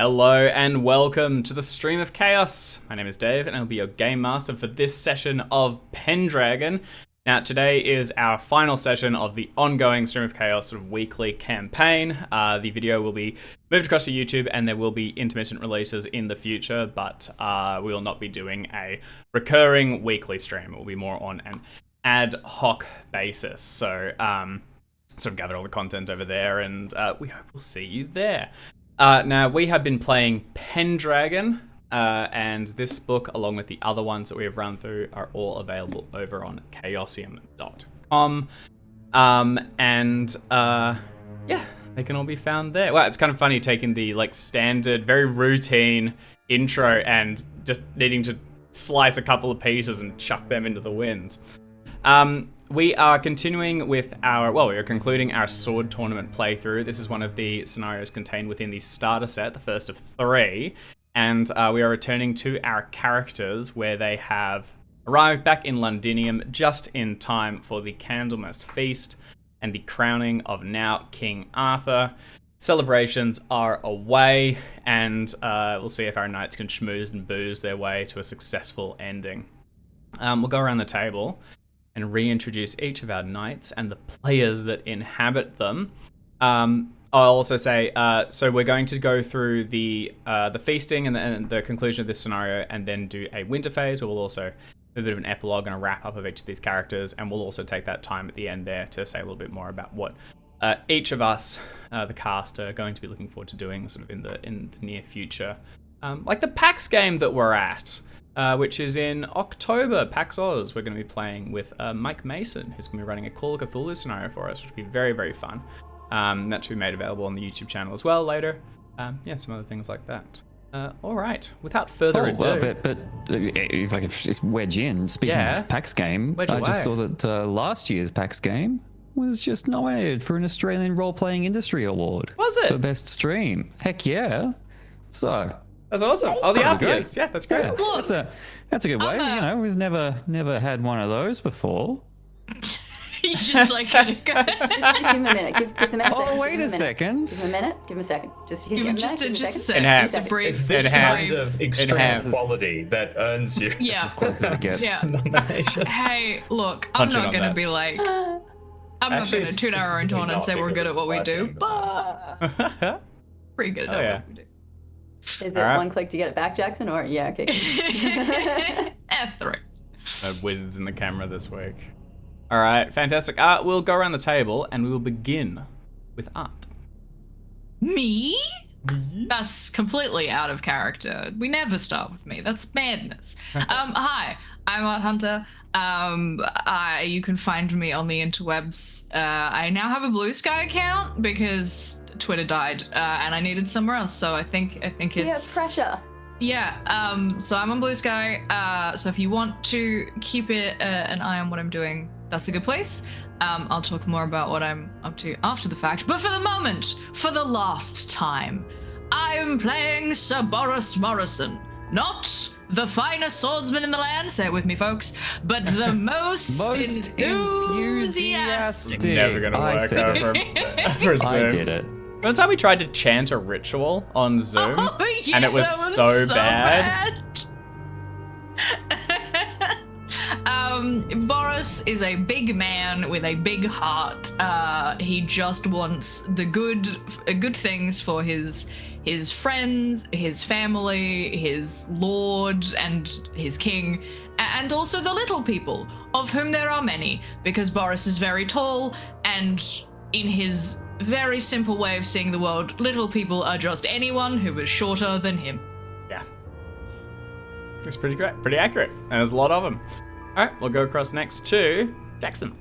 Hello and welcome to the Stream of Chaos. My name is Dave and I'll be your game master for this session of Pendragon. Now today is our final session of the ongoing Stream of Chaos sort of weekly campaign. The video will be moved across to YouTube and there will be intermittent releases in the future, but we will not be doing a recurring weekly stream. It will be more on an ad hoc basis. So sort of gather all the content over there and we hope we'll see you there. Now, we have been playing Pendragon, and this book, along with the other ones that we have run through, are all available over on Chaosium.com. Yeah, they can all be found there. Well, it's kind of funny taking the standard, very routine intro and just needing to slice a couple of pieces and chuck them into the wind. We are continuing with we are concluding our sword tournament playthrough. This is one of the scenarios contained within the starter set, the first of 3. And we are returning to our characters where they have arrived back in Londinium just in time for the Candlemas Feast and the crowning of now King Arthur. Celebrations are away, and we'll see if our knights can schmooze and booze their way to a successful ending. We'll go around the table and reintroduce each of our knights and the players that inhabit them. I'll also say, so we're going to go through the feasting and the conclusion of this scenario, and then do a winter phase where we'll also do a bit of an epilogue and a wrap up of each of these characters, and we'll also take that time at the end there to say a little bit more about what each of us, the cast, are going to be looking forward to doing sort of in the near future. Like the PAX game that we're at. Which is in October, PAX Oz. We're going to be playing with Mike Mason, who's going to be running a Call of Cthulhu scenario for us, which will be very, very fun. That should be made available on the YouTube channel as well later. Yeah, some other things like that. All right, without further ado. Well, but if I could just wedge in, speaking of PAX game, I just saw that last year's PAX game was just nominated for an Australian Role-Playing Industry Award. Was it? For Best Stream. Heck yeah. So... That's awesome. Oh, the RPS. Yeah, that's great. Yeah, that's a good way. You know, we've never had one of those before. He's just like, gonna go. Just give him a minute. Give him a minute. Oh, wait a second. Give him a minute. Give him a second. Just give him just a second. Enhance. Just a brief This Enhance. kind of extreme quality that earns you Yeah. As close as it gets. Yeah. nomination. Hey, look, I'm Punch in not on gonna that. be like, I'm not Actually, gonna it's toot our own horn and not say we're good at because what we it's do, flashing, but pretty good at Oh, yeah. what we do. Is it All right. one click to get it back, Jackson? Or yeah, okay. F3. No wizards in the camera this week. All right, fantastic. We'll go around the table and we will begin with Art. Me? That's completely out of character. We never start with me. That's madness. Hi, I'm Art Hunter. You can find me on the interwebs. I now have a Blue Sky account because Twitter died and I needed somewhere else. So I think it's Yeah, pressure. Yeah. So I'm on Blue Sky. So if you want to keep an eye on what I'm doing, that's a good place. I'll talk more about what I'm up to after the fact. But for the moment, for the last time, I am playing Sir Boris Morrison. Not the finest swordsman in the land, say it with me, folks, but the most enthusiastic. Never gonna I work said over it. for Zoom. I did it. One time we tried to chant a ritual on Zoom, Oh, yeah, and it was that so bad. Boris is a big man with a big heart. He just wants the good things for his friends, his family, his lord, and his king, and also the little people, of whom there are many, because Boris is very tall, and in his very simple way of seeing the world, little people are just anyone who is shorter than him. Yeah. It's pretty great, pretty accurate, and there's a lot of them. All right, we'll go across next to Jackson.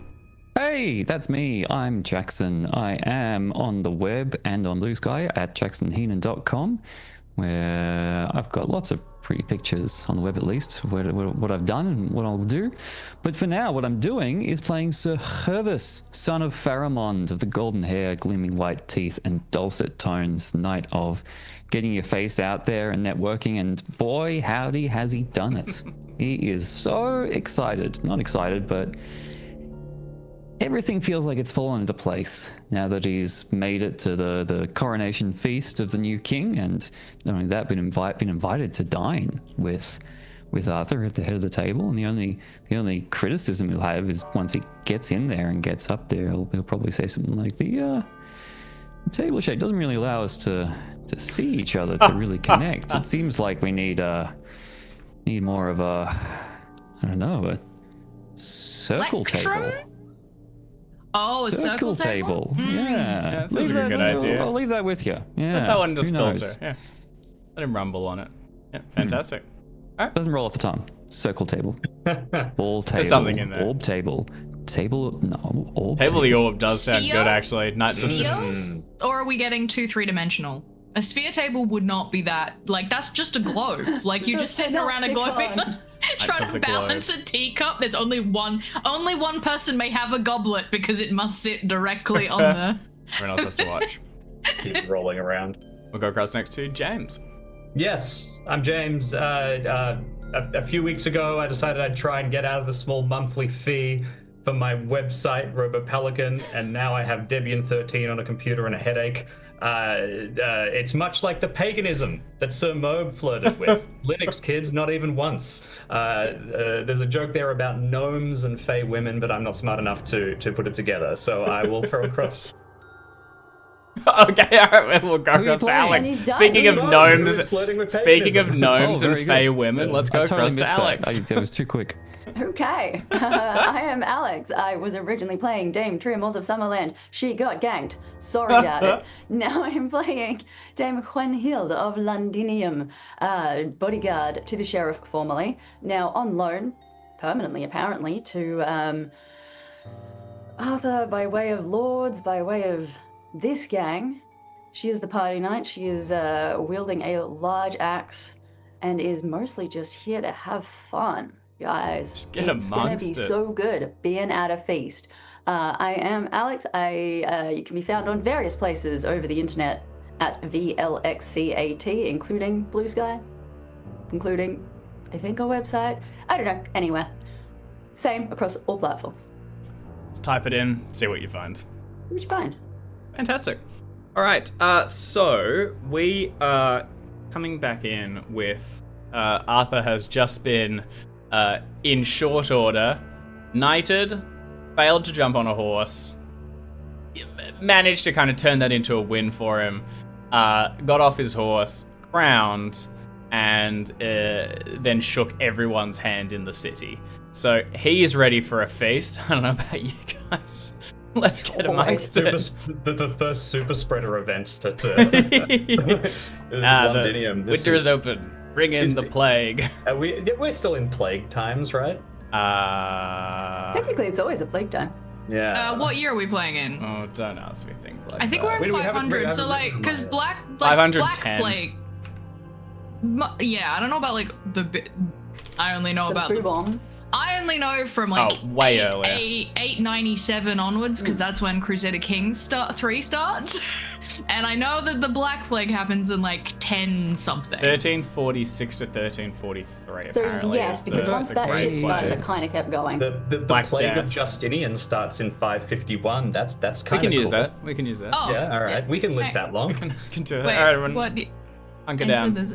Hey, that's me. I'm Jackson. I am on the web and on Blue Sky at jacksonheenan.com, where I've got lots of pretty pictures on the web, at least, of what I've done and what I'll do. But for now, what I'm doing is playing Sir Hervis, son of Pharamond, of the golden hair, gleaming white teeth, and dulcet tones, knight of getting your face out there and networking, and boy, howdy, has he done it. He is so excited. Not excited, but everything feels like it's fallen into place now that he's made it to the coronation feast of the new king, and not only that, been invited to dine with Arthur at the head of the table. And the only criticism he'll have is once he gets in there and gets up there, he'll probably say something like the table shape doesn't really allow us to see each other, to really connect. It seems like we need more of a, I don't know, a circle Plectrum? table. Oh, a circle table? Yeah, that sounds like a good idea. I'll leave that with you. Yeah, Let that one just who filter. knows? Yeah. Let him rumble on it. Yeah, fantastic. Doesn't roll off the tongue. Circle table. Ball table. There's something in there. Orb table. Table. No. Orb Table of the Orb does sound Sphere? good, actually. Sphere? Or are we getting 2 3-dimensional? A sphere table would not be that. Like, that's just a globe. Like, you're just sitting around a globe trying of to the balance a teacup. There's only one person may have a goblet because it must sit directly on the... Everyone else has to watch. Keep rolling around. We'll go across next to James. Yes, I'm James. A few weeks ago, I decided I'd try and get out of the small monthly fee for my website, RoboPelican, and now I have Debian 13 on a computer and a headache. It's much like the paganism that Sir Moog flirted with. Linux kids, not even once. There's a joke there about gnomes and fey women, but I'm not smart enough to put it together, so I will throw across. Okay, all right, we'll go across to playing? Alex. And he's done. Speaking of Who gnomes, is flirting with speaking of paganism? gnomes and very fey good. women, let's go I totally across to missed Alex. That was too quick. Okay, I am Alex. I was originally playing Dame Trimmels of Summerland. She got ganked. Sorry about it. Now I am playing Dame Juanhilde of Londinium, bodyguard to the sheriff formerly. Now on loan, permanently apparently, to Arthur by way of lords, by way of this gang. She is the party knight. She is wielding a large axe and is mostly just here to have fun. Guys, Just get it's gonna amongst be it. so good being at a feast. I am Alex. You can be found on various places over the internet at VLXCAT, including Blue Sky, including, I think, our website. I don't know, anywhere. Same across all platforms. Let's type it in, see what you find. What'd you find? Fantastic. All right, so we are coming back in with Arthur has just been, in short order, knighted, failed to jump on a horse, managed to kind of turn that into a win for him, got off his horse, crowned, and then shook everyone's hand in the city. So he is ready for a feast. I don't know about you guys. Let's get amongst it. The first super spreader event at The Londinium. winter is open. Bring in the plague. We're still in plague times, right? Technically, it's always a plague time. Yeah. What year are we playing in? Oh, don't ask me things like I think that. we're in We haven't- 500, so we like, haven't- because Black 510. Plague. Yeah, I don't know about like I only know The about brew bomb. I only know from like way earlier. 897 onwards, because that's when Crusader Kings 3 starts. And I know that the Black Plague happens in like 10 something. 1346 to 1343. So apparently, yes, is because the once that Great shit started, it Plague. kind of kept going. The Black plague Death. of Justinian starts in 551. That's We kind of can use cool. that. We can use that. Oh, Yeah, all right. We can live that long. We can do that. Wait, All right, everyone, what? hunker Answer down. this.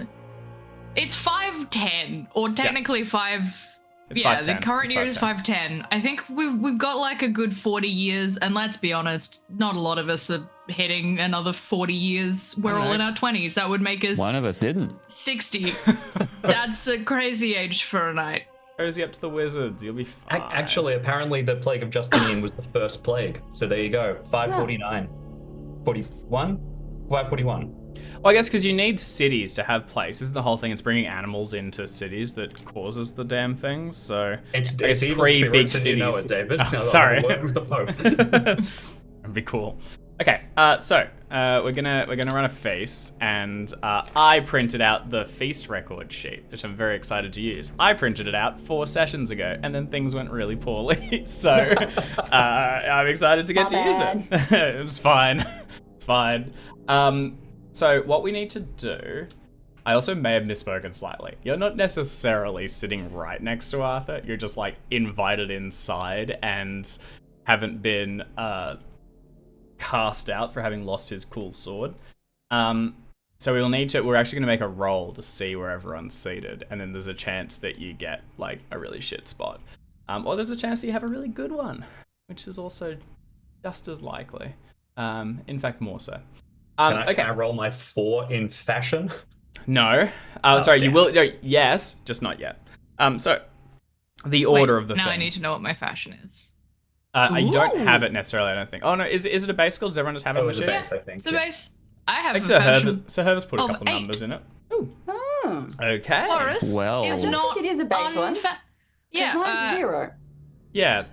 It's 510, or technically 5. It's Yeah, 510. the current It's year is 510. I think we've got like a good 40 years, and let's be honest, not a lot of us are hitting another 40 years. We're all in our 20s. That would make us One of us didn't. 60. That's a crazy age for a knight. Cozy up to the wizards. You'll be fine. Actually, apparently the plague of Justinian was the first plague. So there you go. 549. 41? 541. Well, I guess because you need cities to have place. Isn't the whole thing? It's bringing animals into cities that causes the damn things. So It's I guess evil pre-big spirits and you know cities. it, David. Oh, No, sorry. the word of the Pope. That'd be cool. Okay, so we're gonna run a feast, and I printed out the feast record sheet, which I'm very excited to use. I printed it out 4 sessions ago, and then things went really poorly. So I'm excited to get My to use it. It's fine. It's fine. So what we need to do, I also may have misspoken slightly. You're not necessarily sitting right next to Arthur. You're just like invited inside and haven't been cast out for having lost his cool sword. So we're actually going to make a roll to see where everyone's seated, and then there's a chance that you get like a really shit spot. Or there's a chance that you have a really good one, which is also just as likely. In fact, more so. Can I roll my 4 in fashion? No. Sorry, you will. No, yes, just not yet. So the order of the now thing. I need to know what my fashion is. You don't have it necessarily, I don't think. Oh no, is it a base skill? Does everyone just have it on the It's a sheet? base, I think. It's a base. I have a So fashion. Herbert's put a of couple 8. numbers in it. Ooh. Oh. Okay. Horace Well. is I not think it is a base one. Yeah, Mine's 0. Yeah.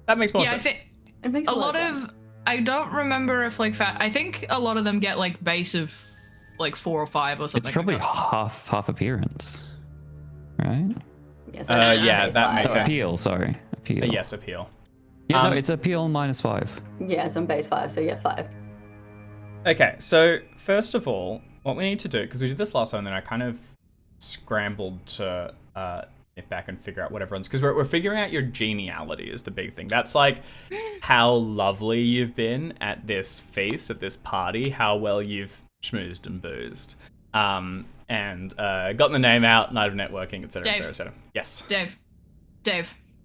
That makes more yeah, I sense. think It makes a lot lot sense. of. I don't remember if like I think a lot of them get like base of like 4 or 5 or something. It's probably like that. half appearance, right? Yes, Yeah, base that 5. makes sense. Appeal, sorry. Appeal. Yes, appeal. Yeah, no, Um, it's appeal -5. Yes, I'm base 5, so yeah, 5. Okay, so first of all, what we need to do, because we did this last time, and then I kind of scrambled to get back and figure out what everyone's, because we're figuring out your geniality is the big thing. That's like how lovely you've been at this feast, at this party, how well you've schmoozed and boozed, and gotten the name out, night of networking, etc., etc., etc. Yes. Dave.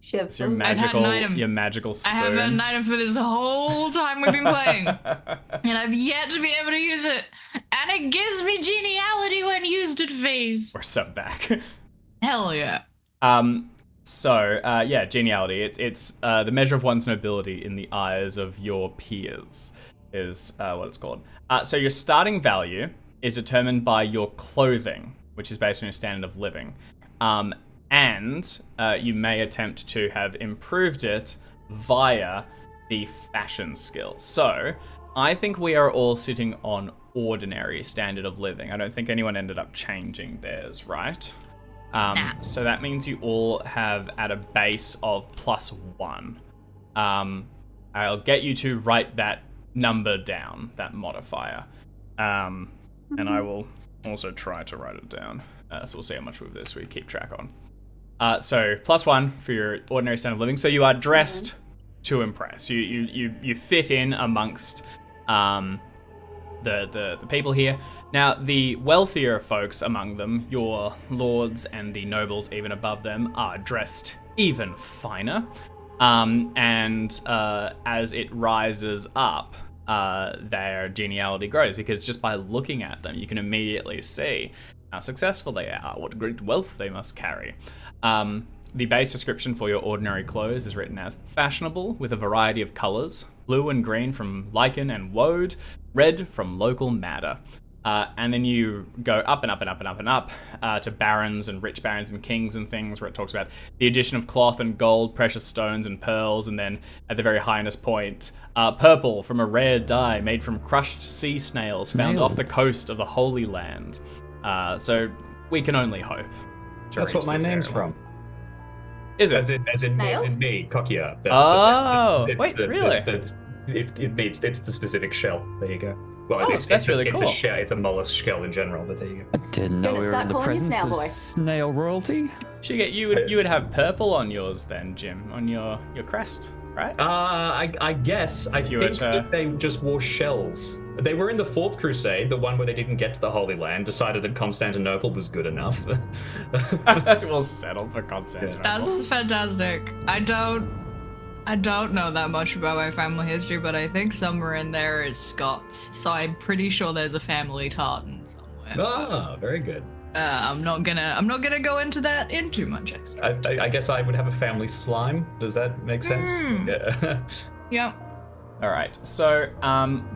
Shiv. It's your had an magical, item. your magical spoon. I have an item for this whole time we've been playing, and I've yet to be able to use it. And it gives me geniality when used at phase. We're so back. Hell yeah. Yeah, geniality. It's the measure of one's nobility in the eyes of your peers is what it's called. So your starting value is determined by your clothing, which is based on your standard of living. And you may attempt to have improved it via the fashion skill. So I think we are all sitting on ordinary standard of living. I don't think anyone ended up changing theirs, right? Nah. So that means you all have at a base of +1. I'll get you to write that number down, that modifier. And I will also try to write it down. So we'll see how much of this we keep track on. So +1 for your ordinary standard of living. So you are dressed to impress. You fit in amongst the people here. Now, the wealthier folks among them, your lords and the nobles even above them, are dressed even finer. And as it rises up, their geniality grows, because just by looking at them, you can immediately see how successful they are, what great wealth they must carry. The base description for your ordinary clothes is written as fashionable with a variety of colors, blue and green from lichen and woad, red from local madder. And then you go up and up and up and up and up to barons and rich barons and kings and things, where it talks about the addition of cloth and gold, precious stones and pearls, and then at the very highest point, purple from a rare dye made from crushed sea snails found off the coast of the Holy Land. So we can only hope. That's what my name's from. Is it? As in me, Kokia. Wait, really? It's the specific shell. There you go. Well, that's really cool. It's a mollusk shell in general, but there you go. I didn't know Gonna we were start in the calling you presence Snail of Boy. snail royalty. You would have purple on yours then, Jim, on your crest, right? I guess. I you were think to- that they just wore shells. They were in the Fourth Crusade, the one where they didn't get to the Holy Land, decided that Constantinople was good enough. We'll settle for Constantinople. That's fantastic. I don't know that much about my family history, but I think somewhere in there is Scots, so I'm pretty sure there's a family tartan somewhere. Ah, very good. I'm not gonna go into that in too much extra. I guess I would have a family slime. Does that make sense? Yeah. Yep. All right, so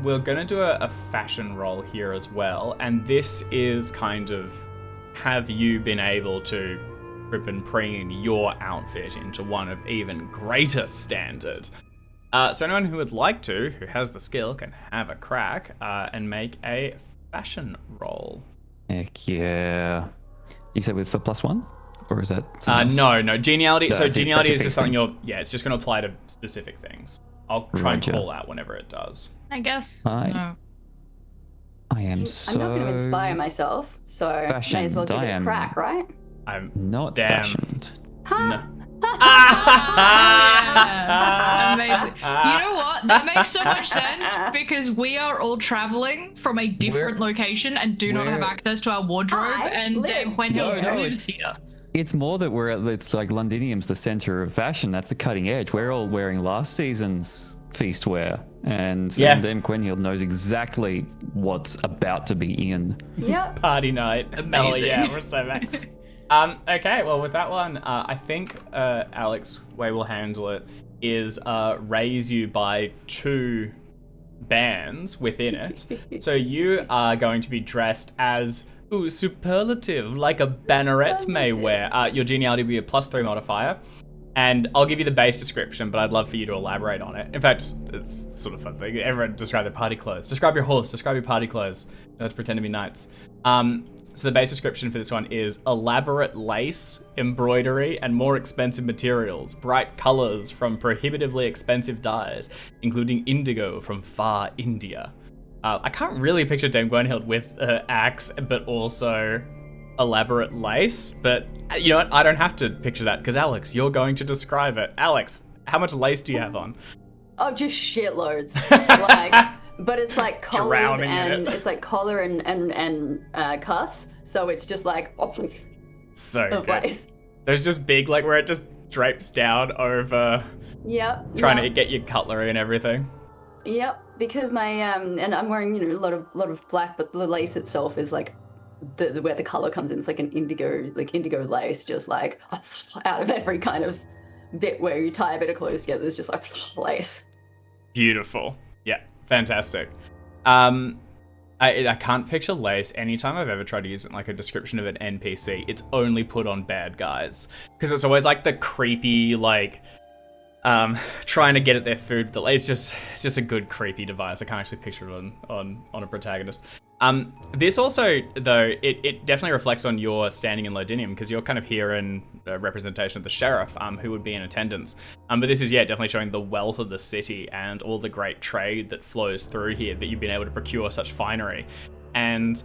we're gonna do a fashion roll here as well, and this is kind of, have you been able to rip and preen your outfit into one of even greater standard? So anyone who would like to, who has the skill, can have a crack and make a fashion roll. Heck yeah. You said with the +1? Or is that something else? No, geniality. No, So I see, geniality that's is your just something thing. it's just going to apply to specific things. I'll try and Roger. call out whenever it does. I guess. Hi. No. I am so I'm not going to inspire myself, so may as well give fashioned. it I a am crack, right? I'm not Damn. fashioned. Ha! No. You know what? That makes so much sense because we are all traveling from a different location and do not have access to our wardrobe. And Dame Gwenhild lives here. It's more that it's like Londinium's the center of fashion. That's the cutting edge. We're all wearing last season's feast wear. And Dame Gwenhild knows exactly what's about to be in. Yep. Party night. Amazing. Hell yeah, we're so back. Okay, well, with that one, I think Alex, way we'll handle it is raise you by 2 bands within it. So you are going to be dressed as superlative, like a banneret may wear. Your geniality will be a +3 modifier. And I'll give you the base description, but I'd love for you to elaborate on it. In fact, it's sort of fun thing. Everyone describe their party clothes. Describe your horse. Describe your party clothes. You have to pretend to be knights. So the base description for this one is elaborate lace, embroidery, and more expensive materials. Bright colors from prohibitively expensive dyes, including indigo from far India. I can't really picture Dame Gwenhild with axe, but also elaborate lace. But you know what? I don't have to picture that because Alex, you're going to describe it. Alex, how much lace do you have on? Oh, just shitloads. But it's like collars and it's like collar and cuffs. So it's just like so good. Lace. There's just big, like where it just drapes down over. Yep. Trying to get your cutlery and everything. Yep. Because my and I'm wearing a lot of black, but the lace itself is like where the color comes in. It's like an indigo lace, just like out of every kind of bit where you tie a bit of clothes together. There's just like lace. Beautiful. Yeah, fantastic. I can't picture lace. Anytime I've ever tried to use it in like a description of an NPC, it's only put on bad guys because it's always like the creepy like trying to get at their food. The lace it's just a good creepy device. I can't actually picture it on a protagonist. This also, though, it definitely reflects on your standing in Lodinium because you're kind of here in representation of the sheriff, who would be in attendance. But this is, definitely showing the wealth of the city and all the great trade that flows through here, that you've been able to procure such finery. And,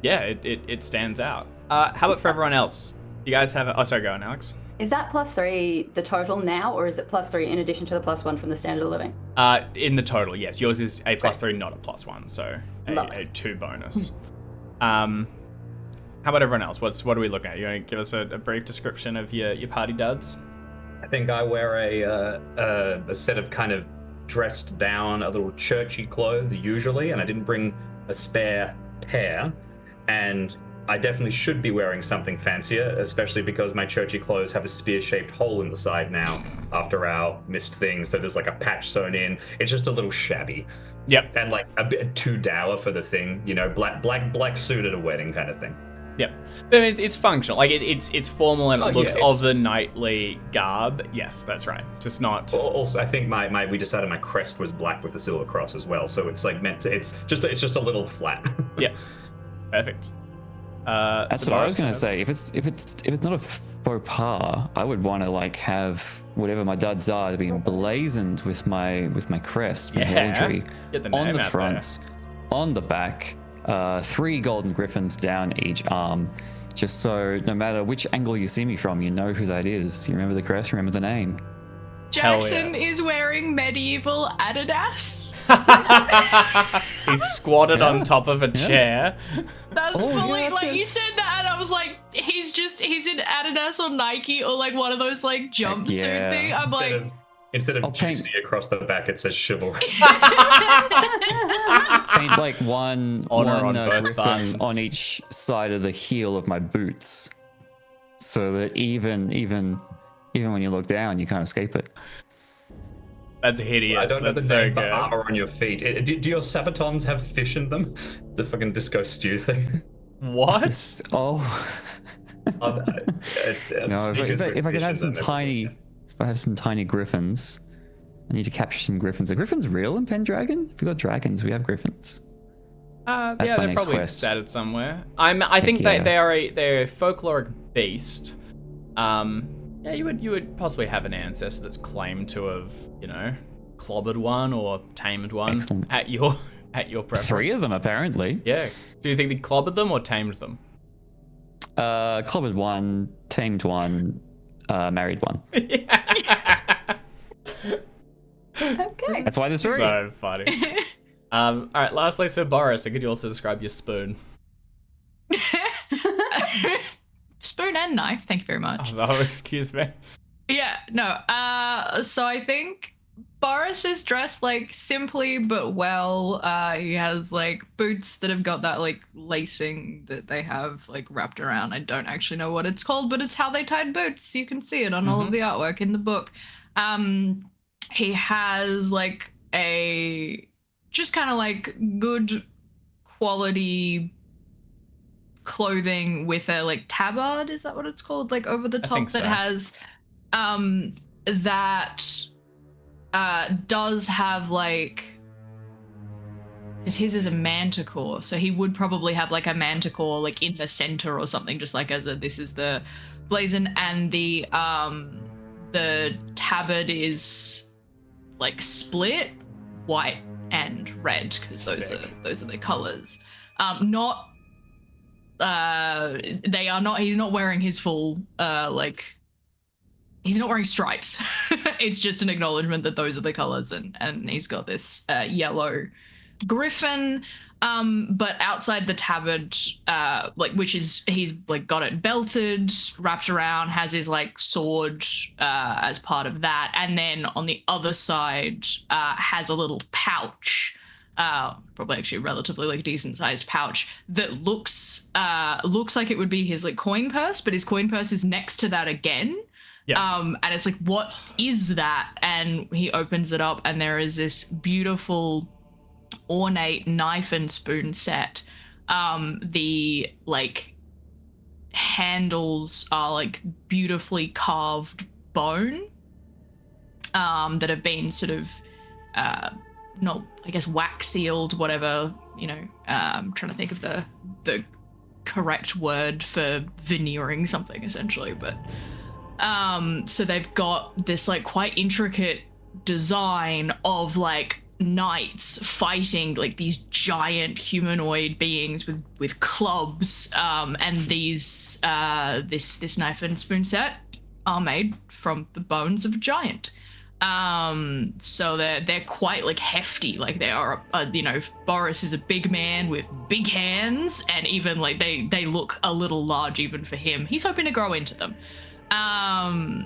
it stands out. How about for everyone else? You guys have oh, sorry, go on, Alex. Is that +3 the total now, or is it +3 in addition to the +1 from the standard of living? In the total, yes. Yours is a +3, not a +1, so a 2 bonus. How about everyone else? What are we looking at? You want to give us a brief description of your party duds? I think I wear a set of kind of dressed down, a little churchy clothes usually, and I didn't bring a spare pair, and I definitely should be wearing something fancier, especially because my churchy clothes have a spear-shaped hole in the side now after our missed thing, so there's like a patch sewn in. It's just a little shabby. Yep. And like a bit too dour for the thing, black suit at a wedding kind of thing. Yep. But it's functional. Like it's formal and it looks of the knightly garb. Yes, that's right. Just not. Also, I think we decided my crest was black with the silver cross as well, so it's like meant to. It's just a little flat. Yeah. Perfect. That's what I was going to say. If it's not a faux pas, I would want to like have whatever my duds are to be emblazoned with my crest, my heraldry on the front, on the back, 3 golden griffins down each arm, just so no matter which angle you see me from, you know who that is. You remember the crest, remember the name. Jackson is wearing medieval Adidas. He's squatted on top of a chair. That's fully like you said that, and I was like, he's in Adidas or Nike or like one of those like jumpsuit thing. I'm instead of juicy across the back, it says chivalry. Paint like one both griffin on each side of the heel of my boots, so that even when you look down, you can't escape it. That's hideous. I don't know That's the so name for good. armor on your feet. Do your sabatons have fish in them? The fucking disco stew thing. What? No, if I could have some tiny, griffins, I need to capture some griffins. Are griffins real in Pendragon? If we've got dragons, we have griffins. That's my they're next probably quest. statted somewhere. I think they're a folkloric beast. You would possibly have an ancestor that's claimed to have, clobbered one or tamed one. Excellent. at your preference. 3 of them apparently. Yeah. Do you think they clobbered them or tamed them? Clobbered 1, tamed 1, married 1. Okay. That's why there's three. So funny. All right, lastly, so Boris, could you also describe your spoon? Spoon and knife, thank you very much. Oh, excuse me. Yeah, no. So I think Boris is dressed like simply but well. He has like boots that have got that like lacing that they have like wrapped around. I don't actually know what it's called, but it's how they tied boots. You can see it on all of the artwork in the book. He has like a just kind of like good quality clothing with a like tabard, is that what it's called? Like over the top that has that does have like, because his is a manticore, so he would probably have like a manticore like in the center or something, just like as a this is the blazon, and the tabard is like split white and red because those are the colors. Not they are not. He's not wearing his full like. He's not wearing stripes. It's just an acknowledgement that those are the colors, and he's got this yellow griffin. But outside the tabard, like which is he's like got it belted, wrapped around, has his like sword as part of that, and then on the other side has a little pouch. Probably actually a relatively like decent sized pouch that looks like it would be his like coin purse, but his coin purse is next to that again. Yeah. And it's like, what is that? And he opens it up, and there is this beautiful ornate knife and spoon set. The like handles are like beautifully carved bone that have been sort of not, I guess, wax sealed, whatever, you know. I'm trying to think of the correct word for veneering something, essentially, but so they've got this like quite intricate design of like knights fighting like these giant humanoid beings with clubs, and these this knife and spoon set are made from the bones of a giant. So they're quite like hefty, like they are, you know, Boris is a big man with big hands, and even like they look a little large even for him. He's hoping to grow into them.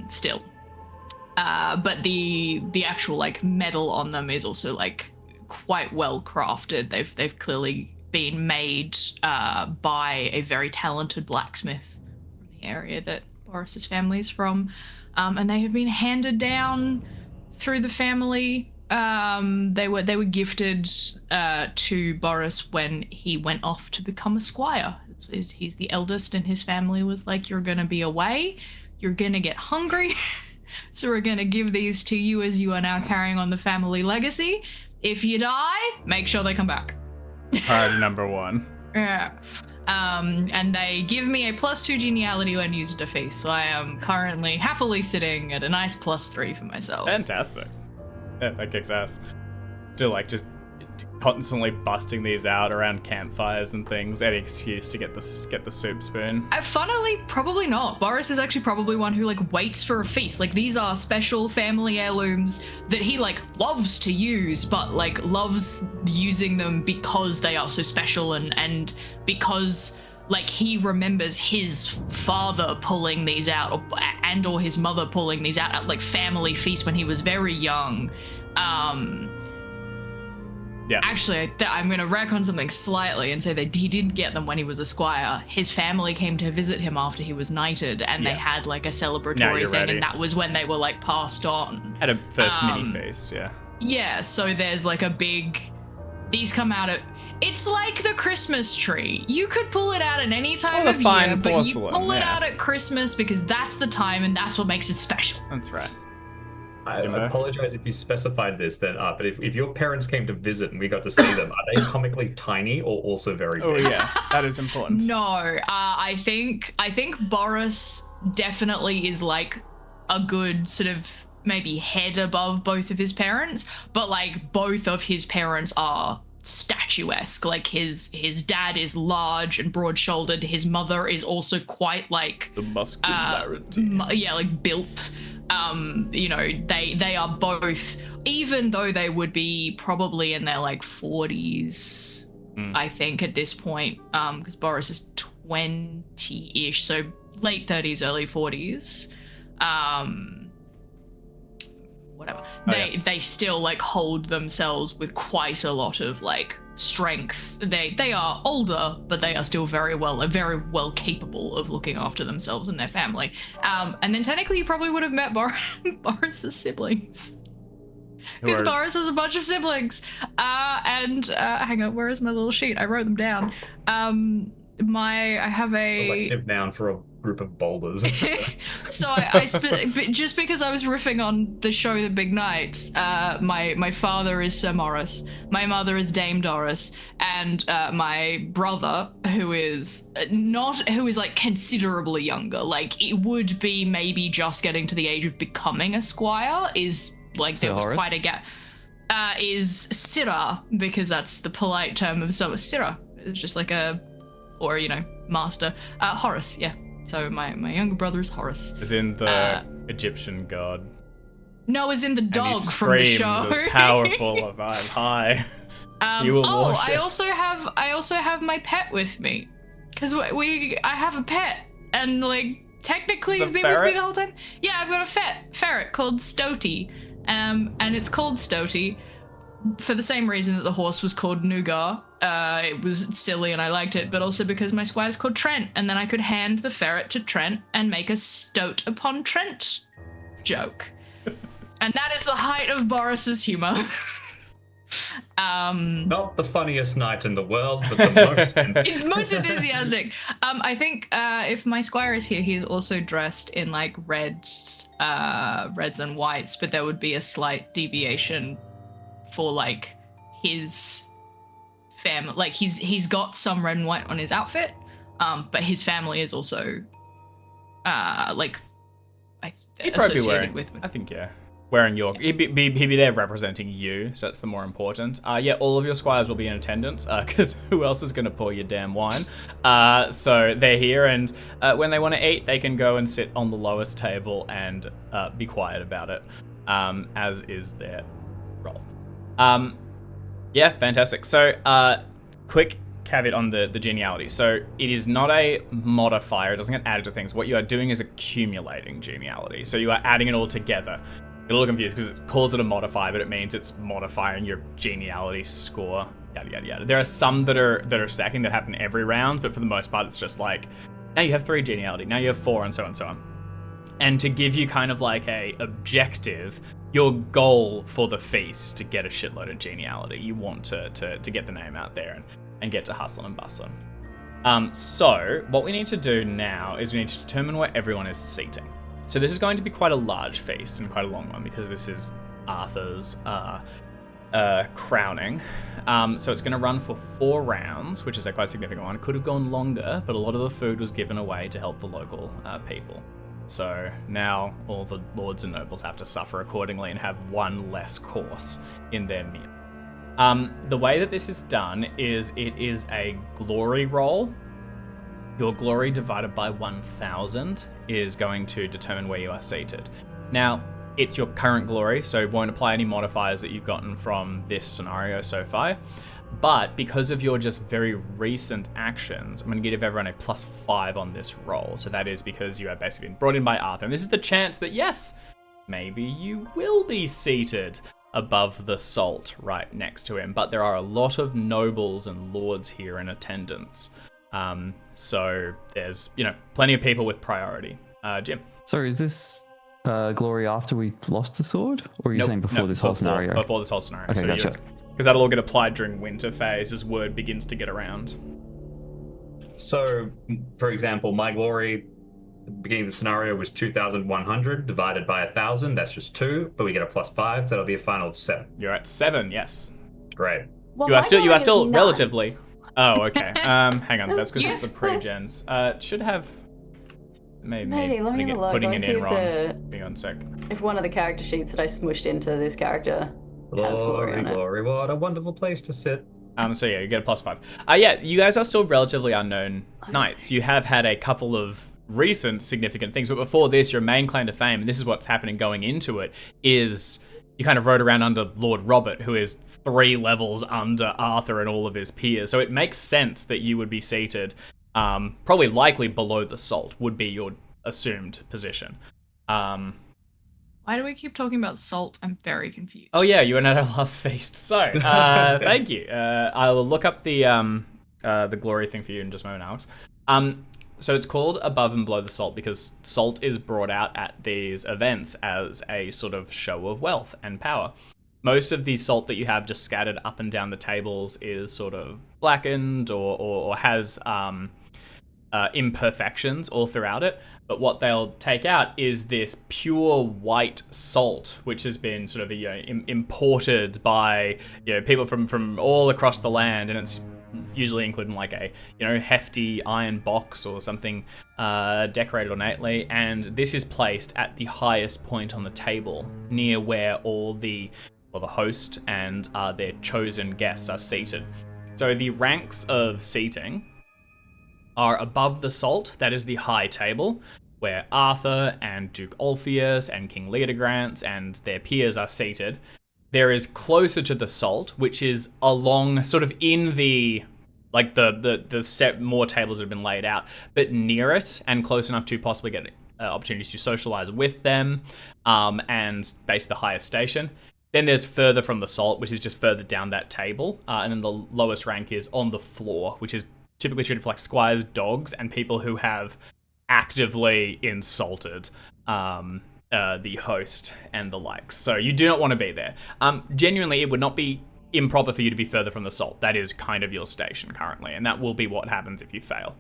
Still. But the actual like metal on them is also like quite well crafted. They've clearly been made by a very talented blacksmith from the area that Boris's family is from. And they have been handed down through the family. They were gifted to Boris when he went off to become a squire. He's the eldest, and his family was like, you're gonna be away, you're gonna get hungry, so we're gonna give these to you as you are now carrying on the family legacy. If you die, make sure they come back. Priority number one. Yeah. And they give me a +2 genealogy when used at a feast, so I am currently happily sitting at a nice +3 for myself. Fantastic. Yeah, that kicks ass. To like just constantly busting these out around campfires and things, any excuse to get the soup spoon. Funnily, probably not. Boris is actually probably one who like waits for a feast. Like these are special family heirlooms that he like loves to use, but like loves using them because they are so special, and because like he remembers his father pulling these out, or his mother pulling these out at like family feast when he was very young. Yeah. Actually, I'm going to wreck on something slightly and say that he didn't get them when he was a squire. His family came to visit him after he was knighted, and they had like a celebratory thing, ready. and that was when they were like passed on. Had a first mini feast, yeah. Yeah, so there's like a big... These come out at... It's like the Christmas tree. You could pull it out at any time of year, but you pull it out at Christmas because that's the time and that's what makes it special. That's right. I apologize if you specified this then, but if your parents came to visit and we got to see them, are they comically tiny or also very big? Oh yeah, that is important. No, I think Boris definitely is like a good sort of maybe head above both of his parents, but like both of his parents are statuesque. Like his dad is large and broad-shouldered. His mother is also quite like the muscularity. Yeah, like built. They are both, even though they would be probably in their like 40s, I think at this point, because Boris is 20-ish, so late 30s, early 40s. Whatever. They still like hold themselves with quite a lot of like strength. They are older, but they are still very well capable of looking after themselves and their family. And then technically you probably would have met Boris's siblings. Because Boris has a bunch of siblings. Hang on, where is my little sheet? I wrote them down. I have a Collective noun for a group of boulders. So just because I was riffing on the show The Big Nights, my father is Sir Morris, my mother is Dame Doris, and my brother, who is like considerably younger, like it would be maybe just getting to the age of becoming a squire, is like there was quite a gap. Is Sirrah, because that's the polite term of summer. Sirrah. It's just like master. Horace, yeah. So my younger brother is Horace. As in the Egyptian god. No, as in the dog and he from the show. Screams as powerful of I'm high. You will worship. I also have my pet with me, because I have a pet, and like technically he's been with me the whole time. Yeah, I've got a ferret called Stoty, and it's called Stoty for the same reason that the horse was called Nougat. It was silly and I liked it, but also because my squire's called Trent, and then I could hand the ferret to Trent and make a stoat upon Trent joke. And that is the height of Boris's humor. Not the funniest knight in the world, but the most enthusiastic. I think if my squire is here, he is also dressed in like reds and whites, but there would be a slight deviation for like his family. Like he's got some red and white on his outfit, but his family is also he'd probably be wearing, with me. I think wearing your he'd be there representing you, so that's the more important. All of your squires will be in attendance, because who else is going to pour your damn wine? So they're here, and when they want to eat, they can go and sit on the lowest table and be quiet about it, as is their role. Fantastic. So quick caveat on the geniality. So it is not a modifier, it doesn't get added to things. What you are doing is accumulating geniality. So you are adding it all together. Get a little confused because it calls it a modifier, but it means it's modifying your geniality score, yada yada yada. There are some that are stacking that happen every round, but for the most part it's just like, now you have 3 geniality, now you have 4, and so on and so on. And to give you kind of like a objective, your goal for the feast to get a shitload of geniality. You want to get the name out there and get to hustling and bustling. So what we need to do now is we need to determine where everyone is seating. So this is going to be quite a large feast and quite a long one because this is Arthur's crowning. So it's going to run for 4 rounds, which is a quite significant one. It could have gone longer, but a lot of the food was given away to help the local people. So now all the lords and nobles have to suffer accordingly and have one less course in their meal. The way that this is done is it is a glory roll. Your glory divided by 1,000 is going to determine where you are seated. Now, it's your current glory, so it won't apply any modifiers that you've gotten from this scenario so far. But because of your just very recent actions, I'm going to give everyone a +5 on this roll. So that is because you have basically been brought in by Arthur. And this is the chance that, yes, maybe you will be seated above the salt right next to him. But there are a lot of nobles and lords here in attendance. So there's, plenty of people with priority. Jim. Sorry, is this glory after we lost the sword? Or are you saying before this whole scenario? Before this whole scenario. Okay, gotcha. Because that'll all get applied during winter phase as word begins to get around. So, for example, my glory at the beginning of the scenario was 2,100 divided by 1,000. That's just 2, but we get a +5, so that'll be a final of 7. You're at 7, yes. Great. Well, you are still relatively. Oh, okay. Hang on, that's because Yes. it's the pre-gens. It should have maybe Let me have a look. putting Let's it see in if wrong. Hang on a sec. If one of the character sheets that I smushed into this character has glory on it. Glory, what a wonderful place to sit. So yeah, you get a +5. You guys are still relatively unknown knights. You have had a couple of recent significant things. But before this, your main claim to fame, and this is what's happening going into it, is you kind of rode around under Lord Robert, who is 3 levels under Arthur and all of his peers. So it makes sense that you would be seated, probably likely below the Salt, would be your assumed position. Why do we keep talking about Salt? I'm very confused. Oh yeah, you were at our last feast. So, thank you. I will look up the glory thing for you in just a moment, Alex. So it's called Above and Below the Salt because salt is brought out at these events as a sort of show of wealth and power. Most of the salt that you have just scattered up and down the tables is sort of blackened or has imperfections all throughout it. But what they'll take out is this pure white salt, which has been sort of imported by people from all across the land, and it's usually included in like a hefty iron box or something decorated ornately. And this is placed at the highest point on the table, near where all the host and their chosen guests are seated. So the ranks of seating are above the Salt. That is the high table where Arthur and Duke Ulfius and King Leodegrance and their peers are seated. There is closer to the Salt, which is along sort of in the set more tables that have been laid out, but near it and close enough to possibly get opportunities to socialize with them, and basically the highest station. Then there's further from the Salt, which is just further down that table, and then the lowest rank is on the floor, which is typically treated for like squires' dogs and people who have actively insulted the host and the likes. So you do not want to be there. Genuinely, it would not be improper for you to be further from the Salt. That is kind of your station currently, and that will be what happens if you fail.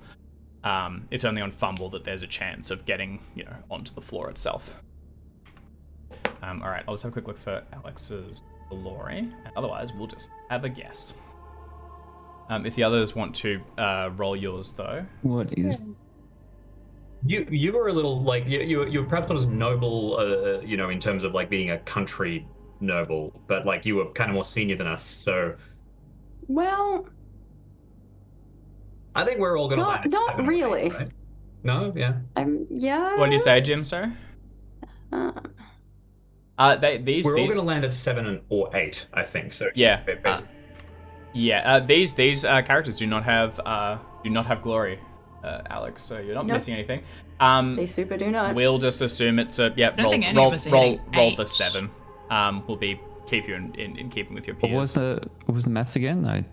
It's only on fumble that there's a chance of getting onto the floor itself. All right, I'll just have a quick look for Alex's glory. Otherwise, we'll just have a guess. If the others want to roll yours, though. What is? You were a little like you were perhaps not as noble, in terms of like being a country noble, but like you were kind of more senior than us. So, well, I think we're all gonna land at not 7 or 8, really. right? No, yeah. Yeah. What do you say, Jim? Sorry. These We're all gonna land at 7 or 8, I think. So yeah. These characters do not have glory, Alex. So you're not missing anything. They super do not. We'll just assume it's a roll for 7. Will be keep you in keeping with your peers. What was the maths again?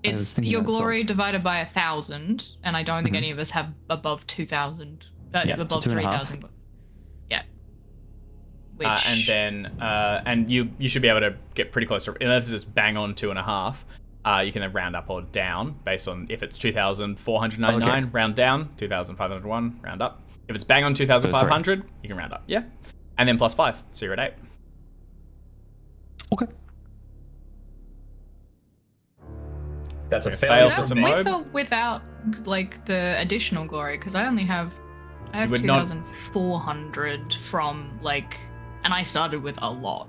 It's your glory divided by 1,000, and I don't think any of us have above 2,000. Above 3,000. Yeah. Which... and then and you should be able to get pretty close to, unless it's bang on 2.5. You can then round up or down based on if it's 2,499, round down, 2,501, round up. If it's bang on 2,500, you can round up. Yeah. And then plus 5, so you're at 8. Okay. That's a fail fail for some with or without like the additional glory? Because I have 2,400 from like, and I started with a lot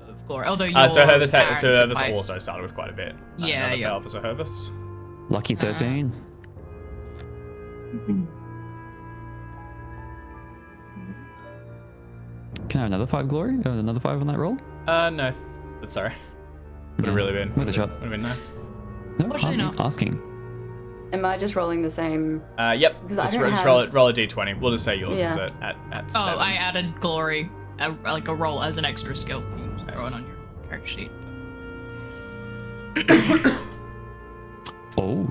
of glory. Although Sir Hervis also started with quite a bit. Yeah. Fail for Sir Hervis. Lucky 13. Can I have another 5 glory? Another 5 on that roll? No. But sorry. Would have really been. With a shot. Would have been nice. No, Fortunately I'm not. asking. Am I just rolling the same? Yep. Because Just roll a d20. We'll just say yours is at 7. Oh, I added glory, like a roll as an extra skill. You can just throw it on your character sheet. Oh.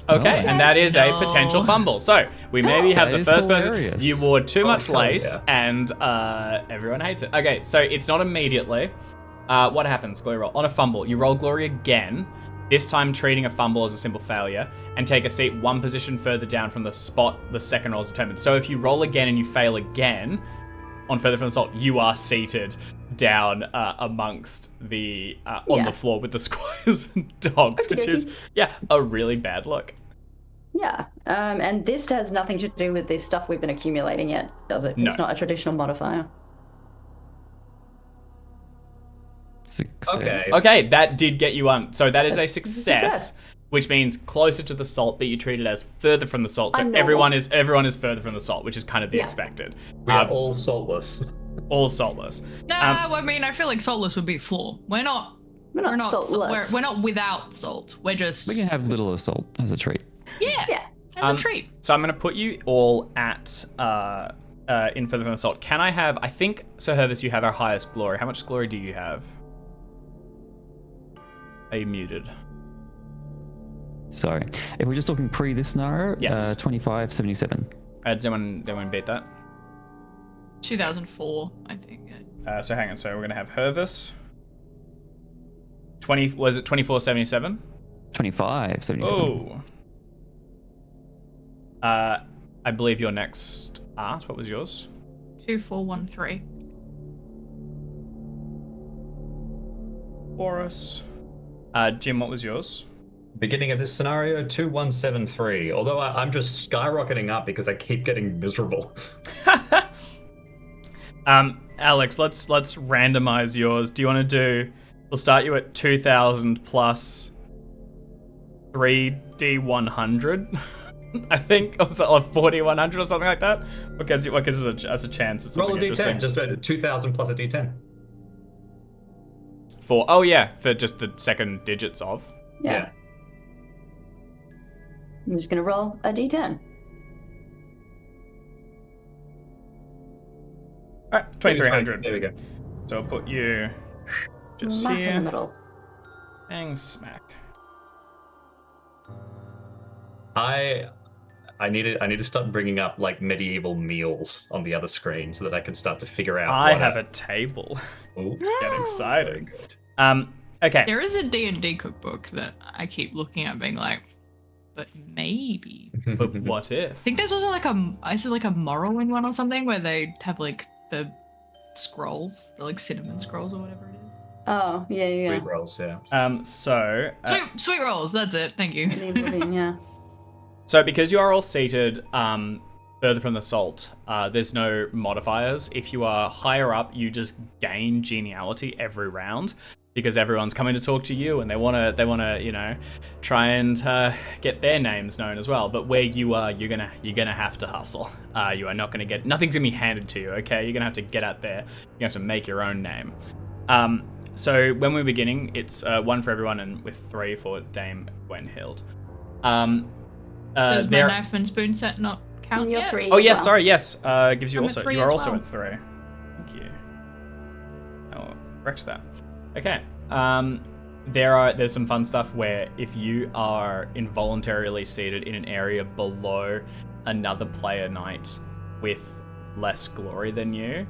Okay, No. and that is a No. potential fumble. So we maybe have That the is first hilarious. person. You wore too much hell lace, and everyone hates it. Okay, so it's not immediately. What happens? Glory roll. On a fumble, you roll glory again. This time treating a fumble as a simple failure, and take a seat 1 position further down from the spot the second roll is determined. So if you roll again and you fail again on further from the salt, you are seated down amongst the on the floor with the squires and dogs, which is a really bad look. Yeah. And this has nothing to do with this stuff we've been accumulating yet, does it? No. It's not a traditional modifier. Success. Okay. Okay, that did get you on. So that is a success. which means closer to the salt, but you treat it as further from the salt. So I'm everyone normal. is further from the salt, which is kind of the Yeah. expected. We are all saltless. All saltless. Nah, I mean, I feel like saltless would be the flaw. We're not saltless. we're not without salt. We're just We can have little salt as a treat. Yeah. as a treat. So I'm going to put you all at in further from the salt. Can I have? I think so. Hervis, you have our highest glory. How much glory do you have? Are you muted? Sorry. If we're just talking pre this scenario, Yes. 2577. Does anyone beat that? 2004, I think. So hang on. So we're going to have Hervis. 20. Was it 2477? 2577. Oh. I believe your next art. What was yours? 2413. Horus. Jim, what was yours? Beginning of this scenario, 2173. Although I'm just skyrocketing up because I keep getting miserable. Alex, let's randomize yours. Do you want to do? We'll start you at 2000 plus 3d100. I think, or 4100 or something like that. What gives us a chance? It's Roll a something interesting. d10. Just 2000 plus a d10. For just the second digits of. Yeah. I'm just gonna roll a d10. Alright, 2300. There we go. So I'll put you just Smack in the here. middle. Bang smack. I need to start bringing up like medieval meals on the other screen so that I can start to figure out. I have a table. Ooh. Get excited. Okay. There is a D&D cookbook that I keep looking at being like, but maybe. But what I if? think there's also like a Morrowind one or something where they have like the scrolls, the like cinnamon scrolls or whatever it is. Oh, yeah. Sweet rolls, yeah. Sweet rolls, that's it. Thank you. Yeah. So because you are all seated further from the salt, there's no modifiers. If you are higher up, you just gain geniality every round because everyone's coming to talk to you and they wanna try and get their names known as well. But where you are, you're gonna have to hustle. You are not gonna get nothing's gonna be handed to you. Okay, you're gonna have to get out there. You have to make your own name. So when we're beginning, it's 1 for everyone and with 3 for Dame Gwenhild. Does my knife and spoon set not count And you're yet? 3. Oh as yes, well. sorry, yes. Gives you I'm at also. 3 You are as also well. at 3. Thank you. I'll correct that. Okay. There's some fun stuff where if you are involuntarily seated in an area below another player knight with less glory than you,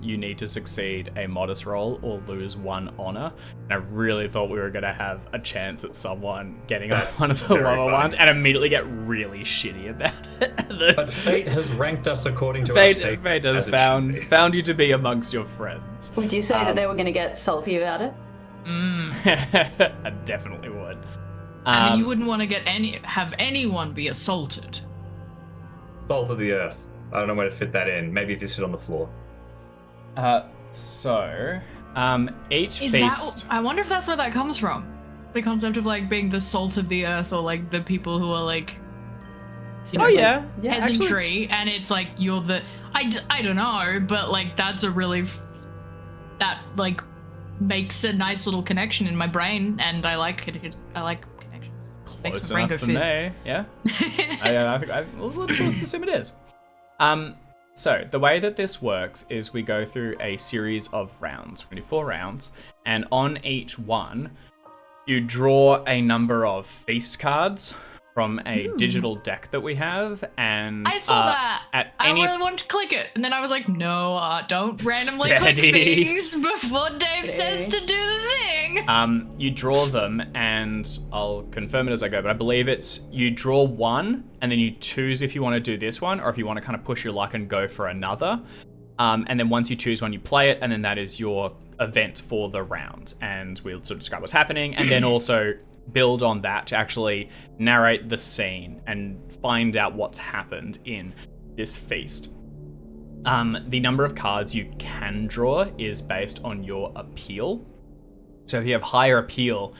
you need to succeed a modest roll or lose 1 honor. And I really thought we were going to have a chance at someone getting up one of the very lower funny. ones and immediately get really shitty about it. But fate has ranked us according to our state. Fate has as it should be. found you to be amongst your friends. Would you say that they were gonna get salty about it? I definitely would. I mean, you wouldn't want to have anyone be assaulted. Salt of the earth. I don't know where to fit that in. Maybe if you sit on the floor. Each Is feast. that? I wonder if that's where that comes from. The concept of like being the salt of the earth, or like the people who are like Oh yeah, Yeah, peasantry, and it's like you're the. I don't know, but like that's a really that like makes a nice little connection in my brain, and I like it. I like connections. Makes close my brain enough go for fizz. me. Yeah. I think let's assume it is. So the way that this works is we go through a series of rounds. We do 4 rounds, and on each one, you draw a number of feast cards from a digital deck that we have, and I saw that. I any really wanted to click it, and then I was like, no, don't randomly Steady. click things before Dave says to do the thing. you draw them, and I'll confirm it as I go, but I believe it's you draw one, and then you choose if you want to do this one, or if you want to kind of push your luck and go for another. And then once you choose one, you play it, and then that is your event for the round. And we'll sort of describe what's happening, and then also build on that to actually narrate the scene and find out what's happened in this feast. The number of cards you can draw is based on your appeal. So if you have higher appeal,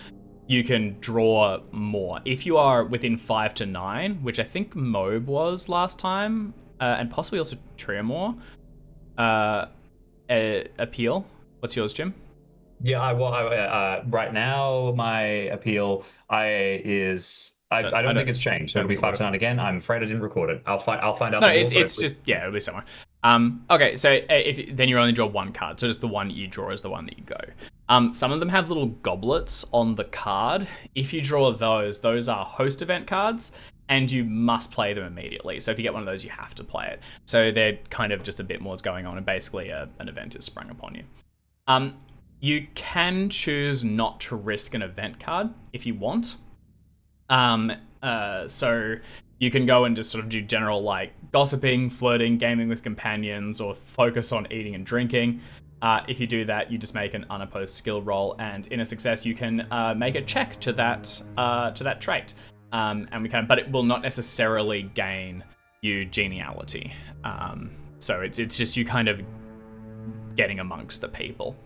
you can draw more. If you are within 5 to 9, which I think Mobe was last time, and possibly also Tremor, appeal. What's yours, Jim? Yeah, right now my appeal I don't think it's changed. So it'll be 5 to 9 again. I'm afraid I didn't record it. I'll find out. No, it's just it'll be somewhere. Okay, so then you only draw one card, so just the one you draw is the one that you go. Some of them have little goblets on the card. If you draw those are host event cards, and you must play them immediately. So if you get one of those, you have to play it. So they're kind of just a bit more is going on, and basically an event is sprung upon you. You can choose not to risk an event card if you want. So you can go and just sort of do general like gossiping, flirting, gaming with companions, or focus on eating and drinking. If you do that, you just make an unopposed skill roll, and in a success, you can make a check to that trait. But it will not necessarily gain you geniality. So it's just you kind of getting amongst the people,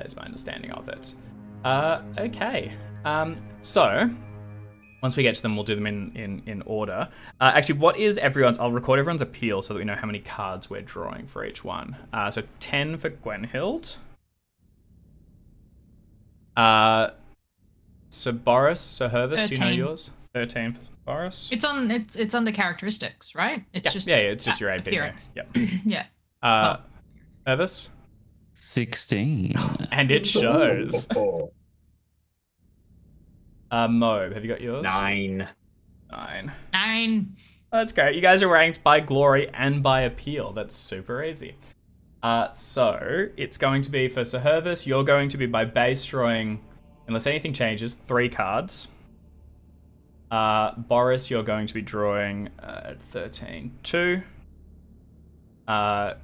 is my understanding of it. Okay. So once we get to them, we'll do them in order. Actually, what is everyone's? I'll record everyone's appeal so that we know how many cards we're drawing for each one. So 10 for Gwenhild. So Boris, so Hervis, do you know yours? 13 for Boris. It's under characteristics, right? It's it's just your AP. Appearance. Yep. Yeah. Hervis. 16. And it shows. Mobe, have you got yours? 9. That's great. You guys are ranked by glory and by appeal. That's super easy. So it's going to be for Sir Hervis, you're going to be by base drawing, unless anything changes, 3 cards. Boris, you're going to be drawing 13, 2.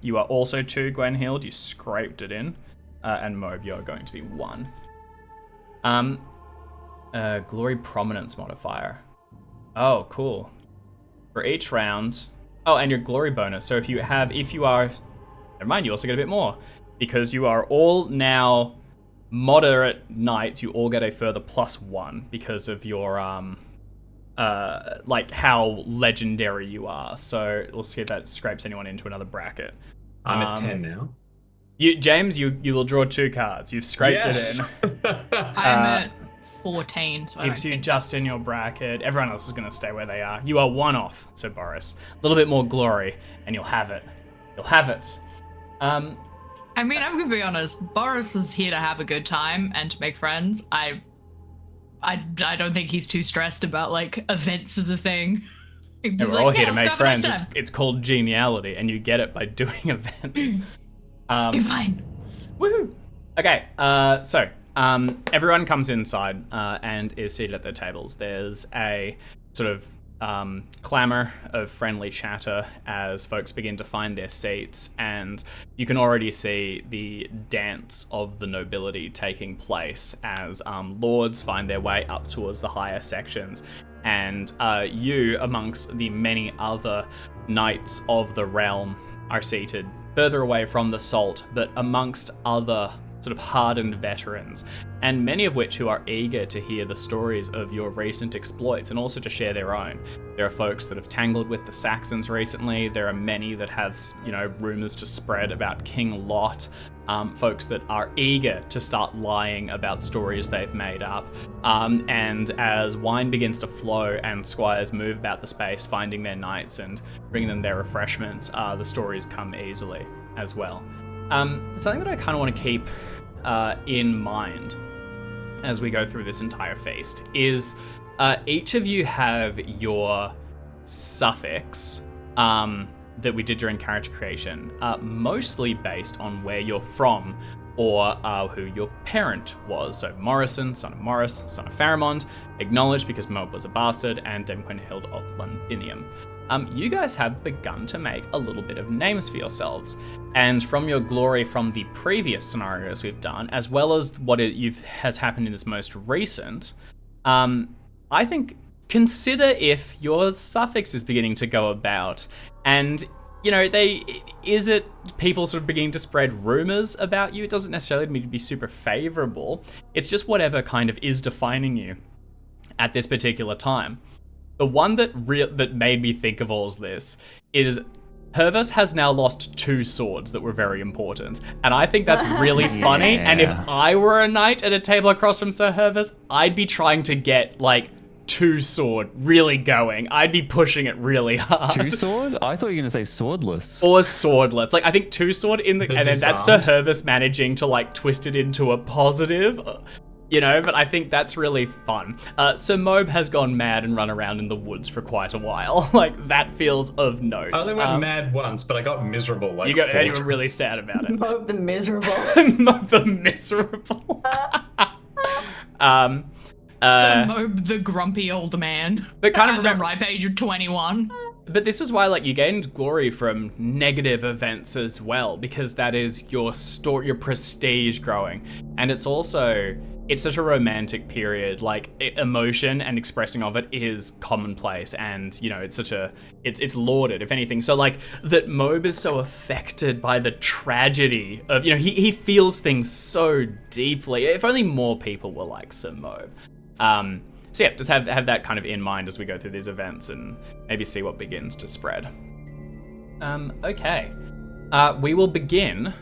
You are also 2, Gwenhild. You scraped it in. And Mobe, you're going to be 1. Glory prominence modifier. Oh, cool. For each round. Oh, and your glory bonus. So if you are, never mind, you also get a bit more. Because you are all now moderate knights, you all get a further +1 because of your, like how legendary you are. So we'll see if that scrapes anyone into another bracket. I'm at 10 now. James, you will draw 2 cards. You've scraped it in. I'm at 14, so I keeps you just in your bracket. Everyone else is going to stay where they are. You are 1 off, so Boris. A little bit more glory, and you'll have it. You'll have it. I mean, I'm going to be honest. Boris is here to have a good time and to make friends. I don't think he's too stressed about, like, events as a thing. We're all here to make friends. It's called geniality, and you get it by doing events. You're fine. Woohoo! Okay, so everyone comes inside and is seated at their tables. There's a sort of clamor of friendly chatter as folks begin to find their seats, and you can already see the dance of the nobility taking place as lords find their way up towards the higher sections, and you, amongst the many other knights of the realm, are seated further away from the salt, but amongst other sort of hardened veterans, and many of which who are eager to hear the stories of your recent exploits and also to share their own. There are folks that have tangled with the Saxons recently. There are many that have, rumors to spread about King Lot. Folks that are eager to start lying about stories they've made up. And as wine begins to flow and squires move about the space, finding their knights and bringing them their refreshments, the stories come easily as well. Something that I kind of want to keep in mind as we go through this entire feast is each of you have your suffix that we did during character creation, mostly based on where you're from or who your parent was. So Morrison, son of Morris, son of Pharamond, acknowledged because Moab was a bastard, and Demquinhild of Londinium. You guys have begun to make a little bit of names for yourselves, and from your glory from the previous scenarios we've done, as well as what has happened in this most recent, I think consider if your suffix is beginning to go about, and you know, is it people sort of beginning to spread rumors about you? It doesn't necessarily need to be super favorable. It's just whatever kind of is defining you at this particular time. The one that made me think of all of this is Hervis has now lost 2 swords that were very important. And I think that's really funny. And if I were a knight at a table across from Sir Hervis, I'd be trying to get, like, 2 sword really going. I'd be pushing it really hard. 2 sword? I thought you were going to say swordless. Or swordless. Like, I think 2 sword and then that's Sir Hervis managing to, like, twist it into a positive. You know, but I think that's really fun. Sir Mobe has gone mad and run around in the woods for quite a while. Like, that feels of note. I only went mad once, but I got miserable. Like, you were really sad about it. Mobe the miserable. Mobe the miserable. So Mobe the grumpy old man. But kind of at remember, the ripe age of 21. But this is why, like, you gained glory from negative events as well, because that is your prestige growing, and it's also. It's such a romantic period, like emotion and expressing of it is commonplace, and you know it's lauded if anything. So like that Mobe is so affected by the tragedy of, you know, he feels things so deeply. If only more people were like Sir Mobe. So yeah, just have that kind of in mind as we go through these events and maybe see what begins to spread. Okay, we will begin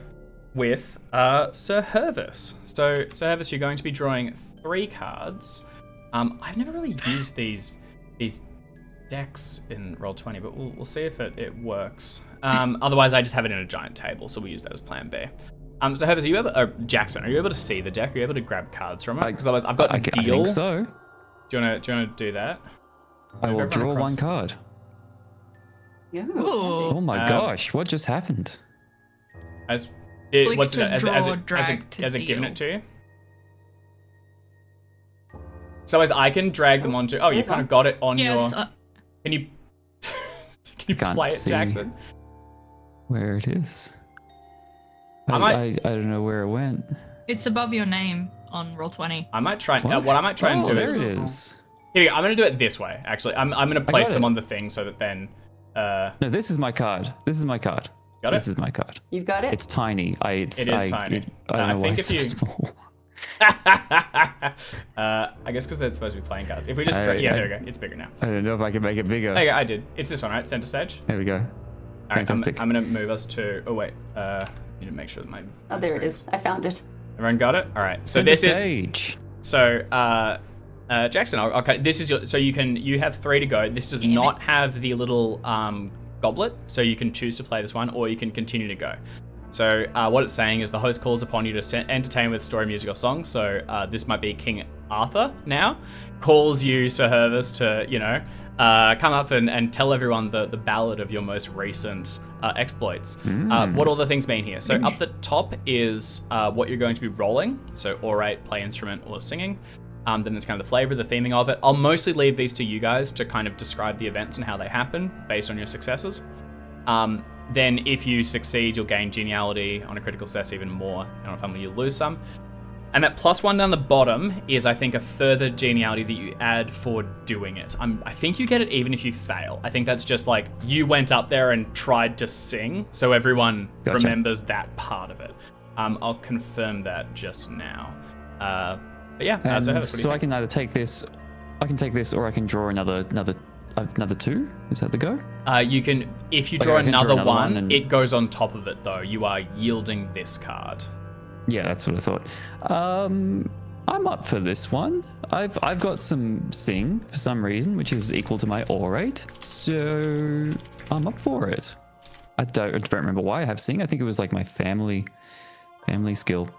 with Sir Hervis. So Sir Hervis, you're going to be drawing 3 cards. I've never really used these decks in Roll20, but we'll see if it works. Otherwise, I just have it in a giant table, so we use that as Plan B. So Hervis, are you able? Jackson, are you able to see the deck? Are you able to grab cards from it? Because otherwise, I've got Deal. I think so. Do you want to do that? I will draw 1 card. Ooh. Oh my gosh! What just happened? What's it? Has it given it to you? So as I can drag them onto. Oh, you kind of got it on your. Can you? Can you play it, Jackson? Where it is? I don't know where it went. It's above your name on Roll20. I might try. What I might try and do there is. It is. Here, I'm going to do it this way. Actually, I'm going to place them on the thing so that then. No, this is my card. This is my card. Got it? This is my card. You've got it? It's tiny. It is tiny. I don't know why think it's so small. I guess because they're supposed to be playing cards. If we just there we go. It's bigger now. I don't know if I can make it bigger. There you go, I did. It's this one, right? Center stage. There we go. All right, Fantastic. I'm going to move us to. Oh wait, I need to make sure that my. Oh, there it is. I found it. Everyone got it? All right. So Center this stage. is. So Jackson, I'll this is your. So you have 3 to go. This does not have the little goblet, so you can choose to play this one, or you can continue to go. So what it's saying is the host calls upon you to entertain with story, music, or song. So this might be King Arthur now, calls you, Sir Hervis, to, you know, come up and tell everyone the ballad of your most recent exploits. What all the things mean here. So up the top is what you're going to be rolling. So orate, play instrument, or singing. Then there's kind of the flavor, the theming of it. I'll mostly leave these to you guys to kind of describe the events and how they happen based on your successes. Then if you succeed, you'll gain geniality on a critical success even more. And on a family, you'll lose some. And that +1 down the bottom is, I think, a further geniality that you add for doing it. I think you get it even if you fail. I think that's just like you went up there and tried to sing, so everyone remembers that part of it. I'll confirm that just now. But yeah, so I can either take this, or I can draw another 2. Is that the go? You can, if you draw another one, it goes on top of it though. You are yielding this card. Yeah, that's what I thought. I'm up for this one. I've got some sing for some reason, which is equal to my orate, so I'm up for it. I don't remember why I have sing. I think it was like my family skill.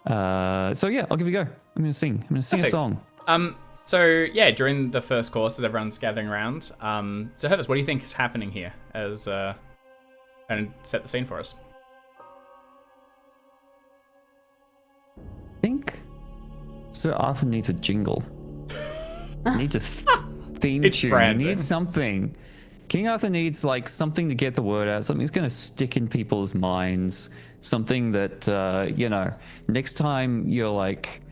So yeah, I'll give it a go. I'm gonna sing a song. So yeah, during the first course, as everyone's gathering around, so Hervis, what do you think is happening here? As and set the scene for us. I think Sir Arthur needs a jingle. Needs a theme tune. Branded. He needs something. King Arthur needs like something to get the word out. Something that's going to stick in people's minds. Something that you know, next time you're like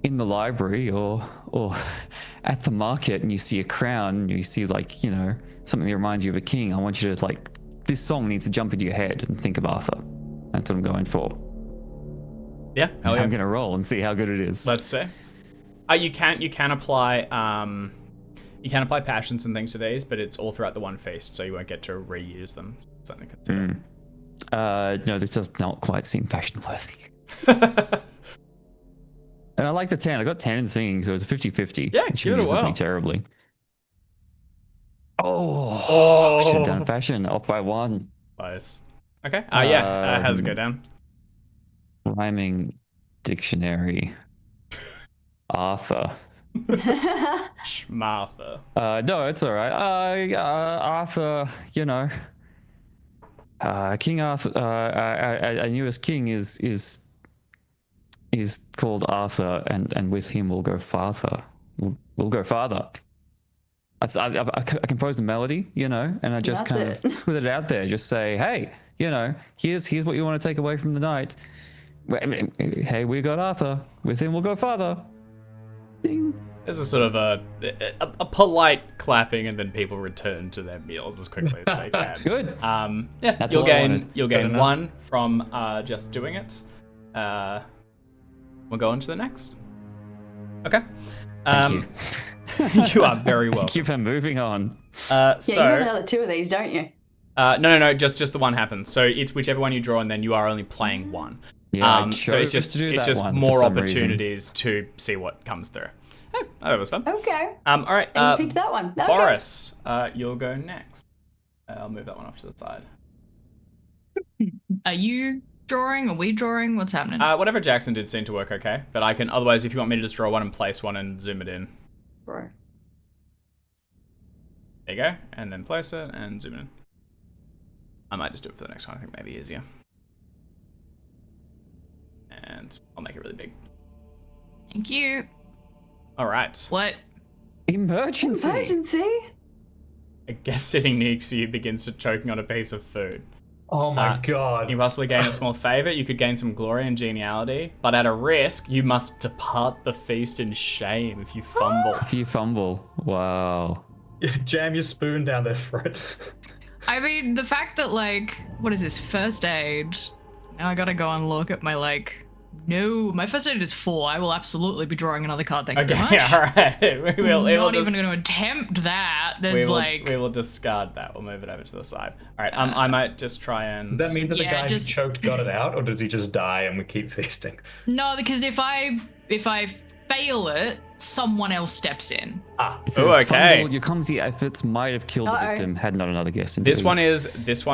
in the library or at the market and you see a crown and you see like, you know, something that reminds you of a king. I want you to like, this song needs to jump into your head and think of Arthur. That's what I'm going for. Yeah, hell yeah. I'm gonna roll and see how good it is. Let's see. You can apply passions and things to these, but it's all throughout the one feast, so you won't get to reuse them. Something to consider. No, this does not quite seem passion worthy. And I like the 10. I got 10 in singing, so it's a 50-50. Yeah, which give it a amuses whirl. me terribly. Oh, should have done passion. Off by 1. Nice. Okay. How's it go down? Rhyming dictionary. Arthur. Martha. No, it's all right. Arthur, you know. King Arthur. Our newest king is called Arthur, and with him we'll go farther. We'll go farther. I composed a melody, you know, and I just That's kind it. of put it out there. Just say, hey, you know, here's what you want to take away from the night. Hey, we got Arthur. With him we'll go farther. Ding. There's a sort of a polite clapping, and then people return to their meals as quickly as they can. Good. Yeah, That's all I wanted. you'll Good gain enough. 1 from just doing it. We'll go on to the next. Okay. Thank you. You are very welcome. Keep on moving on. Yeah, you have So another 2 of these, don't you? no, just the one happens. So it's whichever one you draw, and then you are only playing 1. Yeah, I So it's chose to do that one for more some reason. opportunities to see what comes through. Hey, that was fun. Okay. All right, And you picked that one. Okay. Boris, you'll go next. I'll move that one off to the side. Are you drawing? Are we drawing? What's happening? Whatever Jackson did seemed to work okay, but I can otherwise if you want me to just draw one and place one and zoom it in. Bro. There you go, and then place it and zoom it in. I might just do it for the next one. I think maybe easier. And I'll make it really big. Thank you. All right. What? Emergency. Emergency? A guest sitting next to you begins to choking on a piece of food. Oh my god. You possibly gain a small favor. You could gain some glory and geniality, but at a risk, you must depart the feast in shame if you fumble. If you fumble, wow. Jam your spoon down their throat. I mean, the fact that, like, what is this? First aid. Now I gotta go and look at my, like... No, my first aid is 4. I will absolutely be drawing another card. Thank you Okay, very much. all right. We will. I'm not even going to attempt that. There's we will discard that. We'll move it over to the side. All right. I might just try and. Does that mean that the Yeah, guy just- who choked got it out, or does he just die and we keep feasting? No, because if I fail it, someone else steps in. It Oh, says okay. fumble, your clumsy efforts might have killed the Uh-oh. victim had not another guest. This one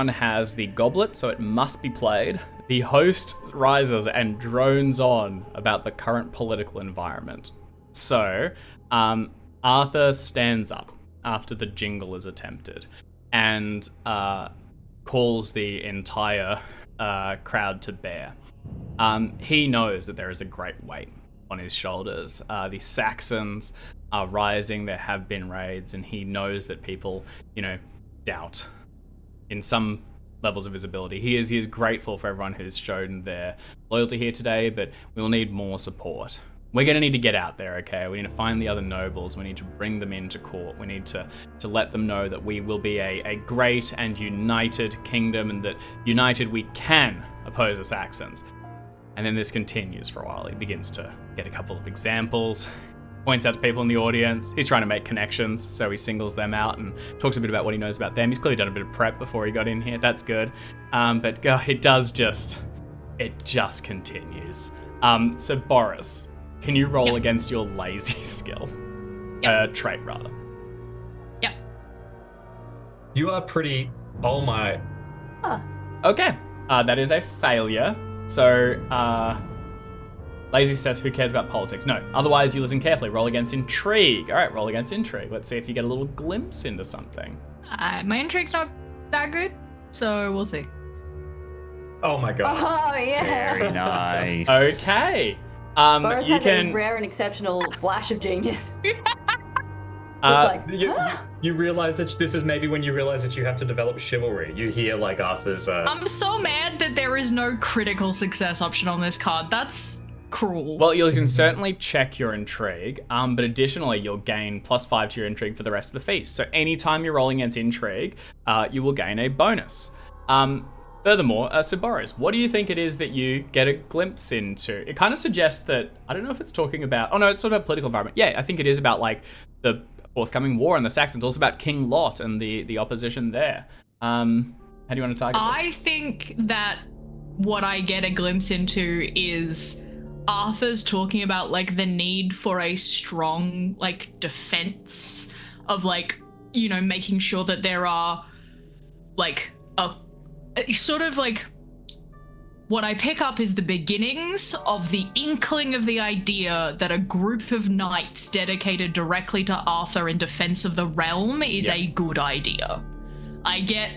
has the goblet, so it must be played. The host rises and drones on about the current political environment. So, Arthur stands up after the jingle is attempted and calls the entire crowd to bear. He knows that there is a great weight on his shoulders. The Saxons are rising. There have been raids, and he knows that people, doubt in some levels of visibility. He is grateful for everyone who's shown their loyalty here today, but we'll need more support. We're going to need to get out there, okay? We need to find the other nobles. We need to bring them into court. We need to let them know that we will be a great and united kingdom, and that united we can oppose the Saxons. And then this continues for a while. He begins to get a couple of examples, points out to people in the audience. He's trying to make connections, so he singles them out and talks a bit about what he knows about them. He's clearly done a bit of prep before he got in here. That's good. But it just continues. So Boris, can you roll against your lazy skill? Trait, rather. Yep. You are pretty. Oh my. Okay. That is a failure. So, Lazy says, who cares about politics? No. Otherwise, you listen carefully. Roll against intrigue. All right, roll against intrigue. Let's see if you get a little glimpse into something. My intrigue's not that good, so we'll see. Oh my god. Oh, yeah. Very nice. Okay. Boris You has can. a rare and exceptional flash of genius. uh, Just like, You realize that this is maybe when you realize that you have to develop chivalry. You hear like Arthur's. I'm so mad that there is no critical success option on this card. That's cruel. well, you can certainly check your intrigue, but additionally, you'll gain +5 to your intrigue for the rest of the feast. So anytime you're rolling against intrigue, you will gain a bonus. Furthermore, Boris, what do you think it is that you get a glimpse into? It kind of suggests that, I don't know if it's talking about, oh no, it's sort of about political environment. Yeah, I think it is about like the forthcoming war and the Saxons. It's also about King Lot and the opposition there. How do you want to target this? I think that what I get a glimpse into is Arthur's talking about like the need for a strong like defense of like, you know, making sure that there are like a sort of like, what I pick up is the beginnings of the inkling of the idea that a group of knights dedicated directly to Arthur in defense of the realm is a good idea. I get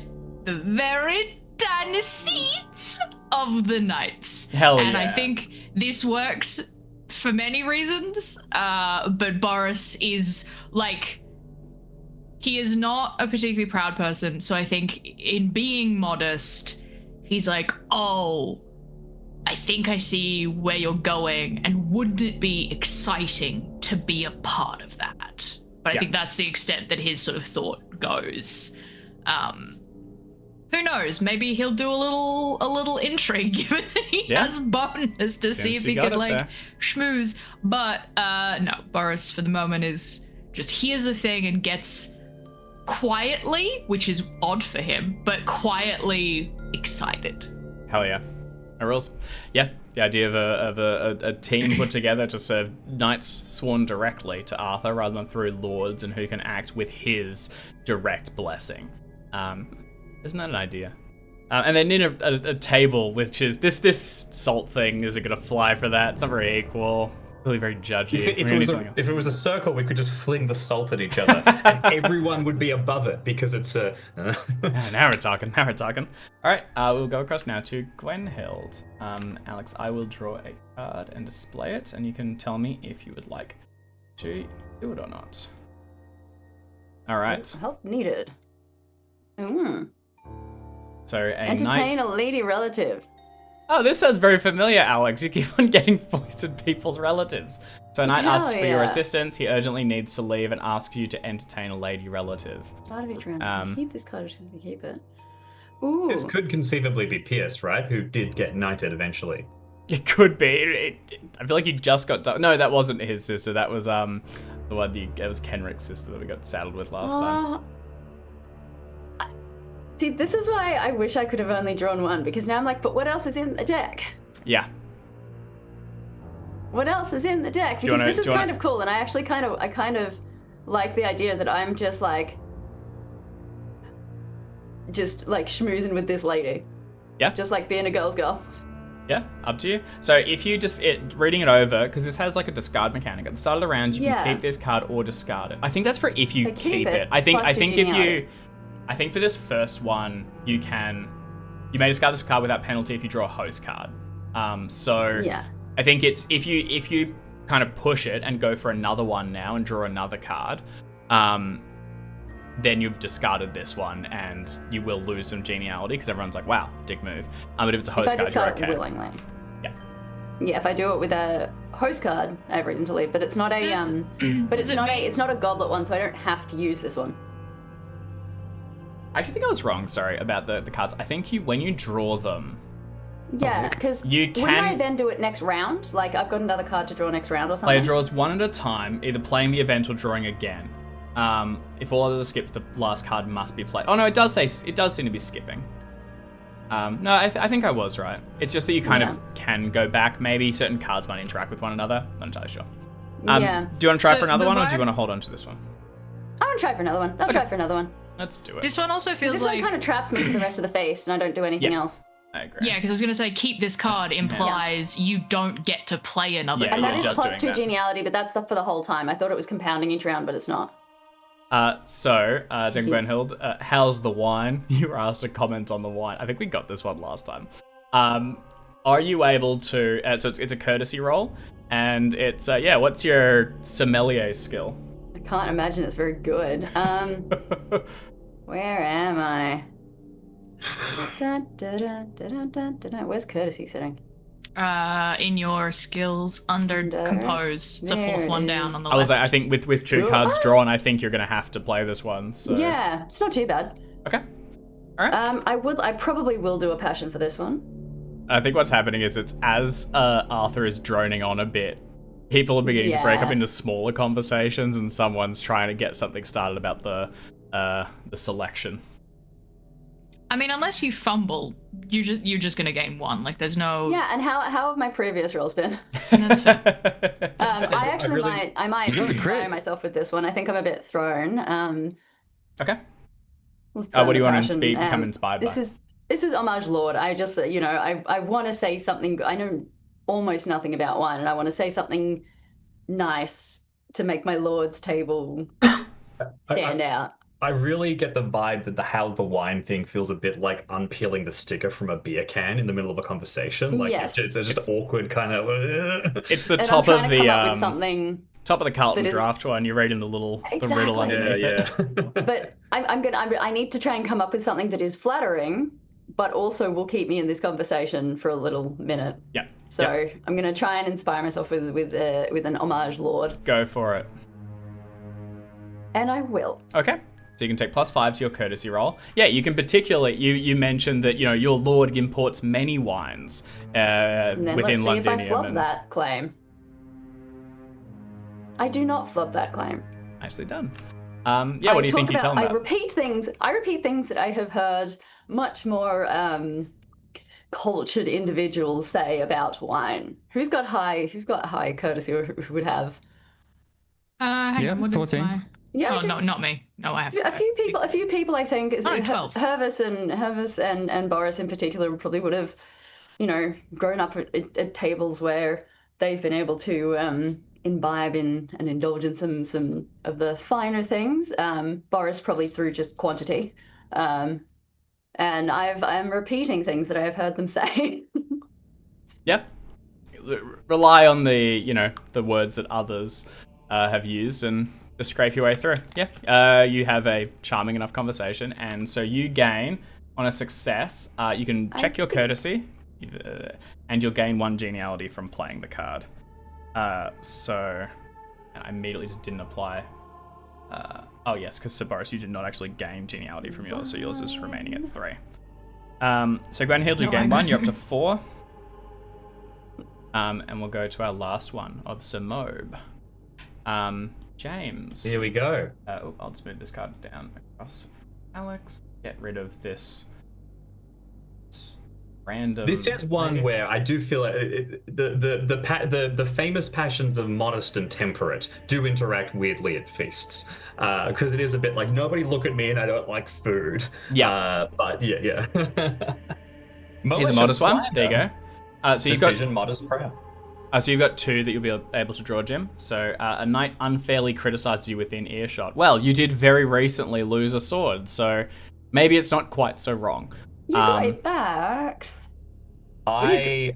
the very tiny seeds of the knights. Hell and yeah. I think this works for many reasons, but Boris is like, he is not a particularly proud person, so I think in being modest, he's like, oh, I think I see where you're going, and wouldn't it be exciting to be a part of that? But I think that's the extent that his sort of thought goes. Who knows? Maybe he'll do a little intrigue, given that he has bonus to see if he could like schmooze. But no, Boris for the moment is just hears a thing and gets quietly, which is odd for him, but quietly excited. Hell yeah. No rules. Yeah, the idea of a team put together to serve knights sworn directly to Arthur rather than through lords and who can act with his direct blessing. Isn't that an idea? And they need a table, which is this salt thing isn't going to fly for that. It's not very equal. Really very judgy. If it was a circle, we could just fling the salt at each other, and everyone would be above it because it's a. Now we're talking. All right, we'll go across now to Gwenhild. Alex, I will draw a card and display it, and you can tell me if you would like to do it or not. All right. Help needed. So a entertain knight. a lady relative. Oh, this sounds very familiar, Alex. You keep on getting foisted people's relatives. So a knight asks for your assistance. He urgently needs to leave and asks you to entertain a lady relative. Start of each round. Keep this card, or keep it. Ooh. This could conceivably be Pierce, right? Who did get knighted eventually. It could be. I feel like he just got. No, that wasn't his sister. That was the one. It was Kenrick's sister that we got saddled with last time. See, this is why I wish I could have only drawn one, because now I'm like, but what else is in the deck? Yeah. What else is in the deck? Because this is kind of cool, and I kind of like the idea that I'm just like schmoozing with this lady. Yeah. Just like being a girl's girl. Yeah, up to you. So if you just reading it over, because this has like a discard mechanic at the start of the round, you can keep this card or discard it. I think that's for if you keep it. I think if you. I think for this first one, you may discard this card without penalty if you draw a host card. I think it's if you kind of push it and go for another one now and draw another card, then you've discarded this one and you will lose some geniality because everyone's like, wow, dick move. But if it's a host card, you're okay. Willingly. Yeah. Yeah, if I do it with a host card, I have reason to leave. But it's not it's not a goblet one, so I don't have to use this one. I actually think I was wrong, sorry, about the cards. I think when you draw them... Yeah, because wouldn't I then do it next round? Like, I've got another card to draw next round or something? Player draws one at a time, either playing the event or drawing again. If all others are skipped, the last card must be played. Oh no, it does seem to be skipping. No, I think I was right. It's just that you kind of can go back. Maybe certain cards might interact with one another. Not entirely sure. Do you want to try for another one, or do you want to hold on to this one? I want to try for another one. I'll try for another one. Let's do it. This one also feels this like... one kind of traps me for the rest of the face, and I don't do anything else. I agree. Yeah, because I was going to say, keep this card implies you don't get to play another card. And that is +2 geniality, but that's for the whole time. I thought it was compounding each round, but it's not. Gwenhild, how's the wine? You were asked to comment on the wine. I think we got this one last time. Are you able to... so it's a courtesy roll, and it's... what's your sommelier skill? I can't imagine it's very good. Where am I? Where's courtesy sitting? In your skills under compose. It's the fourth one down on the left. I was like, I think with two cards drawn, I think you're going to have to play this one. So. Yeah, it's not too bad. Okay. All right. I probably will do a passion for this one. I think what's happening is it's as Arthur is droning on a bit, people are beginning to break up into smaller conversations, and someone's trying to get something started about the selection. I mean, unless you fumble, you're just gonna gain 1. Like, there's no. Yeah, and how have my previous rolls been? That's fair. I might inspire myself with this one. I think I'm a bit thrown. Okay. What do you want to become inspired by? This is Homage Lord. I just, I want to say something. I know almost nothing about wine, and I want to say something nice to make my Lord's table stand out. I really get the vibe that the how's the wine thing feels a bit like unpeeling the sticker from a beer can in the middle of a conversation. Like yes. it's just awkward kind of. It's the top of the something top of the Carlton draft one. You're reading the riddle underneath it. But I need to try and come up with something that is flattering, but also will keep me in this conversation for a little minute. Yeah. So I'm going to try and inspire myself with an Homage Lord. Go for it. And I will. Okay. So you can take +5 to your courtesy roll. Yeah, you can particularly, you mentioned that, your lord imports many wines and then within let's see Londinium. if I flub that claim. I do not flub that claim. Nicely done. What do you think you tell me about? I repeat things that I have heard much more cultured individuals say about wine. Who's got high courtesy, or who would have? Hang on, what is 14. my... Yeah, no, not me. No, I have a few people. I think 12. Hervis and Boris in particular probably would have, grown up at tables where they've been able to imbibe in and indulge in some of the finer things. Boris probably through just quantity, and I'm repeating things that I have heard them say. Yeah, rely on the the words that others have used and just scrape your way through. Yeah, you have a charming enough conversation, and so you gain on a success. You can check your courtesy, and you'll gain 1 geniality from playing the card. So I immediately just didn't apply. Oh yes, because Boris, you did not actually gain geniality from yours, so yours is remaining at 3. So Gwenhild, you gain 1. You're up to 4. And we'll go to our last one of Sir Mobe. James. Here we go. I'll just move this card down across for Alex. Get rid of this random. This is one where I do feel the famous passions of modest and temperate do interact weirdly at feasts, because it is a bit like nobody look at me and I don't like food. Yeah. But yeah. Here's a modest one. There you go. So you've got modest prayer. So you've got 2 that you'll be able to draw, Jim. So a knight unfairly criticizes you within earshot. Well, you did very recently lose a sword, so maybe it's not quite so wrong. You got it back. I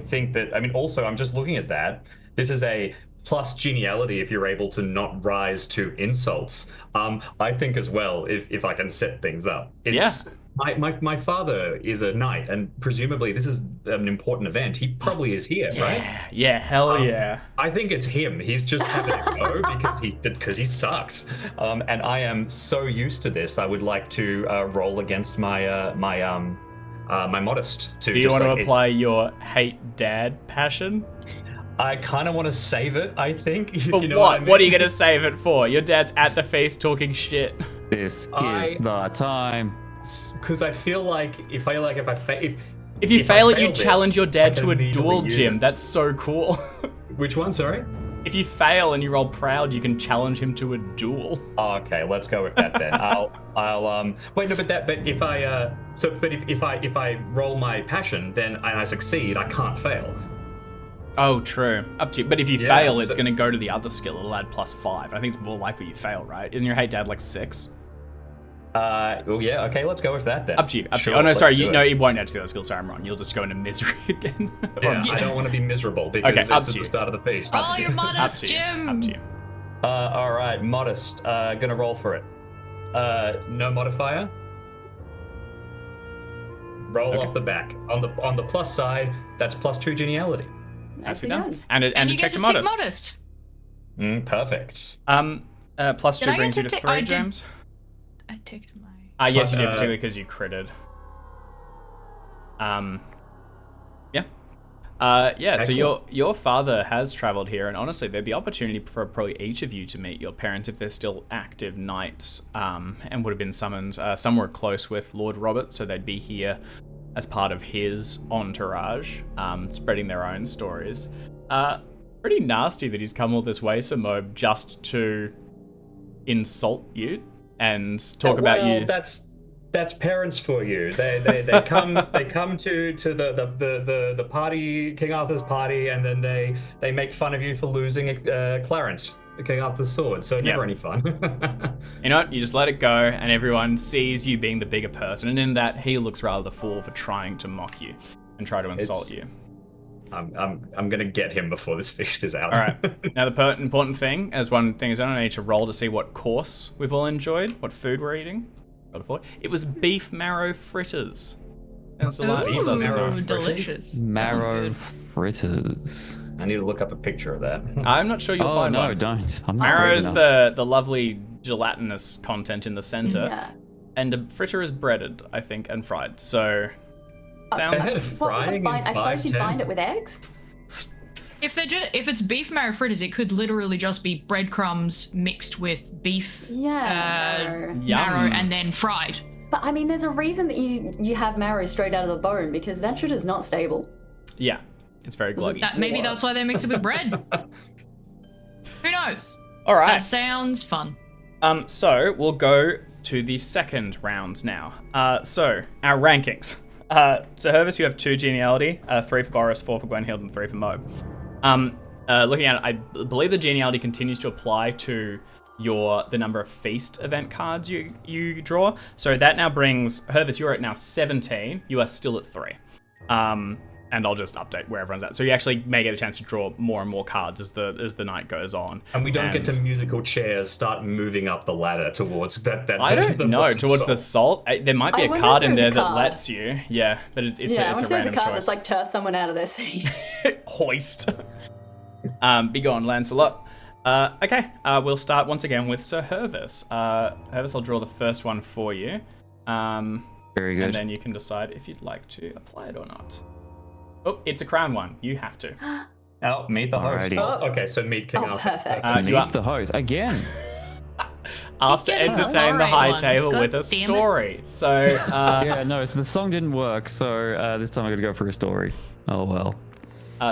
think that, also I'm just looking at that. This is a plus geniality if you're able to not rise to insults. I think as well, if I can set things up. My father is a knight, and presumably this is an important event. He probably is here, right? Yeah, hell yeah. I think it's him. He's just having a go because he sucks. And I am so used to this. I would like to roll against my my modest. Do you want to apply your hate dad passion? I kind of want to save it, I think. But you know what I mean? What are you going to save it for? Your dad's at the feast talking shit. This is the time. Because I feel like if you fail it, you challenge your dad to a duel, Jim. That's so cool. Which one? Sorry. If you fail and you roll proud, you can challenge him to a duel. Oh, okay, let's go with that then. I'll wait. No, but if I roll my passion, then and I succeed, I can't fail. Oh, true. Up to you. But if you fail, it's going to go to the other skill. It'll add +5. I think it's more likely you fail, right? Isn't your hate dad like 6? Well, yeah, okay, let's go with that then. Up to you. Sure, oh, no, sorry. It won't add to the other skill. Sorry, I'm wrong. You'll just go into misery again. Yeah, I don't want to be miserable because it's at the start of the feast. Oh, you're modest, Jim. Up to you. All right, modest. Gonna roll for it. No modifier. Roll off the back. On the plus side, that's +2 geniality. Nicely done. And it you checks get a to modest. Take modest. Perfect. +2 brings you to 3, James. I ticked my... Yes, you did, But, particularly because you critted. Yeah. Yeah, so Excellent. your father has traveled here, and honestly, there'd be opportunity for probably each of you to meet your parents if they're still active knights, and would have been summoned somewhere close with Lord Robert, so they'd be here as part of his entourage, spreading their own stories. Pretty nasty that he's come all this way, Samob, just to insult you and talk about you. That's parents for you. They come to the party, King Arthur's party, and then they make fun of you for losing Clarence, King Arthur's sword. So never any fun. You know what? You just let it go, and everyone sees you being the bigger person, and in that, he looks rather the fool for trying to mock you and try to insult you. I'm gonna get him before this feast is out. All right. Now the important thing, as one thing is done, I need to roll to see what course we've all enjoyed, what food we're eating. It was beef marrow fritters. And so like, he doesn't know. Ooh, delicious. Marrow fritters. I need to look up a picture of that. I'm not sure you'll Oh find no, one. don't. I'm not Marrow brave is enough. the lovely gelatinous content in the center, Yeah. and a fritter is breaded, I think, and fried. So sounds. Frying in I suppose you'd 5'10"? bind it with eggs? If it's beef marrow fritters, it could literally just be breadcrumbs mixed with beef Yeah. marrow Yum. and then fried. But I mean, there's a reason that you have marrow straight out of the bone, because that shit is not stable. Yeah, it's very gluggy. Maybe that's why they mix it with bread. Who knows? All right. That sounds fun. So we'll go to the second round now. So our rankings. So Hervis, you have 2 geniality, 3 for Boris, 4 for Gwenhild, and 3 for Moe. Looking at it, I believe the geniality continues to apply to the number of feast event cards you draw. So that now brings Hervis. You're at now 17. You are still at 3. And I'll just update where everyone's at. So you actually may get a chance to draw more and more cards as the night goes on. And we don't get to musical chairs start moving up the ladder towards that. I don't know. boss's Towards soul. the salt, there might be I a wonder card if in there there's a that card. lets you. Yeah, but it's Yeah, I a wonder if there's a random card choice. that's like turf someone out of their seat. Hoist. Be gone, Lancelot. Okay, we'll start once again with Sir Hervis. Hervis, I'll draw the first one for you. Very good. And then you can decide if you'd like to apply it or not. Oh, it's a crown one. You have to. Oh, meet the host. Alrighty. Oh, okay, so meet King Oh, Arthur. perfect. You are Meet the host again. asked to getting the entertain the alright high ones. table God with a damn it. story. So, Yeah, no. So the song didn't work. So this time I got to go for a story. Oh well.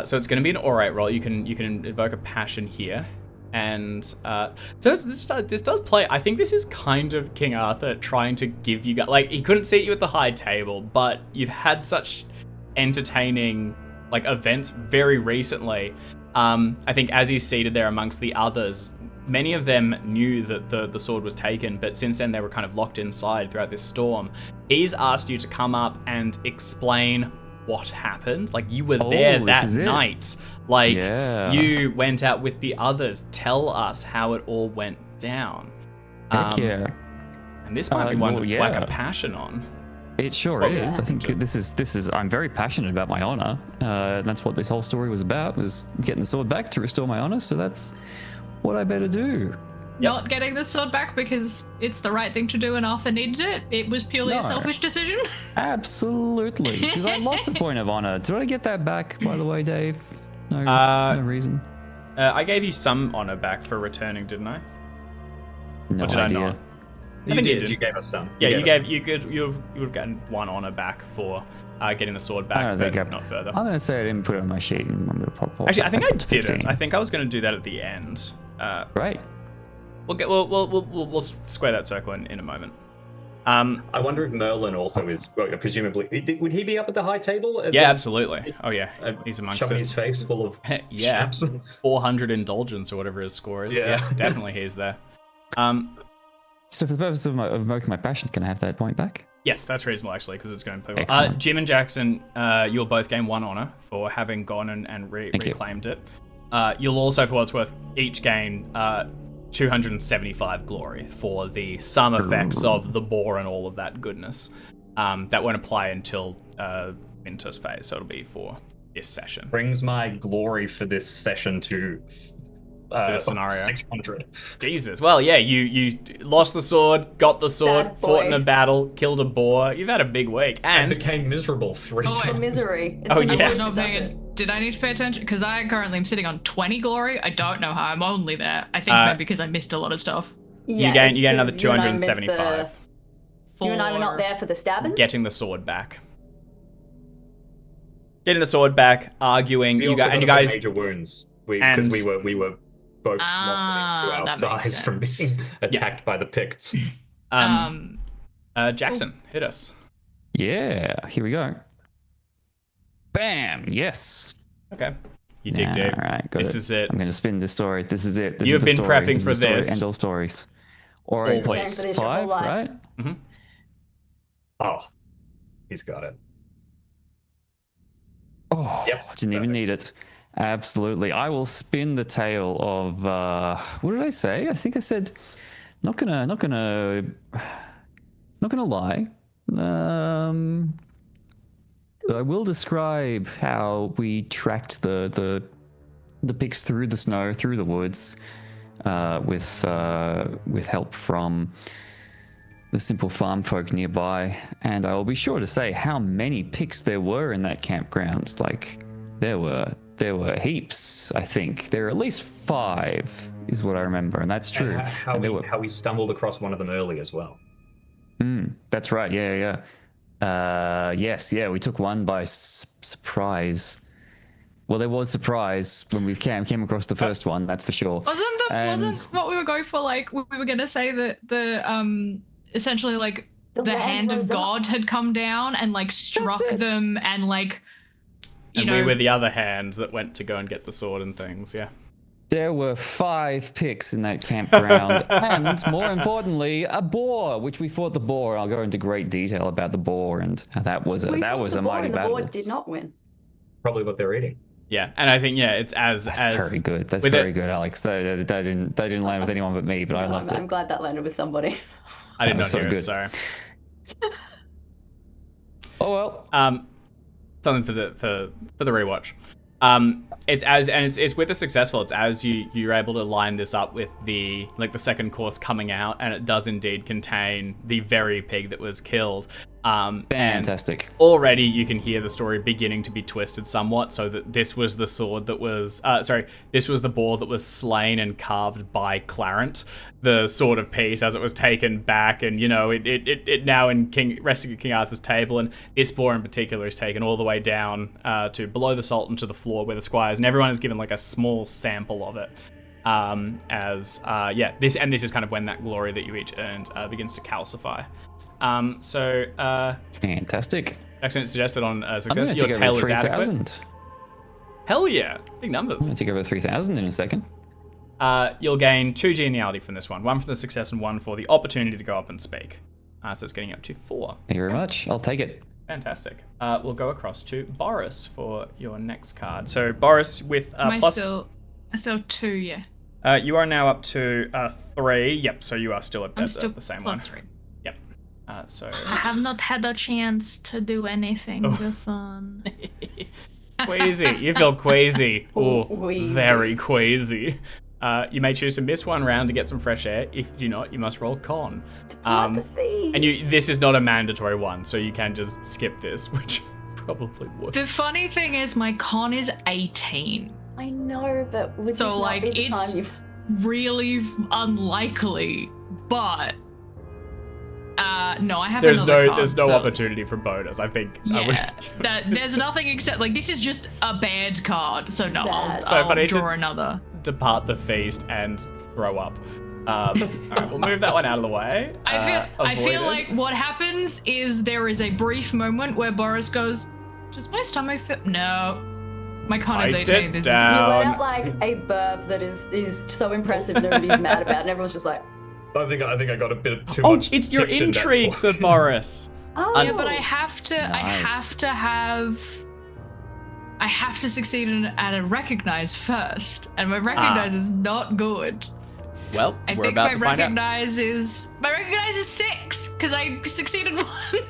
so it's going to be an alright roll. You can invoke a passion here. And so this does play. I think this is kind of King Arthur trying to give you guys, like, he couldn't seat you at the high table, but you've had such entertaining like events very recently. I think as he's seated there amongst the others, many of them knew that the sword was taken, but since then they were kind of locked inside throughout this storm. He's asked you to come up and explain what happened. Like, you were there this that is it. night. Like, Yeah. you went out with the others. Tell us how it all went down. Heck yeah. And this might be one well, to yeah. whack a passion on. It sure is. I think this is. I'm very passionate about my honor. That's what this whole story was about. Was getting the sword back to restore my honor. So that's what I better do. Not getting the sword back because it's the right thing to do and Arthur needed it. It was purely No. a selfish decision. Absolutely. Because I lost a point of honor. Did I get that back, by the way, Dave? No, no reason. I gave you some honor back for returning, didn't I? No Or did idea. I not? You think you did. did. You gave us some. Yeah, you gave us would have gotten 1 honor back for getting the sword I back, don't but think not further. I'm gonna say I didn't put it on my sheet, and I'm gonna pop. Actually, I think I back up to didn't. 15. I think I was going to do that at the end. Right. We'll square that circle in a moment. I wonder if Merlin also is, well, presumably, would he be up at the high table? As Yeah, absolutely. Oh yeah, a he's amongst shoving it. his face full of Yeah, chaps. 400 indulgence or whatever his score is. Yeah. Yeah, definitely he's there. So for the purpose of invoking my passion, can I have that point back? Yes, that's reasonable actually, because it's going to play well. Excellent. Jim and Jackson, you'll both gain 1 honor for having gone and Thank you. reclaimed it. You'll also, for what it's worth, each gain 275 glory for the sum effects of the boar and all of that goodness. That won't apply until Winter's phase, so it'll be for this session. Brings my glory for this session to scenario. 600. Jesus. Well, yeah, you lost the sword, got the sword, Sad fought in boy. a battle, killed a boar. You've had a big week. And And became miserable 3 Oh, wait. times. Misery. It's Oh, the yeah. I misery was not that paying does it. it. Did I need to pay attention? Because I currently am sitting on 20 glory. I don't know how I'm only there. I think maybe because I missed a lot of stuff. you Yeah, gain it's another 'cause you and I missed 275. You and I were not For- there for the stabbing. Getting the sword back. Getting the sword back, arguing. We You also got, and you got guys. major wounds And- because we were both Ah, to our that makes sides from sense. being attacked by the Picts. Jackson, hit us. Yeah, here we go. Bam! Yes. Okay. You dig deep. All right, got This it. is it. I'm going to spin this story. This is it. This You is have the been story. prepping This is for the story. this. End all stories. Or Always. plus Preparing for this your whole 5, life. right? Oh, he's got it. Oh, Yep, didn't even perfect. need it. Absolutely. I will spin the tale of what did I say? I think I said not gonna lie. I will describe how we tracked the pigs through the snow, through the woods, with help from the simple farm folk nearby, and I will be sure to say how many picks there were in that campground. Like, there were heaps. I think there were at least 5, is what I remember, and that's true. And how, And there we, were- how we stumbled across one of them early as well. That's right. Yeah. Yes. Yeah. We took one by surprise. Well, there was surprise when we came across the first one. That's for sure. Wasn't what we were going for? Like we were gonna say that the essentially like The the land hand of rose up. God had come down and like struck it. them and like you And know we were the other hand that went to go and get the sword and things, yeah. There were 5 picks in that campground, and more importantly, a boar, which we fought the boar. I'll go into great detail about the boar, and that was We a fought the boar mighty and the battle. boar did not win. Probably what they're eating. Yeah, and I think, yeah, it's as... That's as very good. That's with very it- good, Alex. They didn't land with anyone but me, but I loved I'm it. glad that landed with somebody. I did That not was so hear it, good. sorry. Oh well. Something for the rewatch. It's with the successful. It's as you're able to line this up with the second course coming out, and it does indeed contain the very pig that was killed. Fantastic. And already you can hear the story beginning to be twisted somewhat, so that this was the sword that was this was the boar that was slain and carved by Clarent, the sword of peace, as it was taken back, and it now resting at King Arthur's table, and this boar in particular is taken all the way down to below the Sultan to the floor where the squires, and everyone is given like a small sample of it. This is kind of when that glory that you each earned begins to calcify. Fantastic. Jackson suggested on I'm success, going to your take tail over is adequate. 3,000. Hell yeah, big I'm numbers. going to take over 3,000 in a second. You'll gain 2 geniality from this one for the success and 1 for the opportunity to go up and speak. So it's getting up to 4. Thank you very much. I'll take it. Fantastic. We'll go across to Boris for your next card. So Boris with I plus. still 2, yeah. You are now up to 3. Yep. So you are still at I'm still the same plus one. 3. Yep. So I have not had a chance to do anything fun. queasy. You feel queasy. Oh, Queasy. very queasy. You may choose to miss one round to get some fresh air. If you do not, you must roll con. And this is not a mandatory one, so you can just skip this, which probably would. The funny thing is my con is 18. I know, but would So, this not like, be the it's- time you... Really unlikely, but no, I have There's another no card, there's no so- opportunity for bonus. I think. I would- Yeah, there's nothing except like this is just a bad card, so no, Bad. So if I I'll need to- draw another. Depart the feast and throw up. All right, we'll move that one out of the way. I feel Avoided. like what happens is there is a brief moment where Boris goes, "Does my stomach feel?" No, my con is Write 18. it This down. You let Um, out like a burp that is so impressive nobody's mad about, and everyone's just like, I think I got a bit too Oh, much. it's your hip in that intrigue, Sir book. Boris. oh. is. Yeah, but I have to. Nice. I have to succeed at a recognize first, and my recognize is not good. Well, I we're think about my to find out. recognize is 6 because I succeeded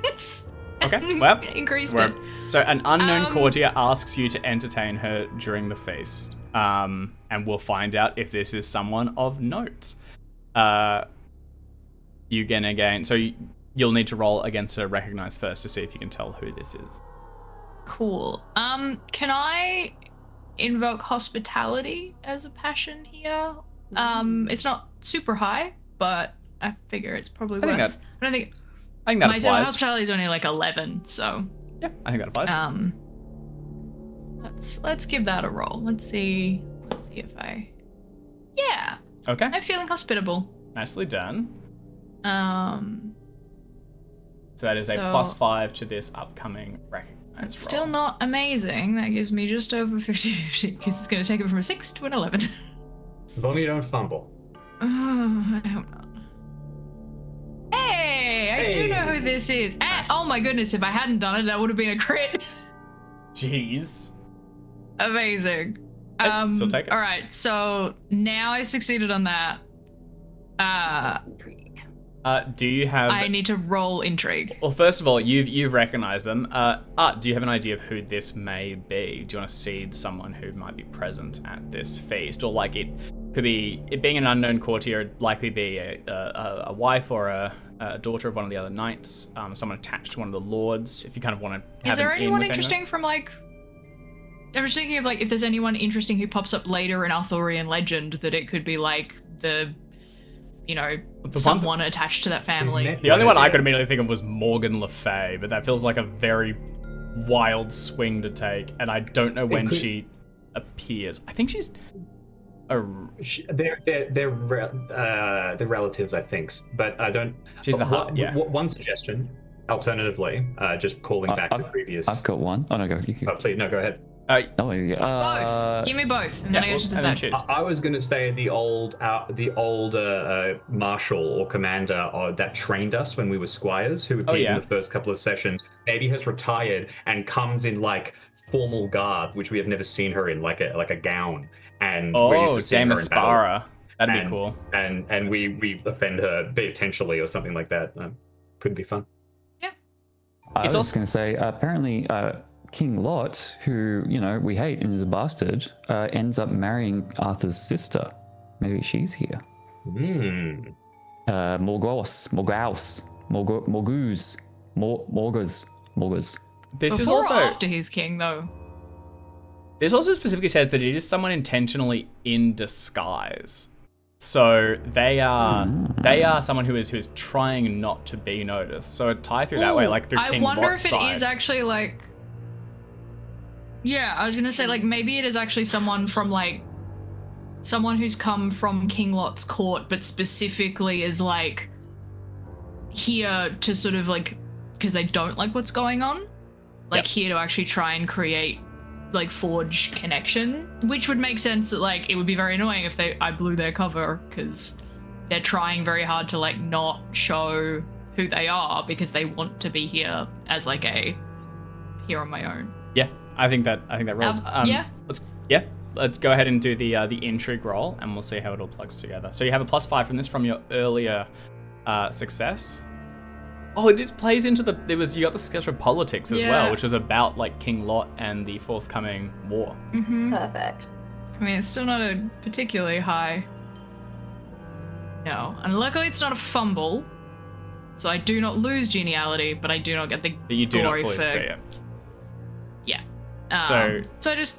once. Okay, well, increased it. So an unknown courtier asks you to entertain her during the feast, and we'll find out if this is someone of note. You gonna gain, so you'll need to roll against a recognize first to see if you can tell who this is. Cool. Can I invoke hospitality as a passion here? It's not super high, but I figure it's probably worth. I think that my applies. hospitality is only like 11, so yeah, I think that applies. Let's give that a roll. Let's see if I. Yeah. Okay. I'm feeling hospitable. Nicely done. So that is a so +5 to this upcoming recognize roll. Still not amazing. That gives me just over 50-50 because it's going to take it from a 6 to an 11. As long as you don't fumble. I hope not. Hey, I do know who this is. Oh my goodness, if I hadn't done it, that would have been a crit. Jeez. Amazing. So take it. All right, so now I succeeded on that. Do you have... I need to roll intrigue. Well, first of all, you've recognized them. Do you have an idea of who this may be? Do you want to seed someone who might be present at this feast? Or like it could be, it being an unknown courtier, it'd likely be a wife or a daughter of one of the other knights, someone attached to one of the lords, if you kind of want to have Is there an in anyone with interesting from like... I was thinking of like if there's anyone interesting who pops up later in Arthurian legend that it could be like the... someone attached to that family. The only one I could immediately think of was Morgan Le Fay, but that feels like a very wild swing to take, and I don't know when she appears. I think she's they're relatives, I think, but I don't. She's the heart. Yeah. One suggestion, alternatively, just calling back the previous. I've got one. Oh no, go. You can. Oh, please, no, go ahead. Both. Give me both, and then I get to decide. I was going to say the old marshal or commander that trained us when we were squires, who appeared in the first couple of sessions. Maybe has retired and comes in like formal garb, which we have never seen her in, like a gown. And we're used to seeing her in battle. That'd be cool. And we offend her potentially or something like that. Could be fun. Yeah. I was also going to say, apparently. King Lot, who, we hate and is a bastard, ends up marrying Arthur's sister. Maybe she's here. Morgause. This is Before also or after he's king, though. This also specifically says that it is someone intentionally in disguise. So they are someone who is trying not to be noticed. So it tie through that way, like through King Lot's I wonder if side. it is actually like. Yeah, I was gonna say like maybe it is actually someone from like someone who's come from King Lot's court, but specifically is like here to sort of like because they don't like what's going on, like here to actually try and create like forge connection, which would make sense. That like it would be very annoying if I blew their cover because they're trying very hard to like not show who they are because they want to be here as like a here on my own. Yeah. I think that rolls. Let's go ahead and do the intrigue roll, and we'll see how it all plugs together. So you have a +5 from this from your earlier success. Oh, it just plays into you got the success for politics as well, which was about like King Lot and the forthcoming war. Mm-hmm. Perfect. I mean, it's still not a particularly high. No, and luckily it's not a fumble, so I do not lose geniality, but I do not get the But you do not glory fully for... see it. Yeah. So I just,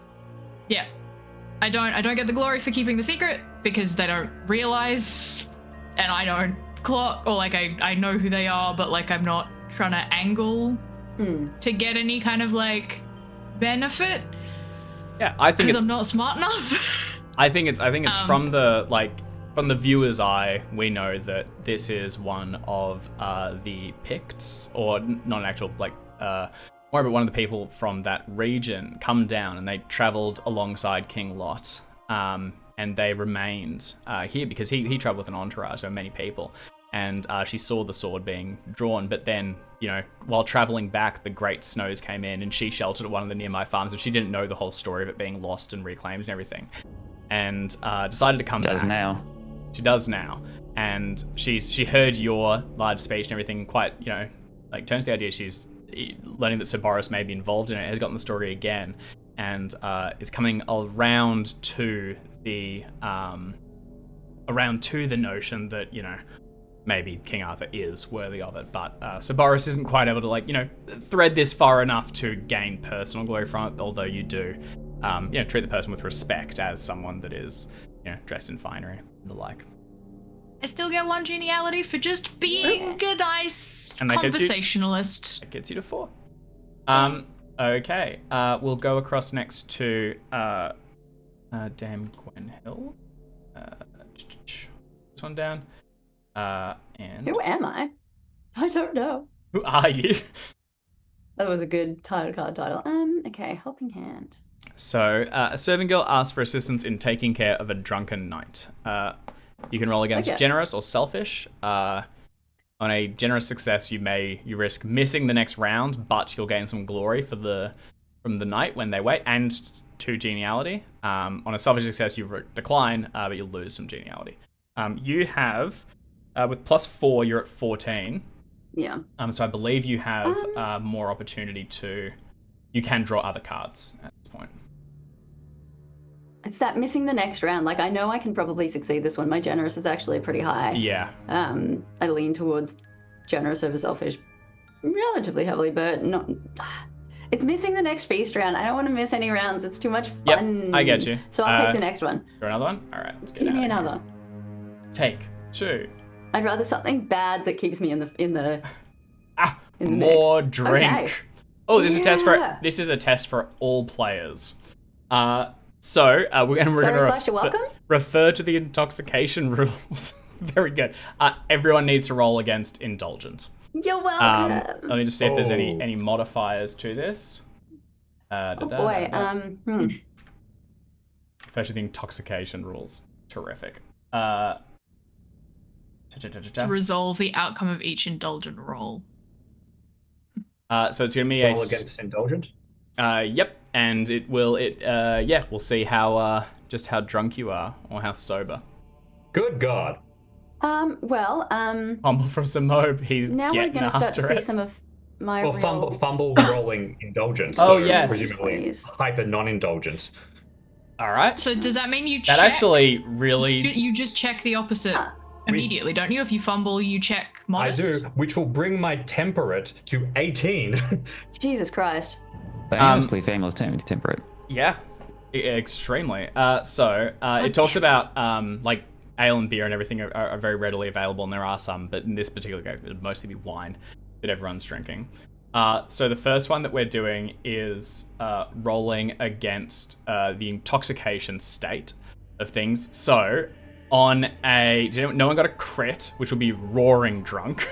I don't get the glory for keeping the secret because they don't realize, and I don't clock, or like I know who they are, but like I'm not trying to angle to get any kind of like benefit. Yeah, I think because I'm not smart enough. I think it's from the viewer's eye, we know that this is one of the Picts, or not an actual more about one of the people from that region come down, and they traveled alongside King Lot, and they remained here because he traveled with an entourage, so many people, and she saw the sword being drawn, but then, while traveling back, the great snows came in, and she sheltered at one of the nearby farms, and she didn't know the whole story of it being lost and reclaimed and everything, and decided to come back. She does now, and she heard your large speech and everything, quite, turns to the idea she's learning that Sir Boris may be involved in it, has gotten the story again, and is coming around to the notion that, you know, maybe King Arthur is worthy of it, but Sir Boris isn't quite able to, like, you know, thread this far enough to gain personal glory from it, although you do, you know, treat the person with respect as someone that is, you know, dressed in finery and the like. I still get 1 geniality for just being a nice And that conversationalist. That gets you to 4. Okay, we'll go across next to Dame Gwen Hill. This one down. And Who am I? I don't know. who are you? That was a good title card title. Okay, helping hand. So, a serving girl asks for assistance in taking care of a drunken knight. You can roll against Okay. generous or selfish. On a generous success, you risk missing the next round, but you'll gain some glory from the knight when they wait, and 2 geniality. On a selfish success, you decline, but you'll lose some geniality. You have, with +4, you're at 14. Yeah. So I believe you have more opportunity to. You can draw other cards at this point. It's that missing the next round. Like, I know I can probably succeed this one. My generous is actually pretty high. Yeah. I lean towards generous over selfish relatively heavily, but not. It's missing the next feast round. I don't want to miss any rounds. It's too much fun. Yep, I get you. So I'll take the next one. Draw another one? All right, let's get Give me out of another. here. Take 2. I'd rather something bad that keeps me in the More mix. drink. Okay. Oh, this is a test for. Yeah. This is a test for all players. So we're going Slash, you're welcome? refer to the intoxication rules. Very good. Everyone needs to roll against indulgence. You're welcome. Let me just see if there's any modifiers to this. Oh boy. Refer to the intoxication rules. Terrific. To resolve the outcome of each indulgent roll. So it's going to be Roll against indulgence. Yep, and it will. Yeah, we'll see how just how drunk you are or how sober. Good God. Well, Humble from Samob, he's now we're getting going to start after to see it. some of my Well, real... fumble rolling indulgence. Oh, so yes. presumably Please. hyper non-indulgence. All right. So does that mean you check? That actually really. You just check the opposite immediately, don't you? If you fumble, you check modest. I do, which will bring my temperate to 18. Jesus Christ. Famously famous temperate. Yeah, extremely. So it talks about like ale and beer and everything are very readily available, and there are some, but in this particular game, it would mostly be wine that everyone's drinking. So the first one that we're doing is rolling against the intoxication state of things. So on no one got a crit, which would be roaring drunk.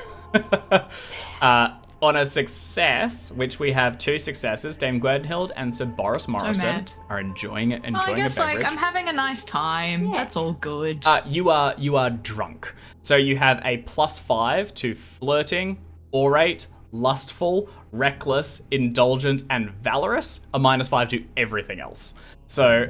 On a success, which we have 2 successes, Dame Gwenhild and Sir Boris Morrison are enjoying it. Well, I guess a beverage. I'm having a nice time. Yeah. That's all good. You are drunk, so you have a +5 to flirting, orate, lustful, reckless, indulgent, and valorous. A -5 to everything else. So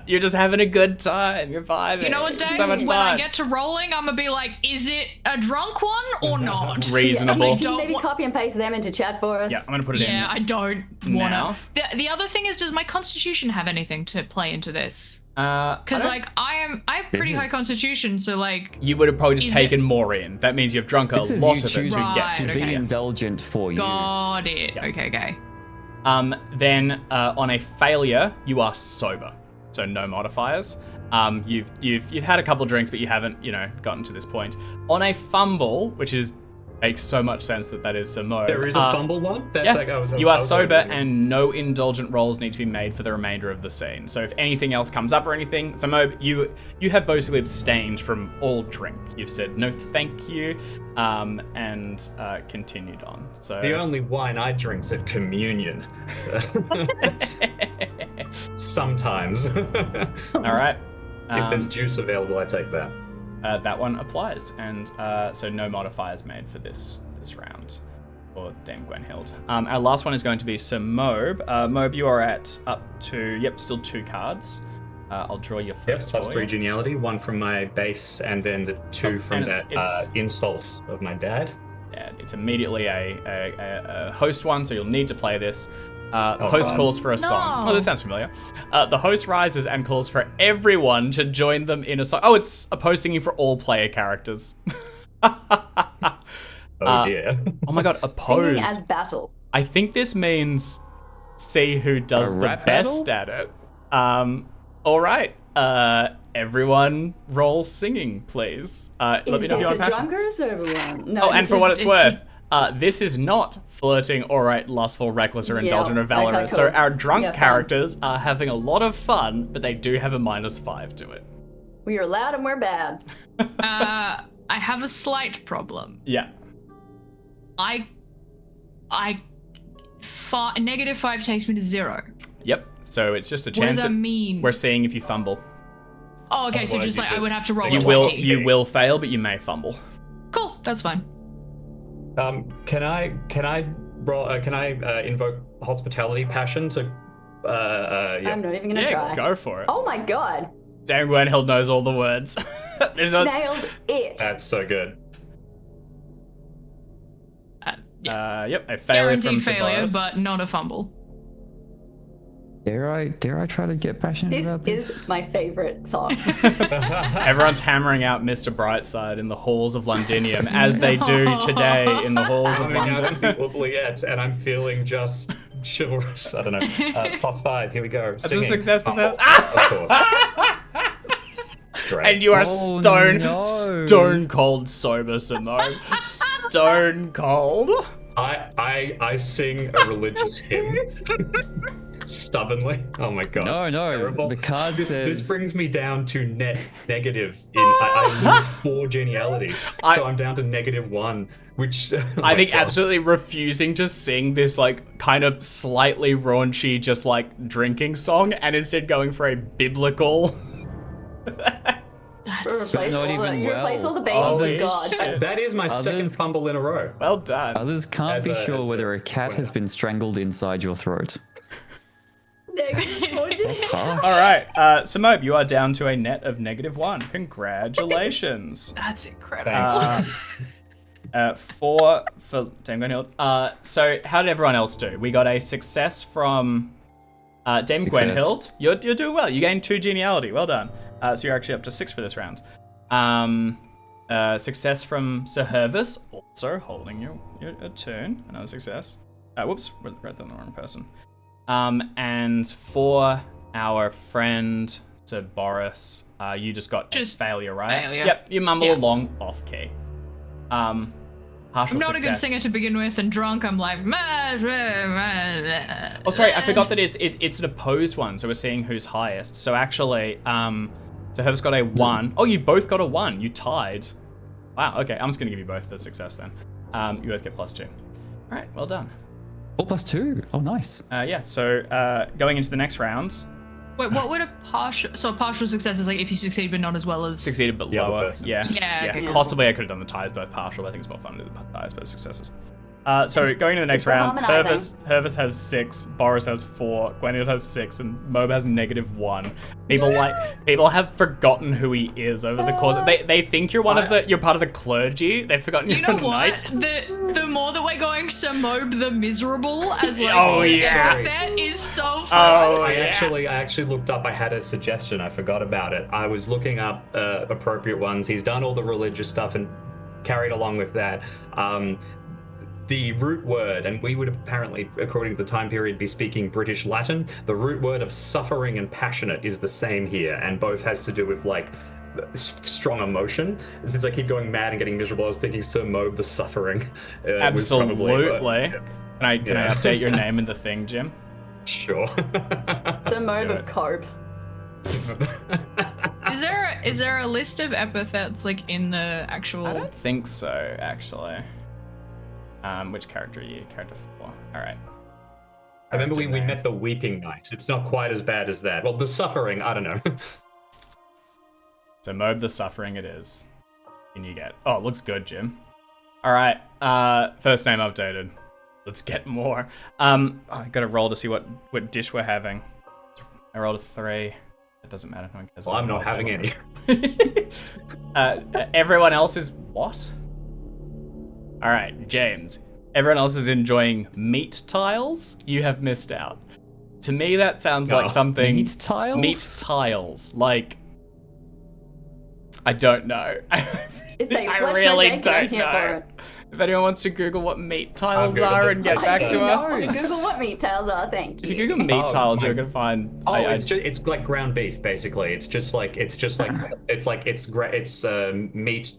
you're just having a good time. You're vibing. You know what, Dave? It's so much when I fun. get to rolling, I'm gonna be like, is it a drunk one or not? Reasonable. I don't Maybe wa- copy and paste them into chat for us. Yeah, I'm gonna put it in. Yeah, I don't now. wanna. The other thing is, does my constitution have anything to play into this? Because Because like I have pretty high constitution, so like you would have probably just Is taken more in. That means you've drunk a This is lot you of it choosing to get Right, to to okay. be indulgent for you. got it. Yeah. Okay. Then on a failure, you are sober, so no modifiers. You've had a couple of drinks, but you haven't gotten to this point. On a fumble, which makes so much sense that is Samo. There is a fumble one? That's Yeah, like, you are sober and no indulgent rolls need to be made for the remainder of the scene. So if anything else comes up or anything, Samo, you have basically abstained from all drink. You've said no thank you, and continued on. So The only wine I drink's at communion. Sometimes. all right. If there's juice available, I take that. That one applies, and so no modifiers made for this round for Dame Gwenhild. Our last one is going to be Sir Moab. Moab, you are at up to still 2 cards. I'll draw your Yep, first. plus for 3 you. geniality, 1 from my base, and then the 2 from and that it's- insult of my dad. dead. It's immediately a host one, so you'll need to play this. The host calls for a song. No. Oh, this sounds familiar. The host rises and calls for everyone to join them in a song. Oh, it's a post singing for all player characters. Oh dear. Oh my god, Singing opposed. as battle. I think this means see who does A the rap best battle? at it. All right. Everyone roll singing, please. Let Is me know if this you're on a passion. drunk or a sober one? No, Oh, and this for is- what it's worth, this is not flirting, alright, lustful, reckless, or Yeah, indulgent, or okay, valorous. So cool. our drunk Yeah, fun. characters are having a lot of fun, but they do have a -5 to it. We are loud and we're bad. I have a slight problem. Yeah. -5 takes me to 0. Yep. So it's just a What chance. does that mean? We're seeing if you fumble. Oh, okay, so Otherwise just you like I just would have to roll say a You 20. will fail, but you may fumble. Cool, that's fine. Can I invoke hospitality passion to yeah. I'm not even gonna Yeah, try. go for it. Oh my god. Dame Gwenhild knows all the words. Nailed it. That's so good. Yep, a failure from Guaranteed failure, Tobias. but not a fumble. Dare I try to get passionate This about this? is my favorite song. Everyone's hammering out Mr. Brightside in the halls of Londinium, as they do today in the halls of Coming out of London. the oubliettes, and I'm feeling just chivalrous. I don't know. +5. Here we go. That's a Singing. success for Fumble. Sebs. Of course. Great. And you are Oh, no. stone cold sober, Simone. Stone cold. I sing a religious hymn stubbornly. Oh my god. No, Terrible. the card This says... brings me down to negative. I lose 4 geniality, so I'm down to -1, which I think absolutely refusing to sing this like kind of slightly raunchy, just like drinking song, and instead going for a biblical. That's But not even You replace all the well. babies with Holy God. That is my second Others- fumble in a row. Well done. Others can't As be a- sure whether a cat has been strangled inside your throat. That's harsh. All right, Simone, you are down to a net of -1. Congratulations. That's incredible. Thanks. 4 for Dame Gwenhild. So how did everyone else do? We got a success from Dame Success. Gwenhild. You're doing well. You gained 2 geniality. Well done. So you're actually up to 6 for this round. Success from Sir Hervis, also holding your turn. Another success. Whoops, read down the wrong person. And for our friend Sir Boris, you just got a Just failure, right? failure. Yep, you mumble Yeah. along off key. Partial I'm not a good success. singer to begin with, and drunk I'm like. Oh, sorry, I forgot that it's an opposed one, so we're seeing who's highest. So actually, so Hervis got a 1. Oh, you both got a 1. You tied. Wow. Okay, I'm just gonna give you both the success then. You both get +2. All right, well done. 4+2. Oh, nice. Yeah. So going into the next round, Wait, what would a partial? So a partial success is like if you succeed but not as well as. succeeded but The other lower. person. Yeah. Yeah, okay, cool. Possibly I could have done the ties both partial. But I think it's more fun to do the ties both successes. So going to the next For round, harmonizing. Hervis has 6, Boris has 4, Gwenhild has 6, and Mob has -1. People have forgotten who he is over the course. They think you're you're part of the clergy. They've forgotten You you're know a what? knight. The more that we're going Sir Mob the Miserable as like Oh, the yeah. epithet is so fun. Oh, I yeah. actually looked up. I had a suggestion. I forgot about it. I was looking up appropriate ones. He's done all the religious stuff and carried along with that. The root word, and we would apparently, according to the time period, be speaking British Latin. The root word of suffering and passionate is the same here, and both has to do with like strong emotion. Since I keep going mad and getting miserable, I was thinking Sir Mob the Suffering. Was probably, Absolutely. but, Can I Yeah. update your name in the thing, Jim? sure. The mode do of it. cope. Is there a list of epithets like in the actual? I don't think so, actually. Which character are you? Character 4. All right. I remember we met the Weeping Knight. It's not quite as bad as that. Well, the Suffering, I don't know. So Mob the Suffering it is. And you get. Oh, it looks good, Jim. All right. First name updated. Let's get more. I got to roll to see what dish we're having. I rolled a 3. It doesn't matter. No one cares. Well, I'm not having any. Everyone else is what? All right, James. Everyone else is enjoying meat tiles. You have missed out. To me, that sounds like something. Meat tiles? Meat tiles. Like, I don't know. It's a I flesh really egg, but I'm don't here for know. it. If anyone wants to Google what meat tiles Googled are it. and get I back do to I us. want to Google what meat tiles are, thank If you you. Google meat Oh, tiles, my- you're gonna find. Oh, it's like ground beef, basically. It's meat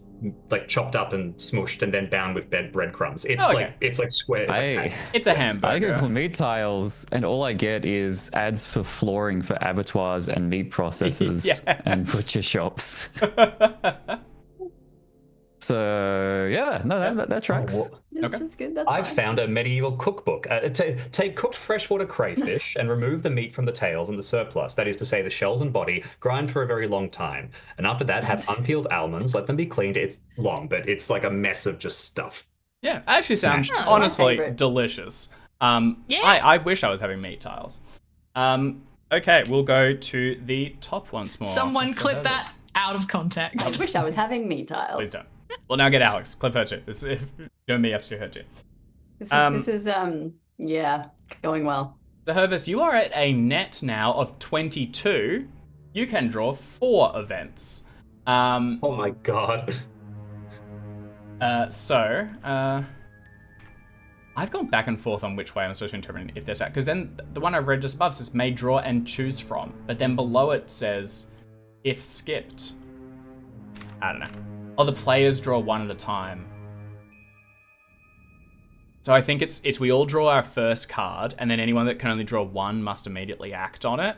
like chopped up and smooshed and then bound with breadcrumbs. It's Oh, okay. it's like square. It's like It's a I hamburger. Google meat tiles, and all I get is ads for flooring for abattoirs and meat processors Yeah. and butcher shops. So yeah, no, that tracks. That's Okay. just good. That's I've fine. found a medieval cookbook. Take cooked freshwater crayfish and remove the meat from the tails and the surplus, that is to say the shells and body, grind for a very long time. And after that, have unpeeled almonds, let them be cleaned. It's long, but it's like a mess of just stuff. Yeah, it actually sounds my honestly favorite. delicious. Yeah. I wish I was having meat tiles. Okay, we'll go to the top once more. Someone Let's clip have that this. out of I context. wish I was having meat tiles. Please don't. Well, now get Alex. Clip her too. This is you and me have to do her too. This is yeah, going well. So Hervis, you are at a net now of 22. You can draw 4 events. Oh my god. I've gone back and forth on which way I'm supposed to interpret if there's that, because then the one I read just above says may draw and choose from, but then below it says if skipped. I don't know. Oh, the players draw one at a time. So I think it's we all draw our first card, and then anyone that can only draw one must immediately act on it.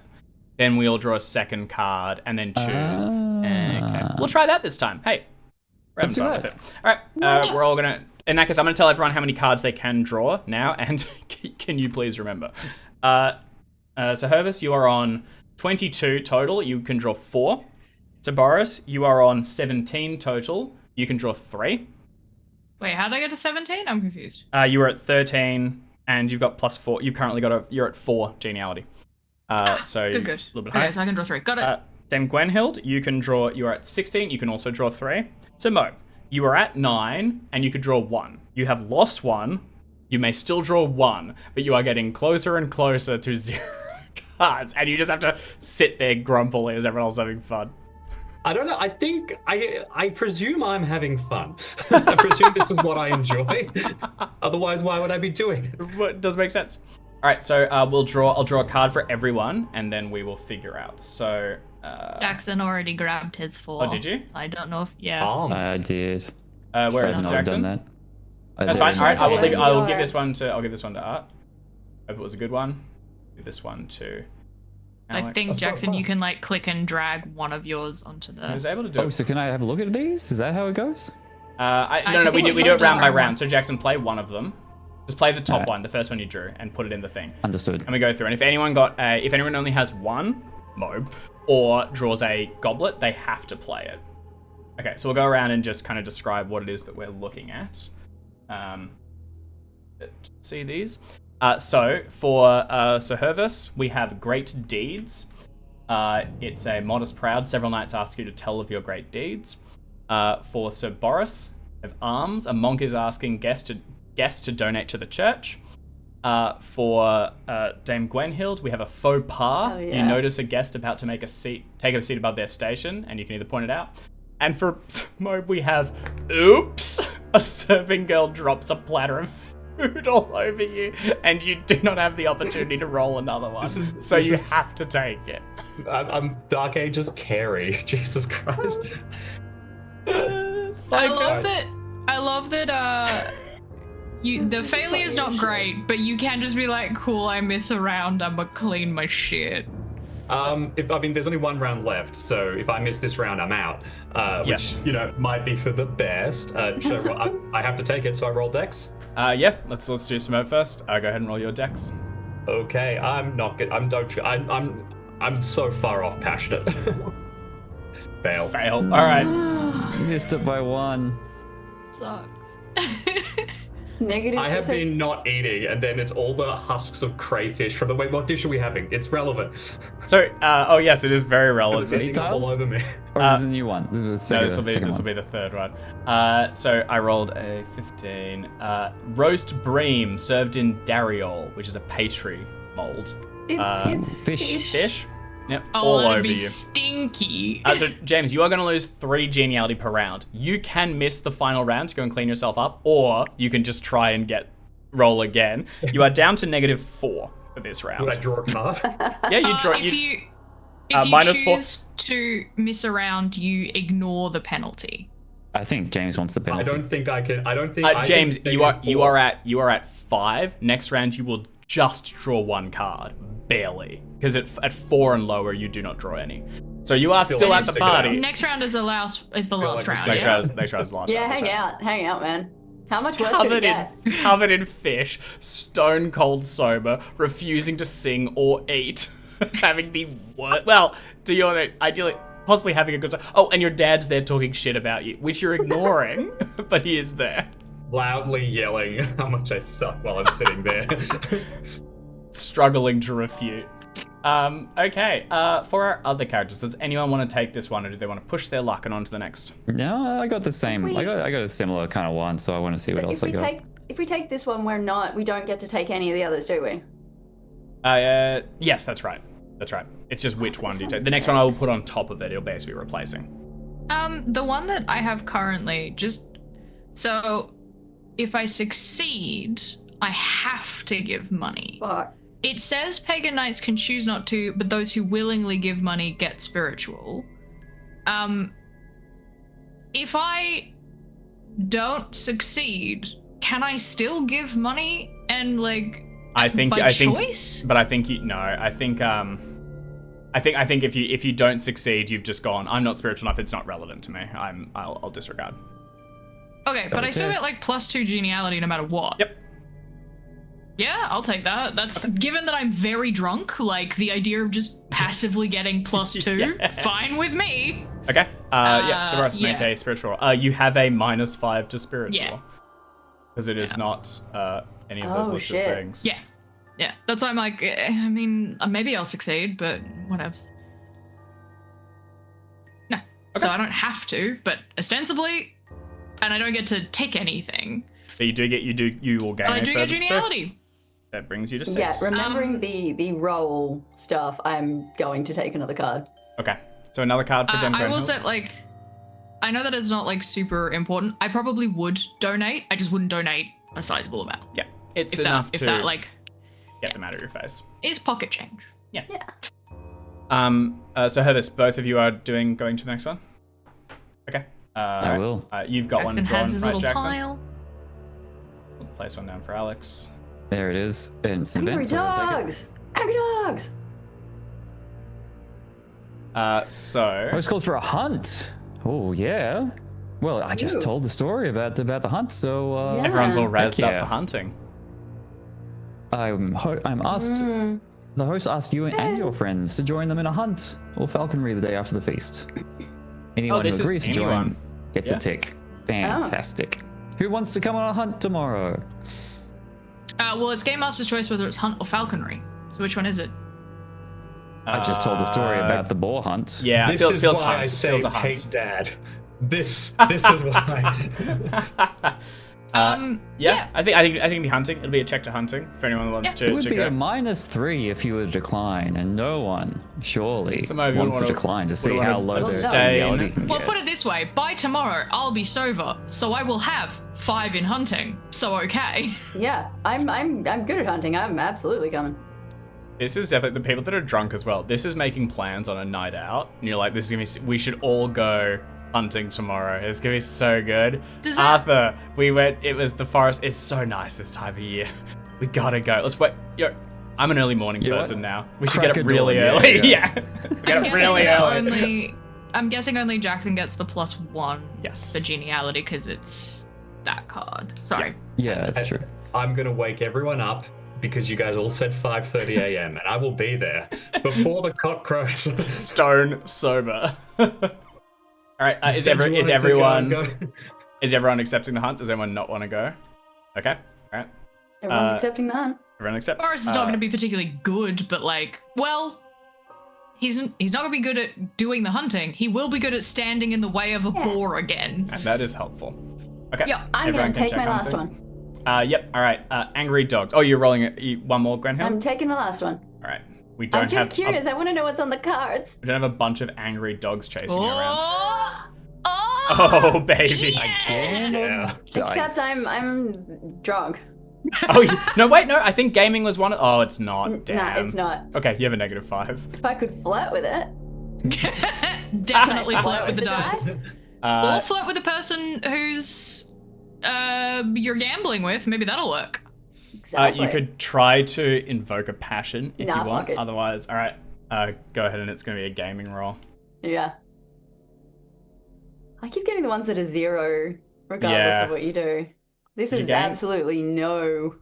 Then we all draw a second card and then choose. Okay. We'll try that this time. Hey, we're having Let's do fun with that. it. All right, we're all gonna. In that case, I'm gonna tell everyone how many cards they can draw now, and can you please remember? So Hervis, you are on 22 total. You can draw 4. So Boris, you are on 17 total. You can draw 3. Wait, how did I get to 17? I'm confused. You were at 13, and you've got +4. You've currently got you're at 4 geniality. So Good. a little bit Okay, higher. so I can draw 3. Got it. Same Gwenhild, you can draw. You're at 16. You can also draw 3. So Mo, you are at 9, and you could draw 1. You have lost 1. You may still draw 1, but you are getting closer and closer to 0 cards, and you just have to sit there grumpily as everyone else is having fun. I don't know. I think I presume I'm having fun. I presume this is what I enjoy. Otherwise, why would I be doing it? What does make sense? All right, so I'll draw a card for everyone, and then we will figure out. So Jackson already grabbed his 4. Oh, did you? I don't know if yeah. I did. where is I've it, not Jackson? done that. That's fine. All right, I will leave. I will Sure. give this one to. I'll give this one to Art. Hope it was a good one. Give this one to. I Alex. think Jackson, you can like click and drag one of yours onto I was the. able to do Oh, it. so can I have a look at these? Is that how it goes? No, we think do it we round by round round. one. So Jackson, play one of them. Just play the top Alright. one, the first one you drew, and put it in the thing. Understood. And we go through. And if anyone only has one mob or draws a goblet, they have to play it. Okay, so we'll go around and just kind of describe what it is that we're looking at. See these? So for Sir Hervis, we have great deeds. It's a modest proud. Several knights ask you to tell of your great deeds. For Sir Boris, we have alms. A monk is asking guests to donate to the church. For Dame Gwenhild, we have a faux pas. Oh, You yeah. notice a guest about to take a seat above their station, and you can either point it out. And for Mobe, we have oops. A serving girl drops a platter of food all over you, and you do not have the opportunity to roll another one. So you have to take it. I'm Dark Ages Carrie. Jesus Christ. It's I like love that. The failure is not great, but you can just be like, cool. I miss a round. I'ma clean my shit. There's only one round left, so if I miss this round, I'm out. Yes. Which might be for the best. So I have to take it, so I roll dex. Yeah. Let's do some mode first. Go ahead and roll your dex. Okay, I'm not good. I'm so far off passionate. Fail. Fail. All right. Missed it by 1. Sucks. Negative I have so- been not eating, and then it's all the husks of crayfish from the. Wait, what dish are we having? It's relevant. So, oh yes, it is very It's relevant. ending up all Meatballs? over me. Or is this a new one? This was the No, second this will one. be the third one. So I rolled a 15. Roast bream served in dariole, which is a pastry mold. It's Fish. Fish? Yep, Oh, all that'd over be you. stinky. So James, you are going to lose 3 geniality per round. You can miss the final round to go and clean yourself up, or you can just try and roll again. You are down to -4 for this round. Would I draw a card? Yeah, you draw. If you -4. choose to miss a round, you ignore the penalty. I think James wants the I penalty. don't think I can. I don't think. I James, think you are at 5. Next round, you will just draw 1 card, barely, because at 4 and lower, you do not draw any. So you are still at the figure it out. party. Next round is the last like round. Next Yeah? round is the last Yeah, round. hang out, man. How much worse could it get? Covered in fish, stone cold sober, refusing to sing or eat, having the worst. Well, do you want to ideally possibly having a good time? Oh, and your dad's there talking shit about you, which you're ignoring, but he is there, loudly yelling how much I suck while I'm sitting there. struggling to refute. Okay. For our other characters, does anyone want to take this one, or do they want to push their luck and on to the next? No, I got the same. I got a similar kind of one, so I want to see what else I got. If we take this one, we don't get to take any of the others, do we? Yes, that's right. That's right. It's just which one do you take? The next one I will put on top of it. It'll basically be replacing. The one that I have currently, so if I succeed, I have to give money. Fuck. It says pagan knights can choose not to, but those who willingly give money get spiritual. If I don't succeed, can I still give money and I think choice? But I think I think if you don't succeed, you've just gone, I'm not spiritual enough, it's not relevant to me. I'll disregard. Okay, but I still get +2 geniality no matter what. Yep. Yeah, I'll take that. That's given that I'm very drunk, the idea of just passively getting +2, Yeah. fine with me. Okay. Yeah, so Ross, make yeah. a spiritual. You have a -5 to spiritual. Yeah. Because it is not any of those Oh, listed shit. things. Yeah. Yeah, that's why I'm I mean, maybe I'll succeed, but whatever. No. So I don't have to, but ostensibly, and I don't get to tick anything. But you will gain I a do further get geniality. That brings you to 6. Yeah, remembering the roll stuff, I'm going to take another card. Okay. So another card for Jem I will Grenhill. say, I know that it's not super important. I probably would donate. I just wouldn't donate a sizable amount. Yeah. It's If enough that, to if that get them out of your face. is pocket change. Yeah. So Hervis, both of you are going to the next one? Okay. I will. You've got Jackson one drawn, has his right, little Jackson? pile. We'll place one down for Alex. There it is. It's an Angry event, so I'll take it. dogs! Angry dogs! So Host calls for a hunt. Oh yeah. Well, I just Ooh. told the story about the hunt, so Yeah. everyone's all Heck razzed yeah. up for hunting. I'm asked. Mm. The host asked you and your friends to join them in a hunt or falconry the day after the feast. Anyone who this is agrees to join anyone. gets Yeah. a tick. Fantastic. Who wants to come on a hunt tomorrow? Well, it's Game Master's choice whether it's hunt or falconry. So which one is it? I just told the story about the boar hunt. Yeah, This it is feels why hunt. I It feels a say hunt. take dad. This is why. Yeah, I think it'll be hunting. It'll be a check to hunting for anyone who wants It to would be go. a -3 if you were to decline, and no one surely So maybe we wants to wanna- decline to we see wanna how low their abstain. reality can Well, get. put it this way: by tomorrow, I'll be sober, so I will have 5 in hunting. So okay. Yeah, I'm good at hunting. I'm absolutely coming. This is definitely the people that are drunk as well. This is making plans on a night out, and you're like, "This is gonna be. We should all go hunting tomorrow. It's gonna be so good." Does that- Arthur, we went. It was the forest. It's so nice this time of year. We gotta go. Let's wait. I'm an early morning You know person what? now. We should Crack get up of really dawn, yeah, early. yeah. Yeah, get up really early. I'm guessing only Jackson gets the +1 Yes. for geniality because it's that card. Sorry. Yeah, that's true. I'm gonna wake everyone up because you guys all said 5:30 a.m. and I will be there before the cock crows. Stone sober. All right. Is Said you wanted to everyone go. is everyone accepting the hunt? Does anyone not want to go? Okay. All right. Everyone's accepting that. Everyone accepts. Boris is not going to be particularly good, but like, well, he's not going to be good at doing the hunting. He will be good at standing in the way of a boar again. And that is helpful. Okay. Yeah, I'm everyone going to can take my check last hunting. one. Yep. All right. Angry dogs. Oh, you're rolling it. One more, Grenhill? I'm taking the last one. All right. We don't I'm just have curious. I want to know what's on the cards. we don't have a bunch of angry dogs chasing you around. Oh, Oh, baby. Again? Yeah. Except I'm drunk. Oh, no, wait, no. I think gaming was one. Oh, it's not. Damn. Nah, it's not. Okay, you have a -5. If I could flirt with it. definitely Flirt flirt with the dice. Or flirt with the person who's you're gambling with. Maybe that'll work. Exactly. You could try to invoke a passion if Nah, you want. fuck it. Otherwise, all right. Go ahead, and it's going to be a gaming roll. Yeah. I keep getting the ones that are 0, regardless Yeah. of what you do. This Did you is gain? absolutely no. You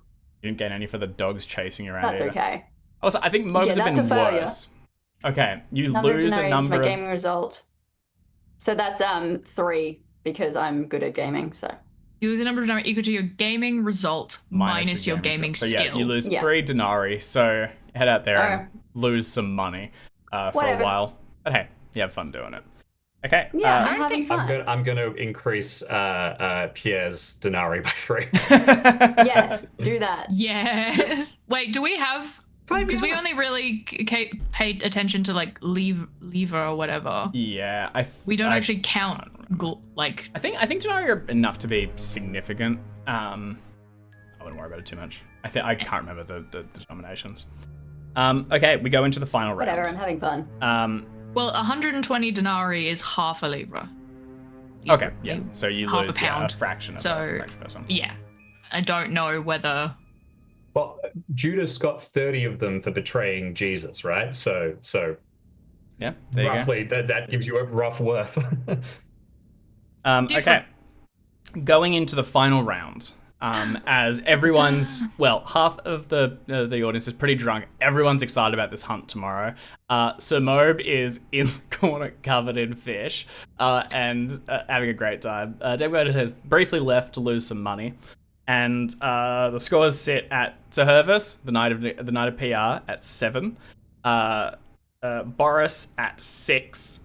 didn't gain any for the dogs chasing you around. That's either. okay. Also, I think mobs have that's been a failure. worse. Okay, you Number lose a generated number my of. gaming result. So that's 3 because I'm good at gaming. So You lose a number of damage equal to your gaming result minus your gaming so skill. yeah, you lose Yeah. 3 denarii. So head out there and lose some money for a Whatever. while. But hey, you have fun doing it. Okay. yeah, I'm having fun. I'm going to increase Pierre's denarii by 3. Yes, do that. Yes. Wait, do we have? Because we only really paid attention to like lever or whatever. Yeah, We don't actually count like. I think denarii are enough to be significant. I wouldn't worry about it too much. I can't remember the denominations. Okay, we go into the final round. Whatever, I'm having fun. Well, 120 denarii is half a livre. Okay, yeah. So you half lose a pound. a fraction of So, the first one. Yeah, I don't know whether. Well, Judas got 30 of them for betraying Jesus, right? So Yeah, there you roughly that gives you a rough worth. go. Okay, Different. going into the final round. As everyone's, well, half of the audience is pretty drunk. Everyone's excited about this hunt tomorrow. Sir Mobe is in the corner covered in fish and having a great time. David has briefly left to lose some money. And the scores sit at Terhervis, the Knight of PR, at 7. Boris at 6.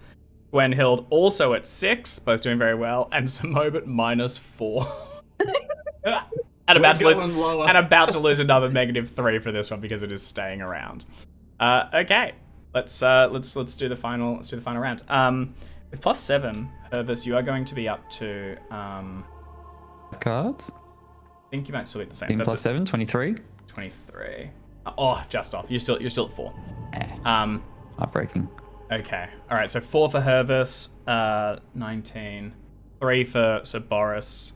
Gwenhild also at 6, both doing very well. And Sir Mobe at -4. and about to lose another -3 for this one because it is staying around. Okay, let's do the final round. With +7, Hervis, you are going to be up to Cards? I think you might still be at the same. Being That's +7, 23. 23. Oh, just off. You're still at 4. It's heartbreaking. Okay. All right. So 4 for Hervis, 19, 3 for Sir Boris,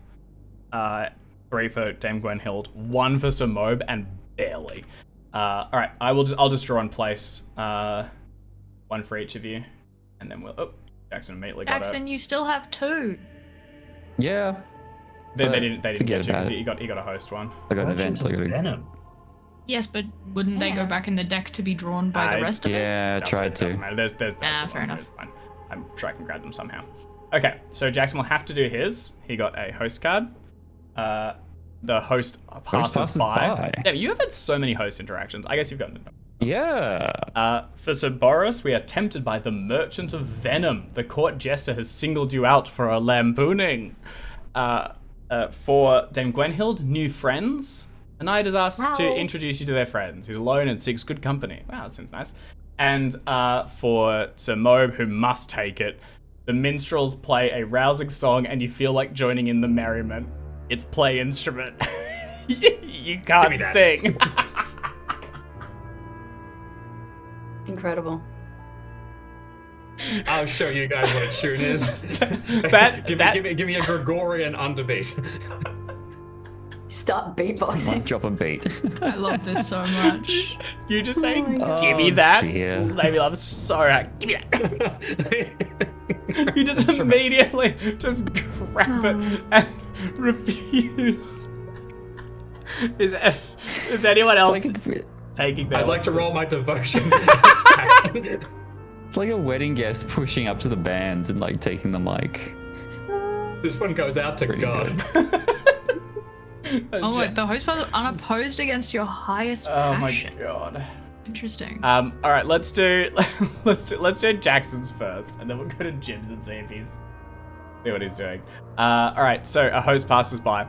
3 for Dame Gwenhild, 1 for Sir Mobe, and barely. All right. I'll just draw in place 1 for each of you, and then we'll. Oh, Jackson immediately got it. Jackson, you still have 2. Yeah. They didn't get you about because it. he got a host one. I got an event. So I got to... Venom. Yes, but wouldn't they go back in the deck to be drawn by the rest of us? Yeah, I tried to. Doesn't matter. There's fair enough. It's fine. I'm sure I can grab them somehow. Okay, so Jackson will have to do his. He got a host card. The host passes by. Yeah, you have had so many host interactions. I guess you've gotten them. Yeah. For Sir Boris, we are tempted by the Merchant of Venom. The court jester has singled you out for a lampooning. For Dame Gwenhild, new friends. The knight has asked to introduce you to their friends. He's alone and seeks good company. Wow, that seems nice. And for Sir Mobe, who must take it, the minstrels play a rousing song and you feel like joining in the merriment. It's play instrument. You can't sing. Incredible. I'll show you guys what a tune is. Give me a Gregorian underbeat. Stop Someone beatboxing. drop a beat. I love this so much. You just say, my God. give me that. dear. Made me laugh so hard. Give me that. You just immediately just grab it and refuse. Is anyone else taking that? I'd like to roll my devotion. It's like a wedding guest pushing up to the band and like taking the mic. This one goes out to Pretty God. good. Oh, wait, the host pass unopposed against your highest Oh my passion. god. Interesting. All right, let's do let's do Jackson's first, and then we'll go to Jim's and see what he's doing. All right, so a host passes by.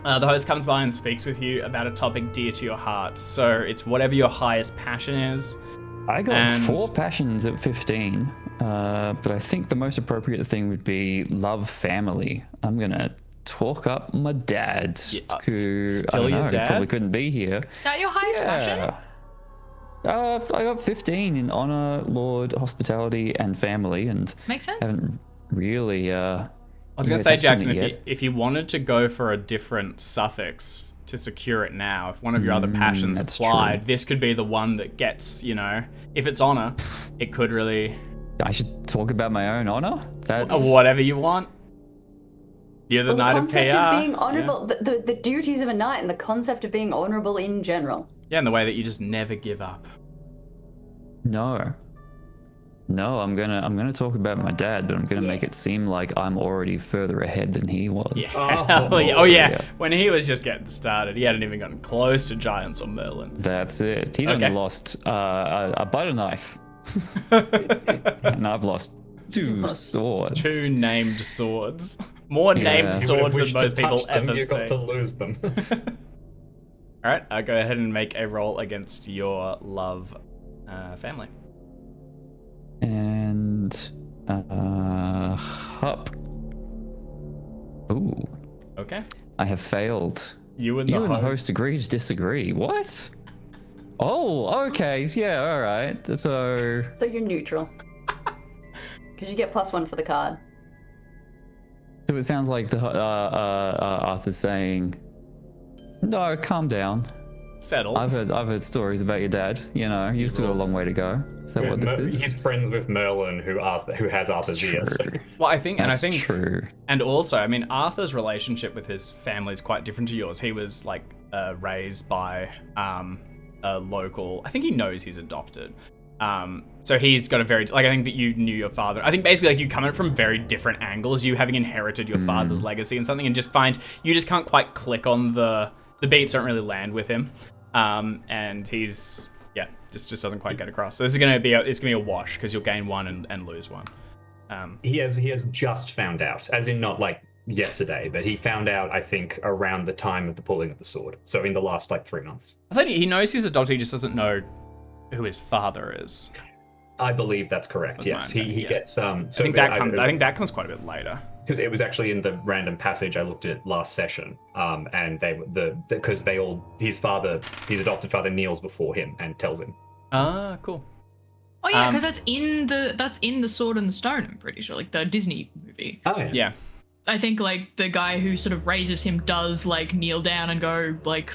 The host comes by and speaks with you about a topic dear to your heart. So it's whatever your highest passion is. I got And- 4 passions at 15, but I think the most appropriate thing would be love family. I'm gonna talk up my dad, who I still don't your know, dad? probably couldn't be here. Is that your highest passion? I got 15 in honor, Lord, hospitality, and family, and Makes sense. haven't really. I was gonna really say, touched on Jackson, it if you wanted to go for a different suffix to secure it now, if one of your other passions that's applied, true. this could be the one that gets, if it's honor, it could really I should talk about my own honor. That's whatever you want. You're the Well, the knight of concept PR. of being honorable, the duties of a knight, and the concept of being honorable in general. Yeah, and the way that you just never give up. no. I'm gonna talk about my dad, but I'm gonna make it seem like I'm already further ahead than he was. Oh yeah, when he was just getting started, he hadn't even gotten close to giants or Merlin. That's it. He Okay. only lost a butter knife, and I've lost 2 swords. 2 named swords. More Yeah. named You swords than Wish to most people touch them, ever you got see. to lose them. All right, I'll go ahead and make a roll against your love family. And Hup. Ooh, Okay. I have failed. You and You the and the host. host agree to disagree. What? Oh, okay. Yeah, all right. So So you're neutral. Because you get +1 for the card. it sounds like the Arthur's saying, "No, calm down. Settle. I've heard stories about your dad. You've still got a long way to go." Is that what this is? He's friends with Merlin, who has Arthur's ear. So. True. Well, I think, That's true. and also, I mean, Arthur's relationship with his family is quite different to yours. He was like raised by a local. I think he knows he's adopted. So he's got a very I think that you knew your father. I think basically like you come at it from very different angles. You having inherited your father's legacy and something, and just find you just can't quite click on the beats don't really land with him. And he's just doesn't quite get across. So this is gonna be a wash because you'll gain 1 and lose 1. He has just found out, as in not like yesterday, but he found out I think around the time of the pulling of the sword. So in the last 3 months. I think he knows he's adopted. He just doesn't know who his father is. I believe that's correct. That's my Yes, he understanding, yeah. gets So I think that comes quite a bit later. because it was actually in the random passage I looked at last session, and because his adopted father kneels before him and tells him. Ah, cool. Oh yeah, because that's in the Sword and the Stone. I'm pretty sure, like the Disney movie. Oh yeah. Yeah. I think like the guy who sort of raises him does like kneel down and go like,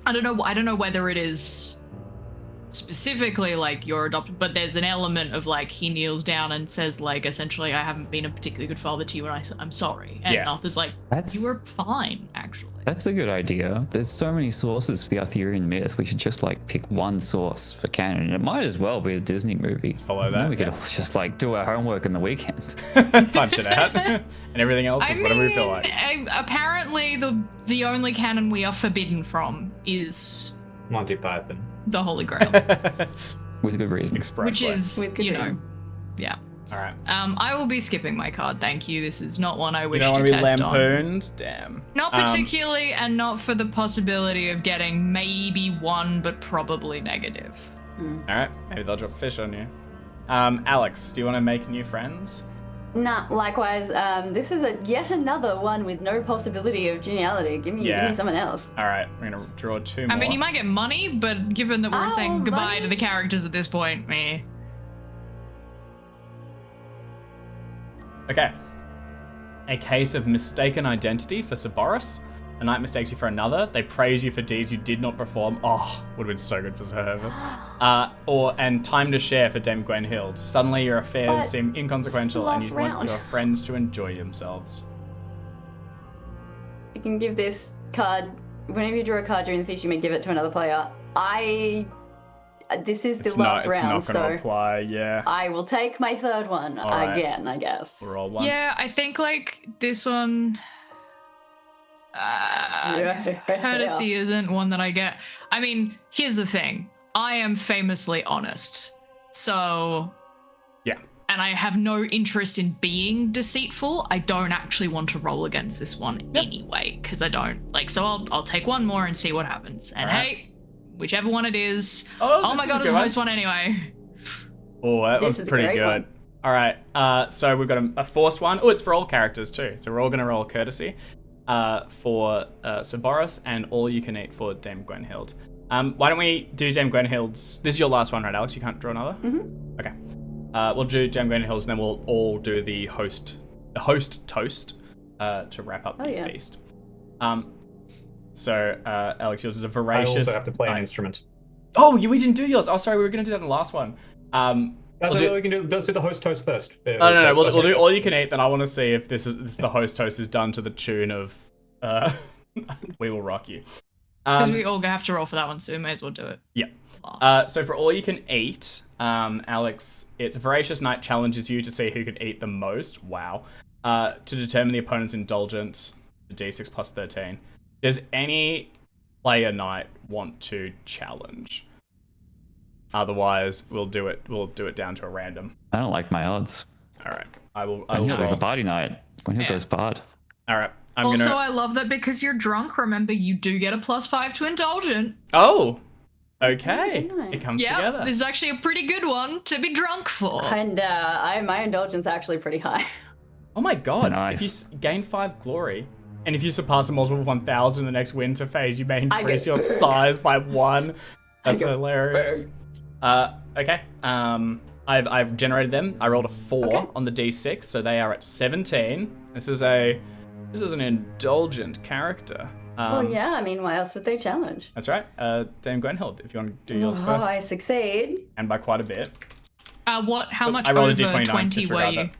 I don't know whether it is specifically like you're adopted, but there's an element of like he kneels down and says like essentially I haven't been a particularly good father to you and I'm sorry. And Yeah. Arthur's like, you were fine actually. That's a good idea. There's so many sources for the Arthurian myth. We should just pick one source for canon. And it might as well be a Disney movie. follow And then that, we could yeah. all just do our homework in the weekend. Punch it out. And everything else is whatever we feel like. Apparently the only canon we are forbidden from is Monty Python. the Holy Grail, With good reason. Expressly. which is With good reason. yeah. All right. I will be skipping my card. Thank you. This is not one I You wish don't to want to be test on. lampooned? Damn. Not particularly, and not for the possibility of getting maybe 1, but probably negative. All right. Maybe they'll drop fish on you. Alex, do you want to make new friends? Nah, likewise, this is yet another one with no possibility of geniality. Give me someone else. All right. We're going to draw 2 more. I mean, you might get money, but given that we're Oh, saying goodbye money? to the characters at this point, meh. Okay. A case of mistaken identity for Cerberus. A knight mistakes you for another. They praise you for deeds you did not perform. Oh, would have been so good for Cerberus. And time to share for Dame Gwenhild. Suddenly your affairs But seem inconsequential and last you want round. your friends to enjoy themselves. You can give this card, whenever you draw a card during the feast, you may give it to another player. This is the last It's round, not going to so apply, yeah. I will take my third one All right. again, I guess. We're all once. Yeah, I think this one. Courtesy isn't one that I get. I mean, here's the thing. I am famously honest. So... Yeah. And I have no interest in being deceitful. I don't actually want to roll against this one anyway, because I don't. Like, so I'll take one more and see what happens. And hey, whichever one it is. Oh my god, it's the most one anyway. Oh, that was pretty good. One. All right, so we've got a forced one. Oh, it's for all characters too. So we're all going to roll courtesy for Sir Boris, and all you can eat for Dame Gwenhild. Why don't we do Dame Gwenhild's? This is your last one, right, Alex? You can't draw another? Mm-hmm. Okay. We'll do Dame Gwenhild's, and then we'll all do the host toast to wrap up the feast. So, Alex, yours is a voracious... I also have to play an instrument. Oh, we didn't do yours. Oh, sorry, we were going to do that in the last one. We can do. Let's do the host toast first. No. We'll do all you can eat. Then I want to see if if the host toast is done to the tune of "We Will Rock You." Because we all have to roll for that one, so we may as well do it. Yeah. So for all you can eat, Alex, it's a voracious night challenges you to see who can eat the most. Wow. To determine the opponent's indulgence, D6 plus 13. Does any player knight want to challenge? Otherwise, we'll do it down to a random. I don't like my odds. All right, I will. There's a party night. When he goes bard. All right. I love that because you're drunk. Remember, you do get a +5 to indulgent. Oh, okay. It comes together. This is actually a pretty good one to be drunk for. And my indulgence actually pretty high. Oh my god! Nice. If you gain 5 glory, and if you surpass a multiple of 1,000 in the next winter phase, you may increase your size by 1. That's hilarious. Okay. I've generated them. I rolled a 4 on the D6, so they are at 17. This is an indulgent character. Well, yeah. I mean, why else would they challenge? That's right. Dame Gwenhild, if you want to do yours first. I succeed. And by quite a bit. How much I rolled over a D29, 20 were you?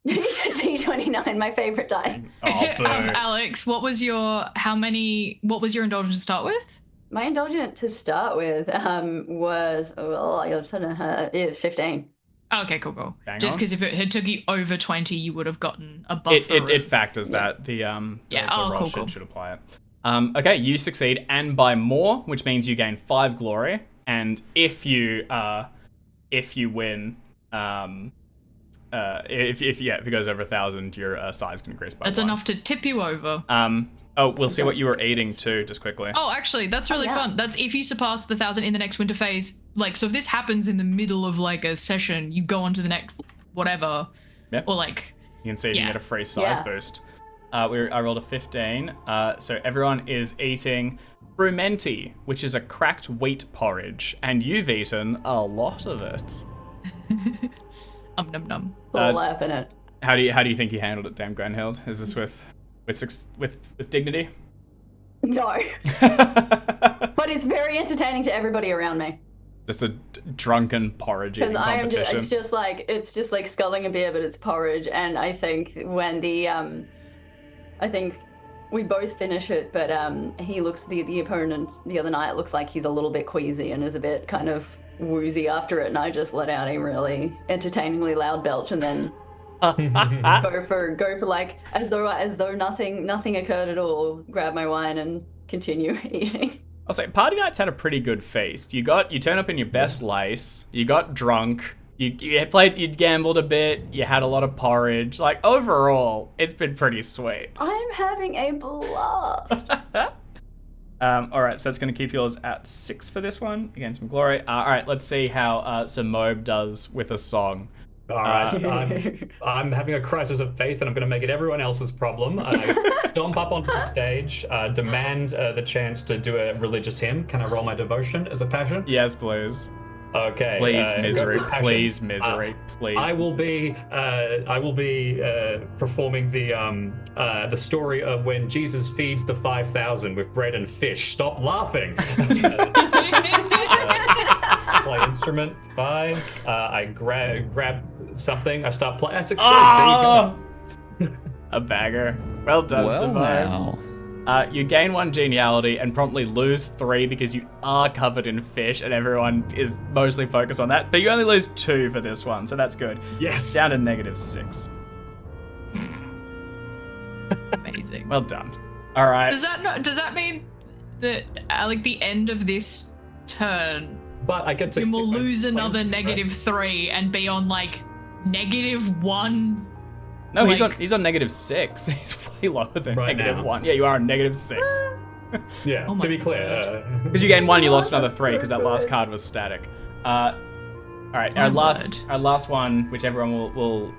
D29, my favorite dice. Alex, what was your indulgence to start with? My indulgent to start with was 15. Okay, cool. Bang Just on. because if it had took you over 20, you would have gotten a buffer. It factors that the roll should apply it. Okay, you succeed and by more, which means you gain 5 glory, and if you win, if it goes over 1,000, your size can increase by 1. That's enough to tip you over. We'll see what you were eating too, just quickly. Oh, actually, that's really fun. That's if you surpass the 1,000 in the next winter phase. Like, so if this happens in the middle of like a session, you go on to the next whatever, or like you can see if you can get a free size boost. I rolled a 15. So everyone is eating frumenti, which is a cracked wheat porridge, and you've eaten a lot of it. Num. Full laugh in it. How do you think you handled it, Dame Gwenhild? Is this with dignity? No. But it's very entertaining to everybody around me. Just a drunken porridge eating competition. Because it's just like sculling a beer, but it's porridge. And I think when I think we both finish it, but he looks the opponent the other night looks like he's a little bit queasy and is a bit kind of woozy after it, and I just let out a really entertainingly loud belch and then go for like as though nothing occurred at all. Grab my wine and continue eating. I'll say party nights had a pretty good feast. You turn up in your best lace. You got drunk. You gambled a bit. You had a lot of porridge. Like overall, it's been pretty sweet. I'm having a blast. All right, so that's going to keep yours at 6 for this one. Again, some glory. All right, let's see how Sir Moab does with a song. All right, I'm having a crisis of faith, and I'm going to make it everyone else's problem. I stomp up onto the stage, demand the chance to do a religious hymn. Can I roll my devotion as a passion? Yes, please. Okay. Please, misery. Please, misery. Please. I will be performing the story of when Jesus feeds the 5,000 with bread and fish. Stop laughing. Play instrument. Fine. I grab something. I start playing. That's exciting. A bagger. Well done, Survive. You gain 1 geniality and promptly lose 3 because you are covered in fish and everyone is mostly focused on that. But you only lose 2 for this one, so that's good. Yes. Down to -6. Amazing. Well done. All right. Does that mean that like the end of this turn, But I get to. you will take my lose another points, right? -3 and be on like -1? No, he's like- on -6. He's way lower than Right now. -1. Yeah, you are on -6. Yeah. Oh to my be clear. Because you gained 1, you lost another 3 because that last card was static. All right, My our word. last one, which everyone will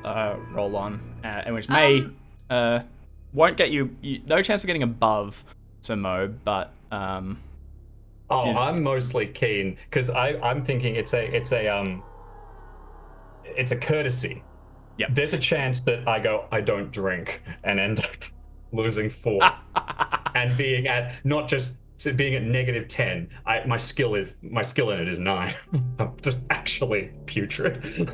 roll on, and which may won't get you no chance of getting above Samo, but Oh, Yeah. I'm mostly keen because I'm thinking it's a courtesy. Yeah. There's a chance that I don't drink and end up losing 4 and being at not just being at -10. My skill in it is 9. I'm just actually putrid.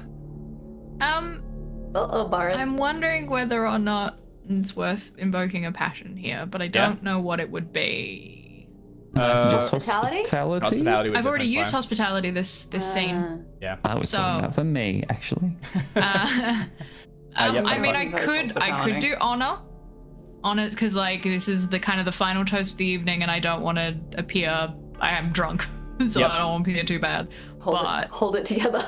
Uh-oh, Boris. I'm wondering whether or not it's worth invoking a passion here, but I don't know what it would be. Just Hospitality? hospitality would I've already definitely used play. hospitality this scene. Yeah. I was talking So- about for me, actually. Yep. I mean, I Invoke could hospitality. do honor, because like this is the kind of the final toast of the evening, and I don't want to appear I am drunk, so Yep. I don't want to appear too bad. Hold it together.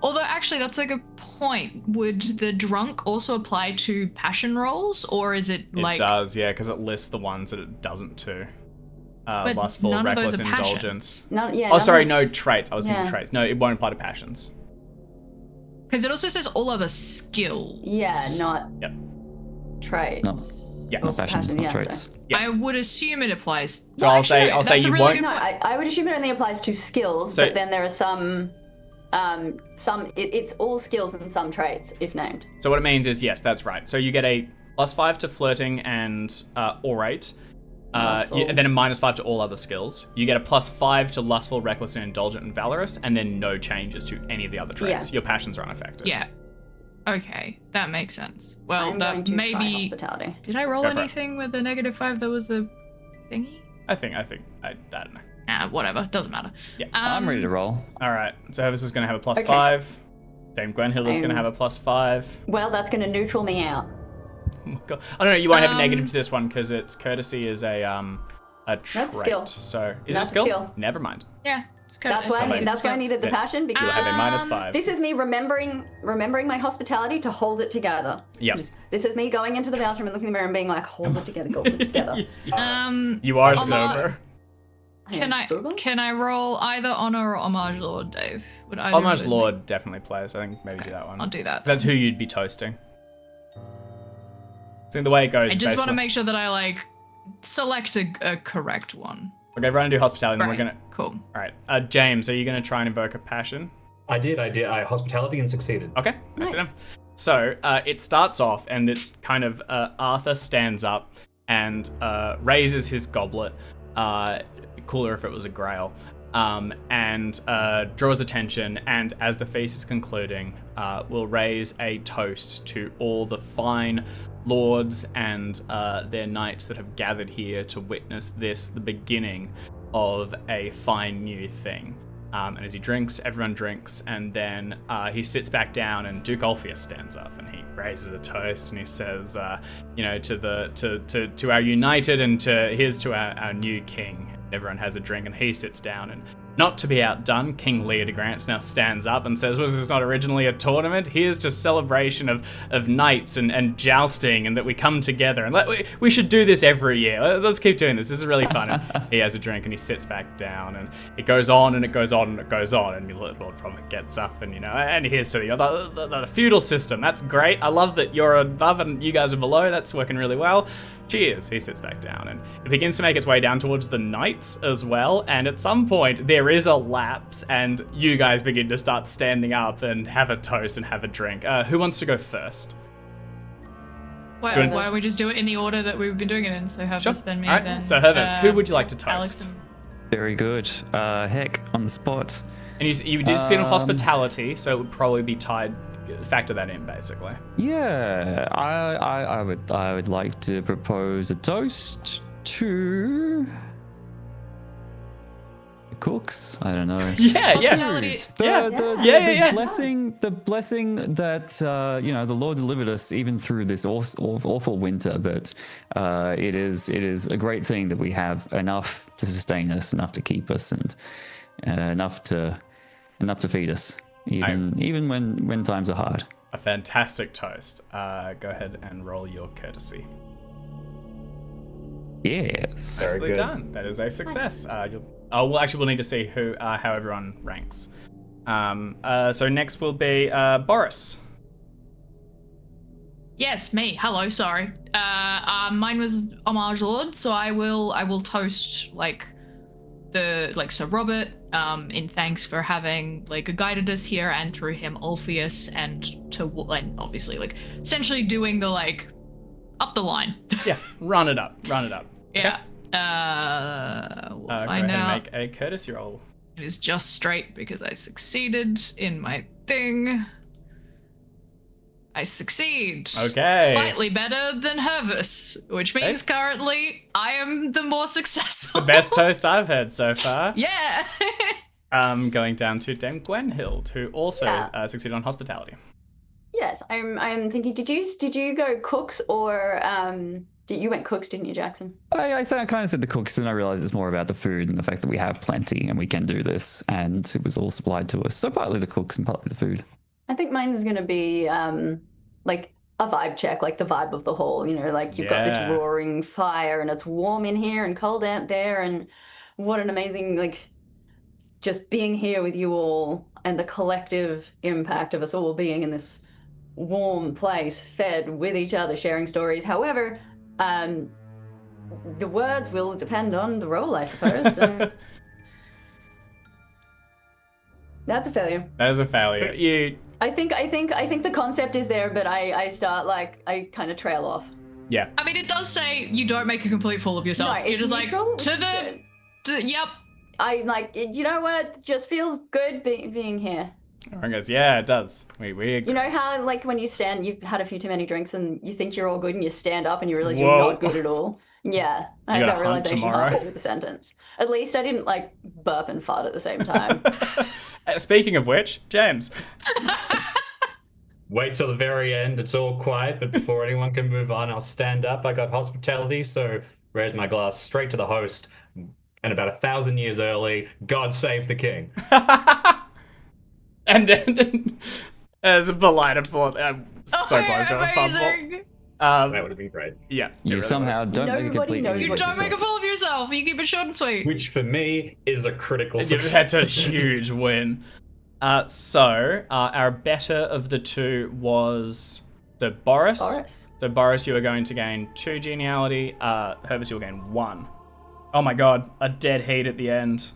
Although actually, that's a good point. Would the drunk also apply to passion rolls, or is it It like? does, yeah, because it lists the ones that it doesn't to. But Lustful, none of those reckless, are passions. indulgence. Yeah, Oh, sorry, none no of traits. I was thinking yeah. traits. No, it won't apply to passions. Because it also says all other skills. Yeah, not Yep. traits. No. Yes. Passions, passion, not yeah, traits. Yeah. I would assume it applies. So Well, I'll actually, say- no, I'll say that's a you really won't- good No, point. I would assume it only applies to skills, So- but then there are some it's all skills and some traits if named. So what it means is, yes, that's right. So you get a +5 to flirting and orate, Lustful. and then a -5 to all other skills. You get a +5 to lustful, reckless, and indulgent and valorous, and then no changes to any of the other traits. Yeah. Your passions are unaffected. Yeah. Okay, that makes sense. Well, I'm that going to try maybe. hospitality. Did I roll Go for it. anything with a -5 that was a thingy? I don't know. Whatever. Doesn't matter. Yeah. I'm ready to roll. All right. So Hervis is going to have a +5. Dame Gwenhilda's going to have a +5. Well, that's going to neutral me out. Oh my God. I don't know. You won't have a negative to this one because its courtesy is a trait. skill. So is That's it a skill? skill. Never mind. Yeah. It's good. That's why I needed the Yeah. passion because You'll have a -5. this is me remembering my hospitality to hold it together. Yep. This is me going into the bathroom and looking in the mirror and being like, hold it together, hold it together. You are Honor- sober. Can I roll either honor or homage lord, Dave? Would either of Homage those Lord definitely plays. I think maybe do that one. I'll do that. That's who you'd be toasting. So the way it goes. I just want to basically- make sure that I like select a correct one. Okay, everyone do hospitality, and then Right. we're gonna. Cool. All right, James, are you gonna try and invoke a passion? I did. I hospitality and succeeded. Okay, nice. Nice. So it starts off, and it kind of Arthur stands up and raises his goblet. Cooler if it was a grail. And draws attention, and as the feast is concluding, will raise a toast to all the fine lords and their knights that have gathered here to witness this, the beginning of a fine new thing. And as he drinks, everyone drinks, and then he sits back down, and Duke Ulfius stands up, and he raises a toast, and he says, to our united, and here's to our new king. Everyone has a drink, and he sits down, and not to be outdone, King Leodegrance now stands up and says, was this not originally a tournament? Here's just celebration of knights and jousting, and that we come together, and we should do this every year. Let's keep doing this. This is really fun. And he has a drink, and he sits back down, and it goes on, and it goes on, and it goes on, and Lord Prominent gets up, and and here's to the feudal system. That's great. I love that you're above and you guys are below. That's working really well. Cheers. He sits back down, and it begins to make its way down towards the knights as well, and at some point there is a lapse, and you guys begin to start standing up and have a toast and have a drink. Who wants to go first? Why Do you- don't we just do it in the order that we've been doing it in? So Hervis, Sure. then me, All right, then. so Hervis, who would you like to Alex toast? and- Very good. Heck, on the spot. And you did sit on hospitality, so it would probably be tied. Factor that in, basically. Yeah, I would like to propose a toast to cooks. I don't know. Yeah, yeah. Hospitality- The blessing that the Lord delivered us even through this awful winter. That it is a great thing that we have enough to sustain us, enough to keep us, and enough to feed us, even when times are hard. A fantastic toast. Go ahead and roll your courtesy. Yes. Nicely good. done. That is a success. We'll need to see how everyone ranks. So next will be Boris. Yes, me. Hello, sorry. Mine was Homage Lord, so I will toast Sir Robert, in thanks for having guided us here, and through him Ulfius, and obviously essentially doing the up the line. Yeah, run it up. Yeah. We'll Go find ahead out. and make a courtesy roll. It is just straight because I succeeded in my thing. I succeed. Okay. Slightly better than Hervis, which means Okay. currently I am the more successful. The best toast I've heard so far. Yeah. Going down to Dame Gwenhild, who also Yeah. succeeded on hospitality. Yes, I'm thinking. Did you go cooks or you went cooks, didn't you, Jackson? I kind of said the cooks, but then I realized it's more about the food and the fact that we have plenty and we can do this, and it was all supplied to us. So partly the cooks and partly the food. I think mine is gonna be like a vibe check, like the vibe of the hall. You've got this Yeah. roaring fire and it's warm in here and cold out there, and what an amazing just being here with you all and the collective impact of us all being in this warm place, fed with each other, sharing stories. However, the words will depend on the role, I suppose. So. That's a failure. That is a failure. I think the concept is there, but I start I kind of trail off. Yeah. I mean, it does say you don't make a complete fool of yourself. No, You're it's just neutral, to which the. is good. Yep. I you know what? Just feels good being here. Everyone goes, yeah, it does. We You know how when you stand, you've had a few too many drinks and you think you're all good and you stand up and you realize Whoa. you're not good at all. Yeah, I You had got that a hunt realization tomorrow? halfway through the sentence. At least I didn't burp and fart at the same time. Speaking of which, James. Wait till the very end. It's all quiet, but before anyone can move on, I'll stand up. I got hospitality, so raise my glass straight to the host. And about 1,000 years early, God save the king. And then as a polite applause. I'm so close to a fumble. Amazing. That would have been great. Yeah. it You really somehow was. don't make a Nobody complete knows idiot You what of don't make a yourself. fool of yourself. You keep it short and sweet. Which for me is a critical Yeah, success. that's a huge win. So our better of the two was Boris. Boris. So Boris, you are going to gain 2 geniality. Hervis, you'll gain 1. Oh my god, a dead heat at the end.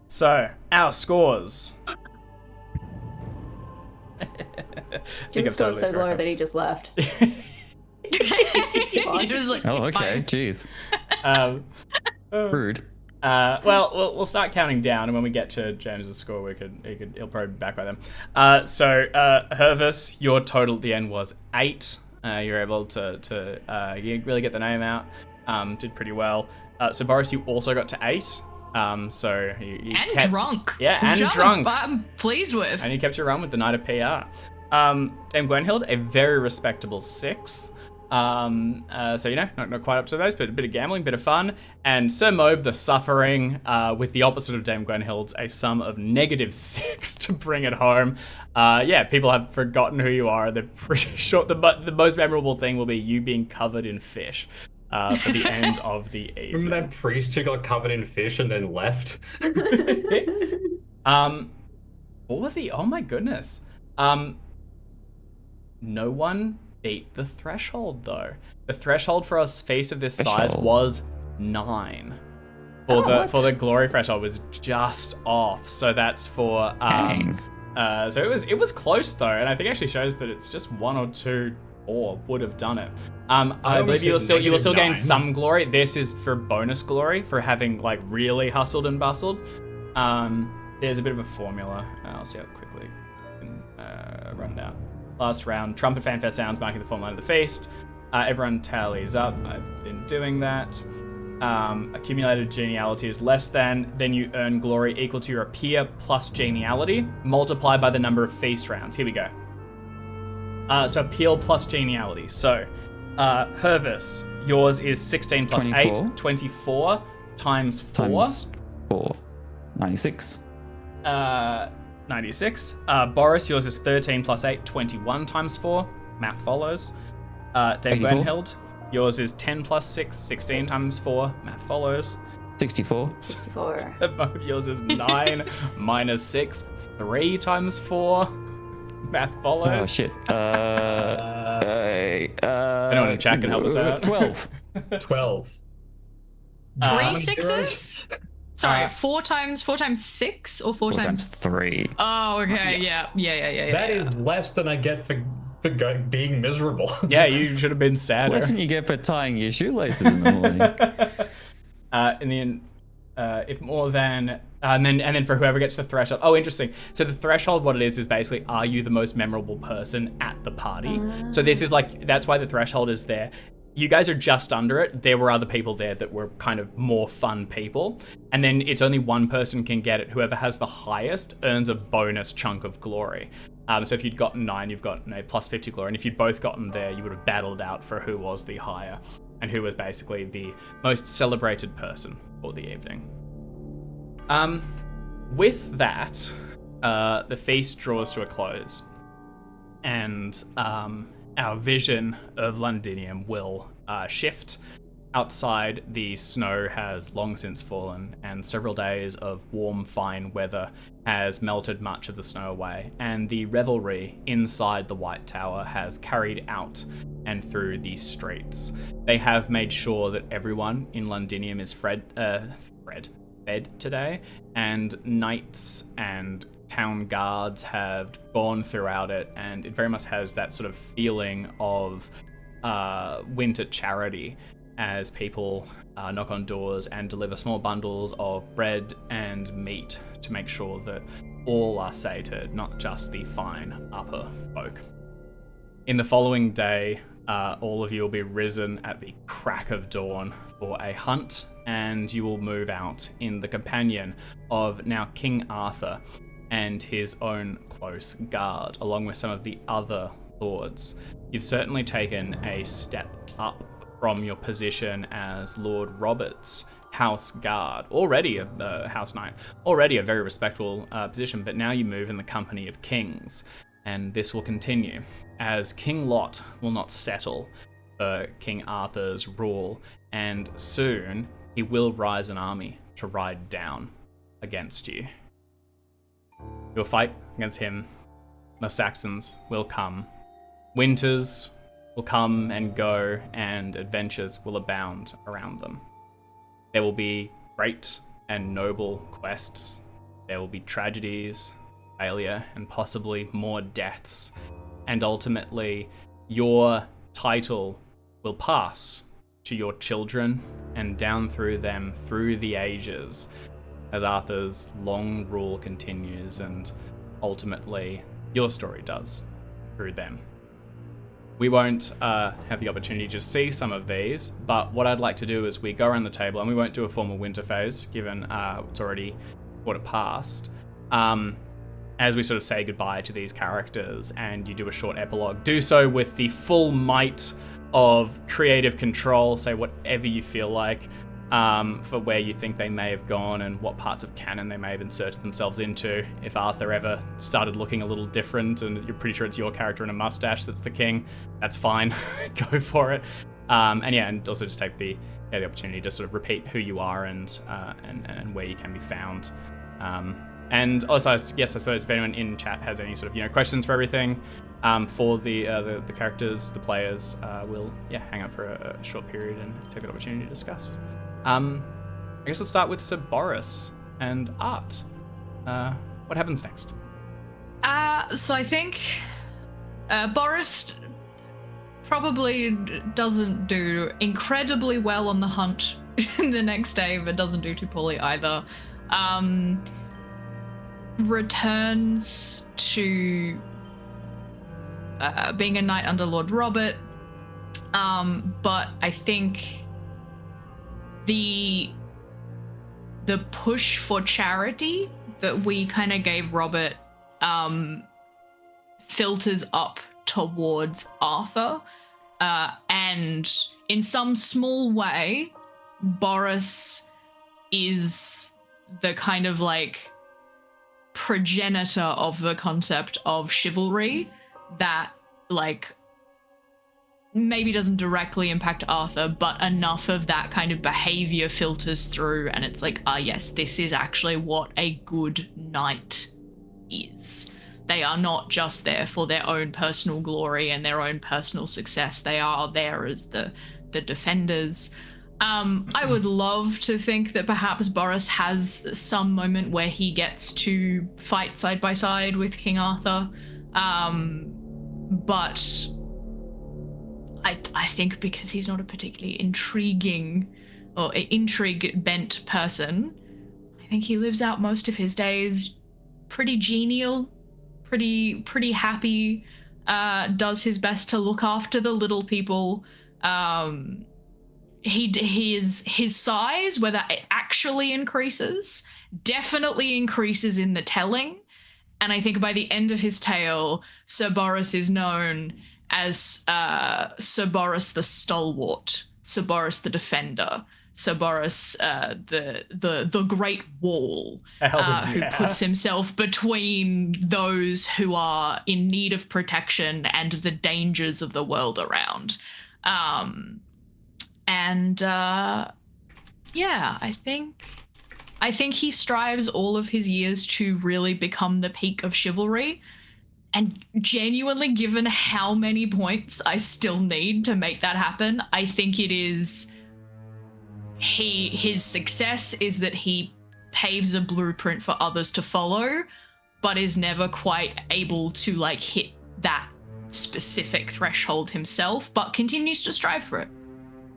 So, our scores. Jim's score's so low that he just left. You're just like, Oh, okay. fine. Jeez. Rude. Well, we'll start counting down, and when we get to James's score, he'll probably be back by then. So, Hervis, your total at the end was 8. You're able to you really get the name out. Did pretty well. So Boris, you also got to 8. So you And kept, drunk. Yeah, and Junk, drunk. But I'm pleased with. And you kept your run with the Knight of PR. Dame Gwenhild, a very respectable 6. So not quite up to those, but a bit of gambling, bit of fun. And Sir Mobe, the suffering, with the opposite of Dame Gwenhild's, a sum of -6 to bring it home. People have forgotten who you are. They're pretty sure the most memorable thing will be you being covered in fish for the end of the evening. Remember that priest who got covered in fish and then left? Oh my goodness. No one beat the threshold though. The threshold for a feast of this size Threshold. was 9. For the glory threshold was just off. So that's for Dang. so it was close though, and I think it actually shows that it's just 1 or 2 or would have done it. I believe you will still gain -9. some glory. This is for bonus glory for having really hustled and bustled. There's a bit of a formula. I'll see how quickly I can run down. Last round, trumpet fanfare sounds marking the form line of the feast. Everyone tallies up. I've been doing that. accumulated geniality is less than, then you earn glory equal to your peer plus geniality, multiplied by the number of feast rounds. Here we go. So appeal plus geniality. So, Hervis, yours is 16 plus 24. 8, 24 times 4. Times 4. 96. 96. Boris, yours is 13 plus 8, 21 times 4. Math follows. Dave 84. Bernhild, yours is 10 plus 6, 16 times 4. Math follows. 64. 64. Yours is 9 minus 6, 3 times 4. Math follows. Oh, shit. Anyone in chat can help us out? 12. 12. Three many sixes? Sorry, 4 times 6 or 4 4 times? times 3. Oh, okay, yeah. That is less than I get for being miserable. Yeah, you should have been sadder. Less than you get for tying your shoelaces in the morning. And then, if more than, and then for whoever gets the threshold. Oh, interesting. So the threshold, what it is basically, are you the most memorable person at the party? So this is like, that's why the threshold is there. You guys are just under it. There were other people there that were kind of more fun people. And then it's only one person can get it. Whoever has the highest earns a bonus chunk of glory. So if you'd gotten 9, you've got plus 50 glory. And if you'd both gotten there, you would have battled out for who was the higher and who was basically the most celebrated person for the evening. With that, the feast draws to a close. And our vision of Londinium will shift. Outside, the snow has long since fallen, and several days of warm, fine weather has melted much of the snow away, and the revelry inside the White Tower has carried out and through these streets. They have made sure that everyone in Londinium is fed today, and knights and town guards have gone throughout it, and it very much has that sort of feeling of winter charity as people knock on doors and deliver small bundles of bread and meat to make sure that all are sated, not just the fine upper folk. In the following day, all of you will be risen at the crack of dawn for a hunt, and you will move out in the companion of now King Arthur and his own close guard, along with some of the other lords. You've certainly taken a step up from your position as Lord Robert's house guard, already a house knight, already a very respectable position, but now you move in the company of kings, and this will continue, as King Lot will not settle for King Arthur's rule, and soon he will rise an army to ride down against you. You'll fight against him. The Saxons will come. Winters will come and go, and adventures will abound around them. There will be great and noble quests. There will be tragedies, failure, and possibly more deaths. And ultimately, your title will pass to your children and down through them through the ages as Arthur's long rule continues, and ultimately your story does through them. We won't have the opportunity to see some of these, but what I'd like to do is we go around the table, and we won't do a formal winter phase, given it's already quarter past. As we sort of say goodbye to these characters, and you do a short epilogue, do so with the full might of creative control, say whatever you feel like, for where you think they may have gone and what parts of canon they may have inserted themselves into. If Arthur ever started looking a little different and you're pretty sure it's your character in a mustache that's the king, that's fine. Go for it. And also just take the opportunity to sort of repeat who you are and where you can be found. And also, yes, I suppose if anyone in chat has any sort of questions for everything, for the characters, the players, we'll hang out for a short period and take that opportunity to discuss. I guess we'll start with Sir Boris and Art. What happens next? So I think Boris probably doesn't do incredibly well on the hunt the next day, but doesn't do too poorly either. Returns to being a knight under Lord Robert, but I think the push for charity that we kind of gave Robert filters up towards Arthur, and in some small way, Boris is the kind of like progenitor of the concept of chivalry that like maybe doesn't directly impact Arthur, but enough of that kind of behavior filters through, and it's like, yes, this is actually what a good knight is. They are not just there for their own personal glory and their own personal success. They are there as the defenders. I would love to think that perhaps Boris has some moment where he gets to fight side by side with King Arthur, but I think because he's not a particularly intriguing or intrigue-bent person, I think he lives out most of his days pretty genial, pretty happy, does his best to look after the little people. His size, whether it actually increases, definitely increases in the telling. And I think by the end of his tale, Sir Boris is known as Sir Boris the Stalwart, Sir Boris the Defender, Sir Boris the Great Wall, who puts himself between those who are in need of protection and the dangers of the world around. I think he strives all of his years to really become the peak of chivalry. And genuinely, given how many points I still need to make that happen, I think it is his success is that he paves a blueprint for others to follow, but is never quite able to like hit that specific threshold himself, but continues to strive for it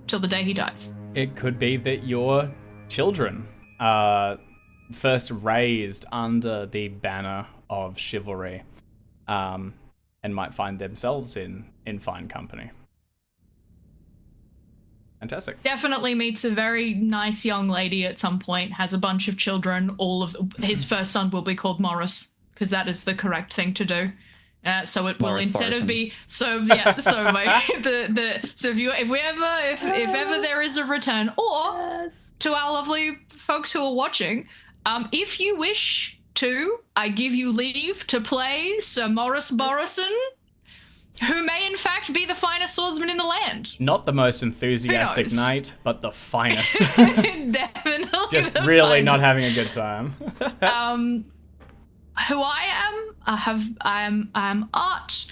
till the day he dies. It could be that your children are first raised under the banner of chivalry, and might find themselves in fine company. Fantastic. Definitely meets a very nice young lady at some point, has a bunch of children. His first son will be called Morris, because that is the correct thing to do. So it will Morris instead Barson. of be so yeah. So like if ever there is a return, or Yes. to our lovely folks who are watching, if you wish to, I give you leave to play Sir Morris Borison, who may in fact be the finest swordsman in the land. Not the most enthusiastic knows? knight, but the finest. Definitely. Just the really not finest. having a good time. Who I am Art.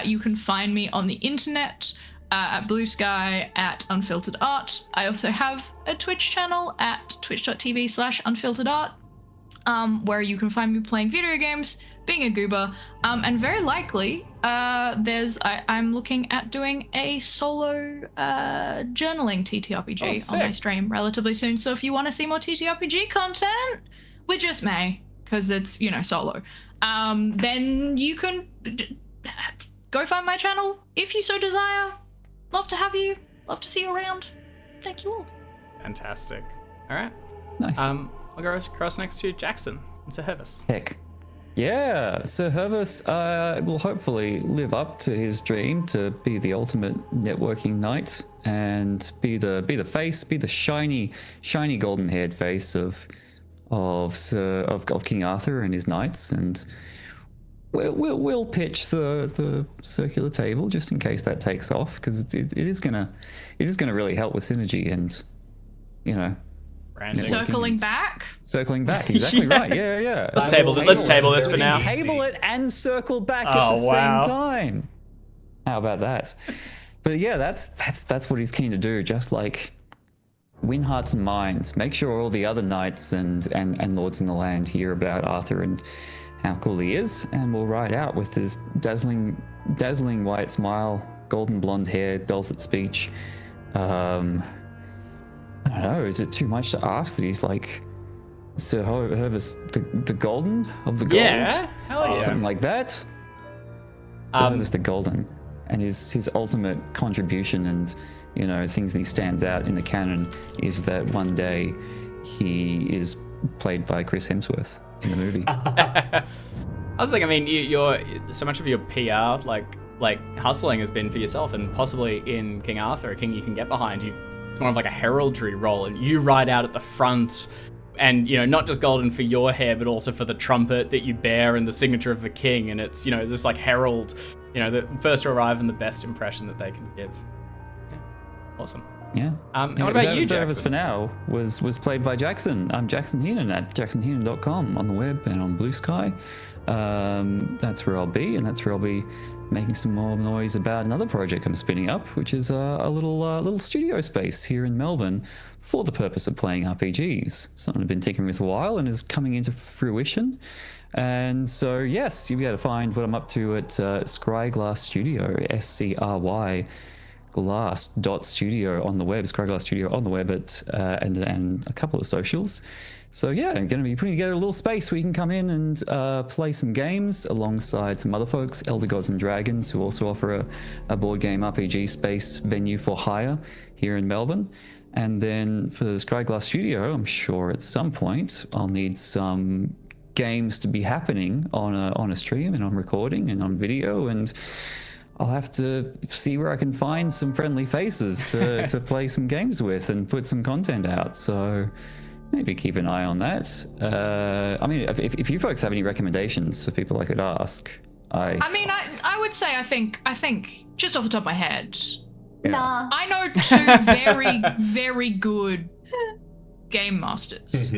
You can find me on the internet at Blue Sky at Unfiltered Art. I also have a Twitch channel at twitch.tv/unfilteredart, where you can find me playing video games, being a goober, and very likely I'm looking at doing a solo journaling TTRPG on my stream relatively soon. So if you want to see more TTRPG content with just me, because it's, solo, then you can go find my channel if you so desire. Love to have you. Love to see you around. Thank you all. Fantastic. All right. Nice. I'll go across next to Jackson and Sir Hervis. Heck. Yeah, Sir Hervis will hopefully live up to his dream to be the ultimate networking knight and be the face, be the shiny golden-haired face of King Arthur and his knights, and we'll pitch the circular table just in case that takes off, because it is gonna really help with synergy and Branding. Circling back. Circling back, exactly right. Yeah. Let's table this for now. Table it and circle back at Oh, the wow. same time. How about that? But yeah, that's what he's keen to do. Just like win hearts and minds. Make sure all the other knights and lords in the land hear about Arthur and how cool he is, and we'll ride out with his dazzling white smile, golden blonde hair, dulcet speech. I don't know, is it too much to ask that he's like Sir Hervis the Golden of the Gold? Yeah, hell yeah. Something like that. Hervis the Golden. And his ultimate contribution and things that he stands out in the canon is that one day he is played by Chris Hemsworth in the movie. I was thinking, I mean, you're so much of your PR, like hustling has been for yourself, and possibly in King Arthur, a king you can get behind. It's more of like a heraldry role, and you ride out at the front, and not just golden for your hair, but also for the trumpet that you bear and the signature of the king, and it's this like herald, the first to arrive and the best impression that they can give. Yeah. Awesome. Yeah. And what about you, Service Jackson? for now was played by Jackson. I'm Jackson Heenan at jacksonheenan.com on the web and on Blue Sky. That's where I'll be, and that's where I'll be making some more noise about another project I'm spinning up, which is a little studio space here in Melbourne for the purpose of playing RPGs. Something I've been tinkering with a while and is coming into fruition. And so, yes, you'll be able to find what I'm up to at Scryglass Studio, SCRY glass.studio on the web, Scryglass Studio on the web and a couple of socials. So yeah, I'm going to be putting together a little space where you can come in and play some games alongside some other folks, Elder Gods and Dragons, who also offer a board game RPG space venue for hire here in Melbourne. And then for the Scryglass Studio, I'm sure at some point I'll need some games to be happening on a stream and on recording and on video, and I'll have to see where I can find some friendly faces to play some games with and put some content out. So maybe keep an eye on that. I mean, if you folks have any recommendations for people I could ask, I would say I think just off the top of my head, Nah. I know two very very good game masters.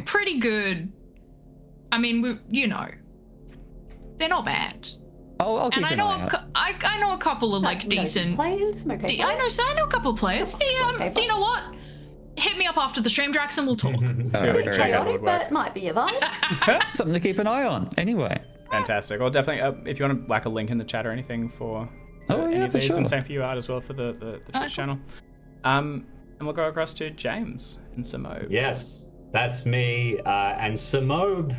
Pretty good. I mean, they're not bad. I'll keep And an eye out. I know a couple of like decent. Players? Okay. I know a couple of players. Okay, Do you know what? Hit me up after the stream, Drax, and we'll talk. See what we can check out Chaotic, would work. but might be a vibe. Something to keep an eye on. Anyway. Fantastic. Well, definitely, if you want to whack a link in the chat or anything for any of for these, sure. and same for you out as well for the Twitch channel. And we'll go across to James in Samoa. Yes, that's me. And Samob,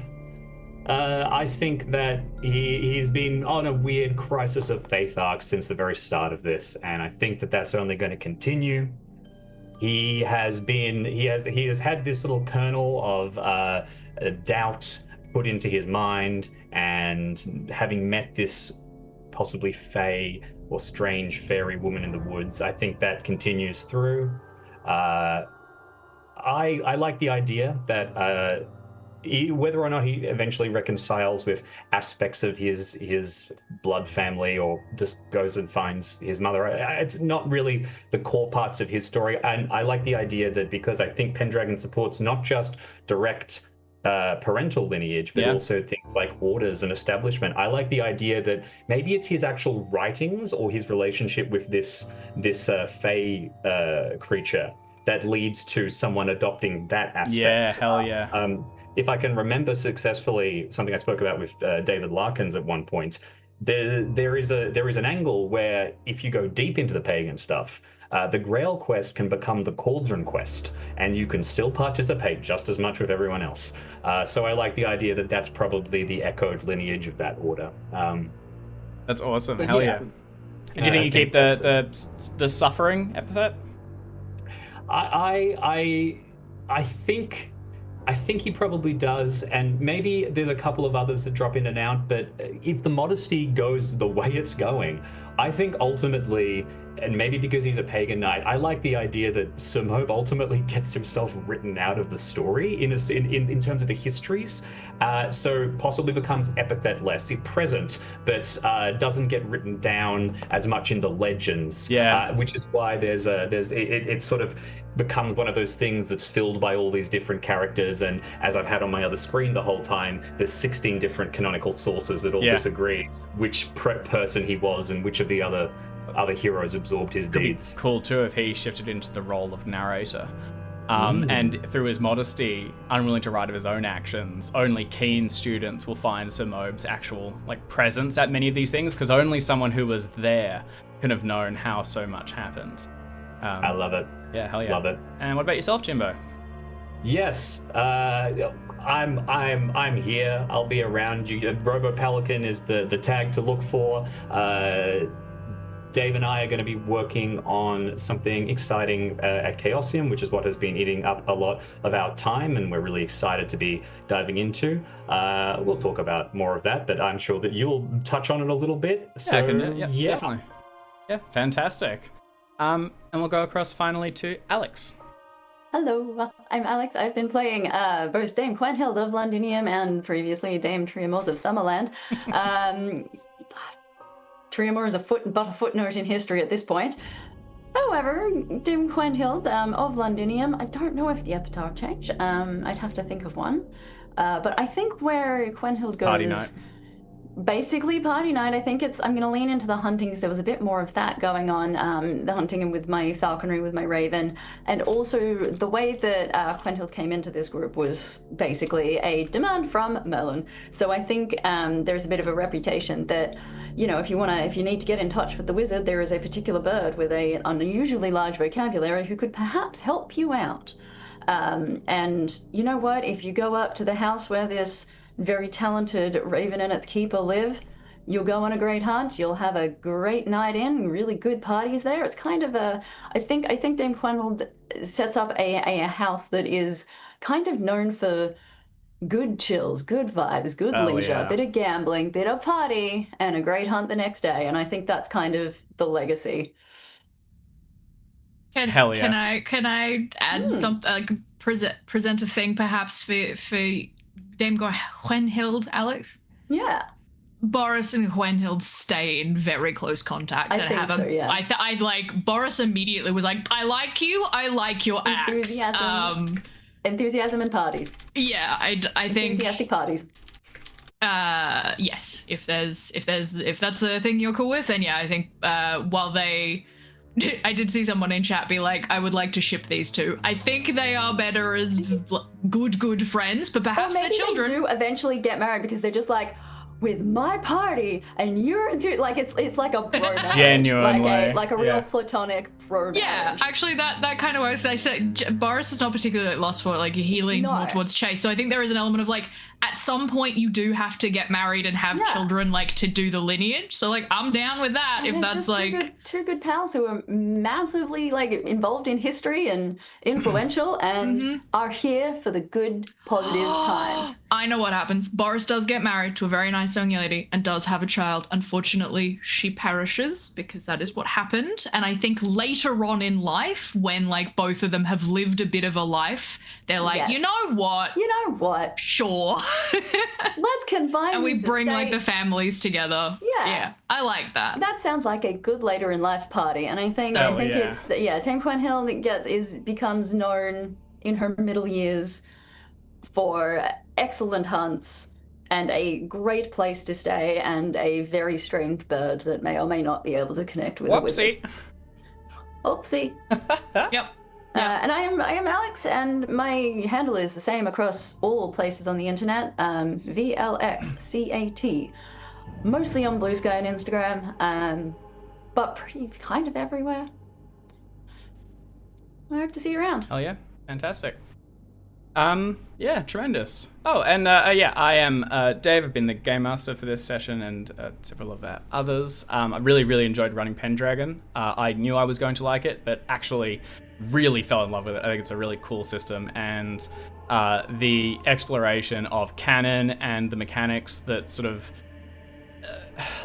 I think that he's been on a weird crisis of faith arc since the very start of this, and I think that that's only going to continue. He has had this little kernel of doubt put into his mind, and having met this possibly fey or strange fairy woman in the woods, I think that continues through. I like the idea that whether or not he eventually reconciles with aspects of his blood family or just goes and finds his mother, it's not really the core parts of his story. And I like the idea that, because I think Pendragon supports not just direct parental lineage, but also things like orders and establishment. I like the idea that maybe it's his actual writings or his relationship with this fey creature that leads to someone adopting that aspect. Yeah, hell yeah. If I can remember successfully, something I spoke about with David Larkins at one point, there is an angle where if you go deep into the pagan stuff, the Grail quest can become the Cauldron quest, and you can still participate just as much with everyone else. So I like the idea that that's probably the echoed lineage of that order. That's awesome. But Hell yeah. yeah. Do you think you keep the suffering epithet? I think he probably does, and maybe there's a couple of others that drop in and out, but if the modesty goes the way it's going, I think ultimately, and maybe because he's a pagan knight, I like the idea that Samob ultimately gets himself written out of the story in terms of the histories, so possibly becomes epithet-less, present, but doesn't get written down as much in the legends. Which is why it sort of becomes one of those things that's filled by all these different characters, and as I've had on my other screen the whole time, there's 16 different canonical sources that all disagree which person he was and which of the other heroes absorbed his deeds. Cool too if he shifted into the role of narrator. And through his modesty, unwilling to write of his own actions, only keen students will find Samob's actual presence at many of these things, because only someone who was there can have known how so much happened. I love it. Yeah, hell yeah. Love it. And what about yourself, Jimbo? Yes, I'm here. I'll be around. Robo Pelican is the tag to look for. Dave and I are going to be working on something exciting at Chaosium, which is what has been eating up a lot of our time, and we're really excited to be diving into. We'll talk about more of that, but I'm sure that you'll touch on it a little bit. So, yeah, definitely. Yeah, fantastic. And we'll go across finally to Alex. Hello, I'm Alex. I've been playing both Dame Quenhild of Londinium and previously Dame Triamors of Summerland. Triamor is but a footnote in history at this point. However, Dame Quenhild of Londinium, I don't know if the epitaph changed. I'd have to think of one. But I think where Quenhild goes... Party night. Basically party night. I think I'm going to lean into the hunting because there was a bit more of that going on, the hunting with my falconry, with my raven, and also the way that Quenhild came into this group was basically a demand from Merlin. So I think there's a bit of a reputation that, you know, if you need to get in touch with the wizard, there is a particular bird with an unusually large vocabulary who could perhaps help you out. And you know what? If you go up to the house where this very talented raven and its keeper live, you'll go on a great hunt, you'll have a great night in, really good parties there. It's kind of I think Dame Quenhild sets up a house that is kind of known for good chills, good vibes, good leisure, yeah. bit of gambling, bit of party, and a great hunt the next day. And I think that's kind of the legacy. Hell yeah. Can I add something, like present a thing perhaps for Dame Quenhild, Alex? Yeah. Boris and Quenhild stay in very close contact. I think so, yeah. I like Boris immediately was like, I like you, I like your axe. Enthusiasm and parties. Yeah, I think enthusiastic parties. Yes, if that's a thing you're cool with, then yeah, I think while they I did see someone in chat be like, I would like to ship these two. I think they are better as good friends, but perhaps they're children. They do eventually get married because they're just like, with my party and you're like it's like a bro marriage. Genuinely, like a real platonic bro marriage. Yeah, actually that kind of works. I said Boris is not particularly lost for it. Like he leans more towards Chase, so I think there is an element of like at some point you do have to get married and have children, like to do the lineage. So like I'm down with that. And if that's like two good pals who are massively like involved in history and influential and are here for the good positive times. I know what happens. Boris does get married to a very nice young lady and does have a child. Unfortunately, she perishes because that is what happened. And I think later on in life, when like both of them have lived a bit of a life, they're like, you know what? Sure. Let's combine and we bring estates. Like the families together. Yeah, I like that. That sounds like a good later in life party, and I think it's Dame Quenhild becomes known in her middle years for excellent hunts and a great place to stay and a very strange bird that may or may not be able to connect with a wizard. Oopsie. Yep. And I am Alex, and my handle is the same across all places on the internet, VLXCAT. Mostly on Blue Sky and Instagram, but pretty kind of everywhere. I hope to see you around. Oh yeah, fantastic. Yeah, tremendous. Oh, and I am Dave. I've been the game master for this session and several of our others. I really enjoyed running Pendragon. I knew I was going to like it, but actually really fell in love with it. I think it's a really cool system, and the exploration of canon and the mechanics that sort of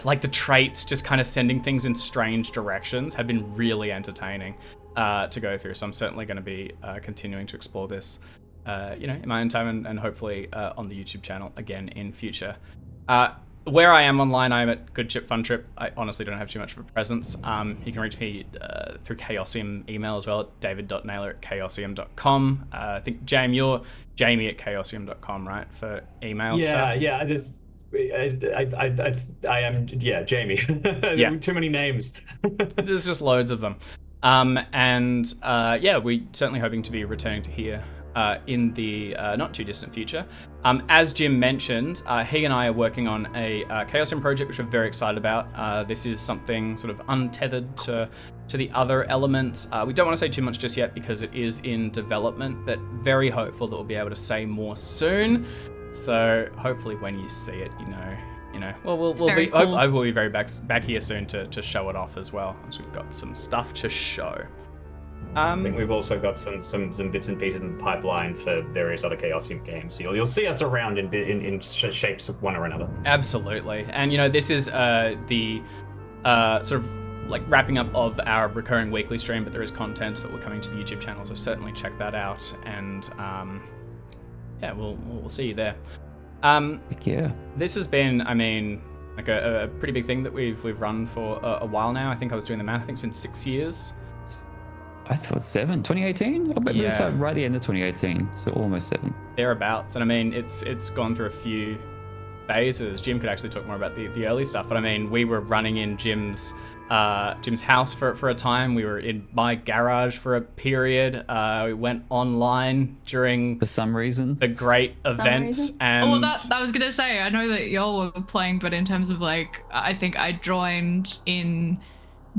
like the traits just kind of sending things in strange directions have been really entertaining to go through. So I'm certainly going to be continuing to explore this in my own time and hopefully on the YouTube channel again in future. Where I am online, I'm at Good Chip Fun Trip. I honestly don't have too much of a presence. You can reach me through Chaosium email as well at david.naylor@chaosium.com. I think, James, you're Jamie at chaosium.com, right, for email stuff? Yeah, I am, Jamie. Yeah. Too many names. There's just loads of them. We're certainly hoping to be returning to here in the not too distant future. As Jim mentioned, he and I are working on a Chaosium project, which we're very excited about. This is something sort of untethered to the other elements. We don't want to say too much just yet because it is in development, but very hopeful that we'll be able to say more soon. So hopefully when you see it, you know we'll very be. cool. I will be very back here soon to show it off as well, as we've got some stuff to show. I think we've also got some bits and pieces in the pipeline for various other Chaosium games. So you'll see us around in shapes of one or another. Absolutely, and this is the sort of like wrapping up of our recurring weekly stream, but there is content that we're coming to the YouTube channel, so certainly check that out. And we'll see you there. Yeah. This has been, like a pretty big thing that we've run for a while now. I think I was doing the math. I think it's been 6 years. I thought 7, 2018? Maybe it was Yeah. right at the end of 2018, so almost 7. Thereabouts. And it's gone through a few phases. Jim could actually talk more about the early stuff, but we were running in Jim's house for a time. We were in my garage for a period. We went online during For some reason. the great event, reason? and that was gonna say. I know that y'all were playing, but in terms of like, I think I joined in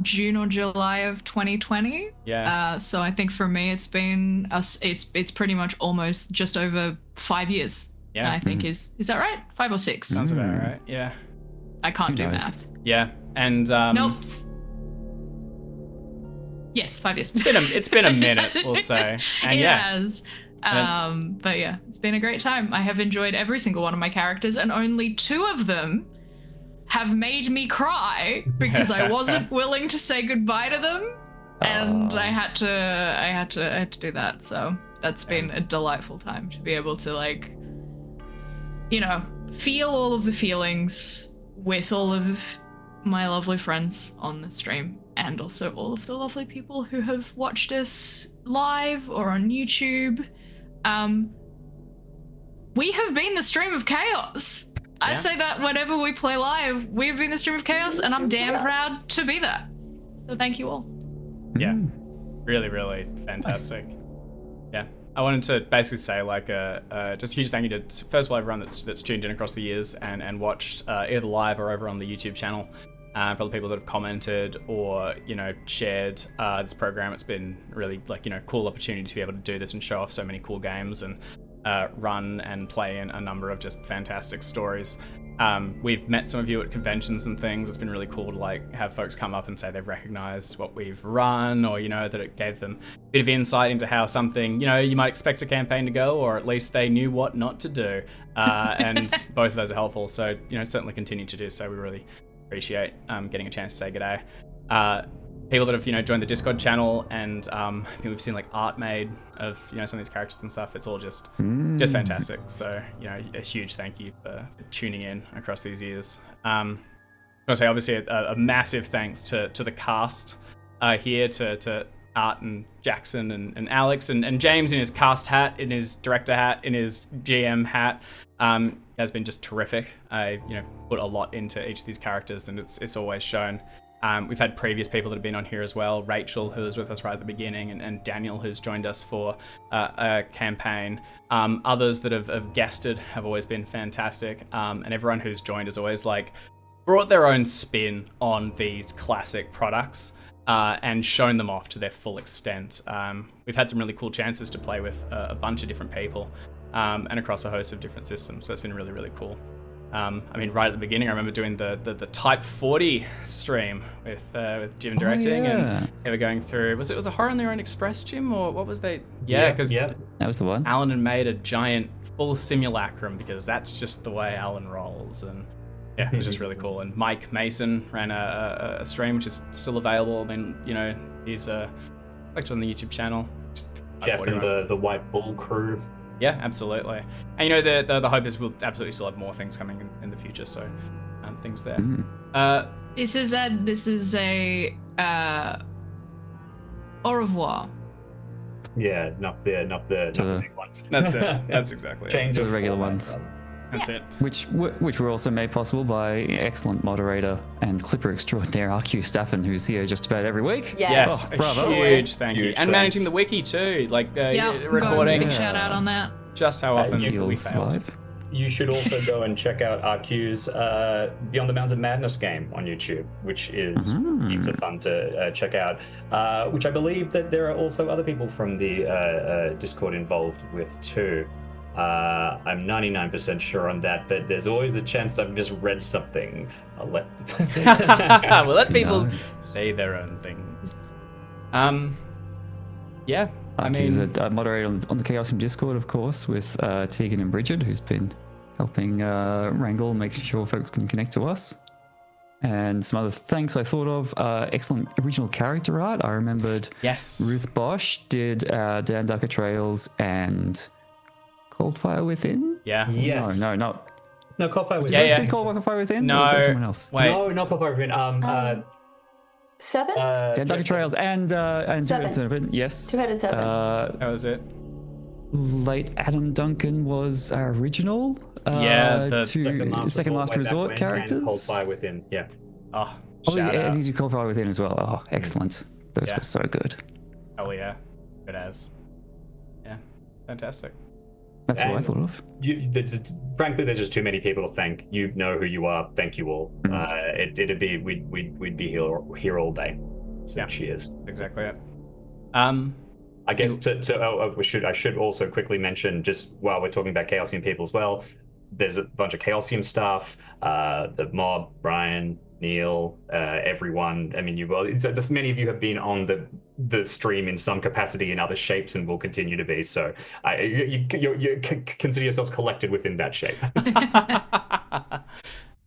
June or July of 2020. yeah, So I think for me, it's been it's pretty much almost just over 5 years. Yeah. I think is that right? 5 or 6? sounds about right. Yeah, I can't Who do knows? math. yeah, and Nope. Yes, 5 years. it's been a minute, we'll say, and It yeah. has. But yeah, it's been a great time. I have enjoyed every single one of my characters, and only 2 of them have made me cry because I wasn't willing to say goodbye to them, and I had to do that. So that's been a delightful time to be able to, like, feel all of the feelings with all of my lovely friends on the stream, and also all of the lovely people who have watched us live or on YouTube. We have been the stream of chaos. I Yeah. say that whenever we play live, we've been the stream of chaos, and I'm damn proud to be that. So thank you all. Yeah, really, really fantastic. Yeah, I wanted to basically say just a huge thank you to first of all everyone that's tuned in across the years and watched either live or over on the YouTube channel. For the people that have commented or shared this program, it's been really cool opportunity to be able to do this and show off so many cool games and run and play in a number of just fantastic stories. We've met some of you at conventions and things. It's been really cool to have folks come up and say they've recognized what we've run, or that it gave them a bit of insight into how something you might expect a campaign to go, or at least they knew what not to do. And both of those are helpful. So certainly continue to do so. We really appreciate getting a chance to say g'day. People that have joined the Discord channel, and we've seen art made of some of these characters and stuff. It's all just fantastic. So a huge thank you for tuning in across these years. I want to say obviously a massive thanks to the cast here, to Art and Jackson and Alex and James in his cast hat, in his director hat, in his GM hat. Has been just terrific. I put a lot into each of these characters, and it's always shown. We've had previous people that have been on here as well. Rachel, who was with us right at the beginning, and Daniel, who's joined us for a campaign. Others that have guested have always been fantastic. And everyone who's joined has always brought their own spin on these classic products and shown them off to their full extent. We've had some really cool chances to play with a bunch of different people and across a host of different systems. So it's been really, really cool. Right at the beginning, I remember doing the Type 40 stream with Jim directing, and they were going through. Was it a Horror on the Orient Express, Jim, or what was they? Yeah, because that was the one. Alan had made a giant full simulacrum because that's just the way Alan rolls, and yeah, it was just really cool. And Mike Mason ran a stream which is still available. He's actually on the YouTube channel. Jeff and the White Bull crew. Yeah, absolutely. And the hope is we'll absolutely still have more things coming in the future. So, things there. This is a au revoir. Yeah, not the big one. That's it. That's exactly it. Change To of the regular format, ones. rather. That's it. Which were also made possible by excellent moderator and clipper extraordinaire RQ Staffen, who's here just about every week. Yes, Oh, bravo. a huge thank you. Huge And managing thanks. the wiki too, Recording. recording. Big shout out on that. Just how often we Heels failed. live. You should also go and check out RQ's Beyond the Mounds of Madness game on YouTube, which is heaps of fun to check out. Which I believe that there are also other people from the Discord involved with too. I'm 99% sure on that, but there's always the chance that I've just read something. I'll let We'll let people No. say their own things. Yeah, I He's mean, a moderator on the Chaosium Discord, of course, with Tegan and Bridget, who's been helping wrangle, making sure folks can connect to us. And some other thanks I thought of. Excellent original character art. I remembered yes. Ruth Bosch did Dan Ducker Trails and Coldfire Within. Yeah. Yes. No, not. No, Coldfire Within. Yeah, yeah. Did Coldfire Within? No. Or was that someone else? Wait. No, not Coldfire Within. 7? Dan Ducker Trails and Seven. Seven. Yes. Two-headed seven. That was it. Late Adam Duncan was our original. Yeah, the second last resort characters. Coldfire Within. Yeah. Oh, Oh, shout yeah, out. and he did Coldfire Within as well. Oh, excellent. Those Yeah. were so good. Oh yeah, good as. Yeah, fantastic. That's what I And thought of. Frankly, there's just too many people to thank. You know who you are. Thank you all. It'd be we'd be here all day. So Yeah. cheers. Exactly it. I guess I should also quickly mention, just while we're talking about Chaosium people as well, there's a bunch of Chaosium staff, the mob, Brian, Neil, everyone. I mean, just many of you have been on the stream in some capacity in other shapes and will continue to be. So you consider yourselves collected within that shape.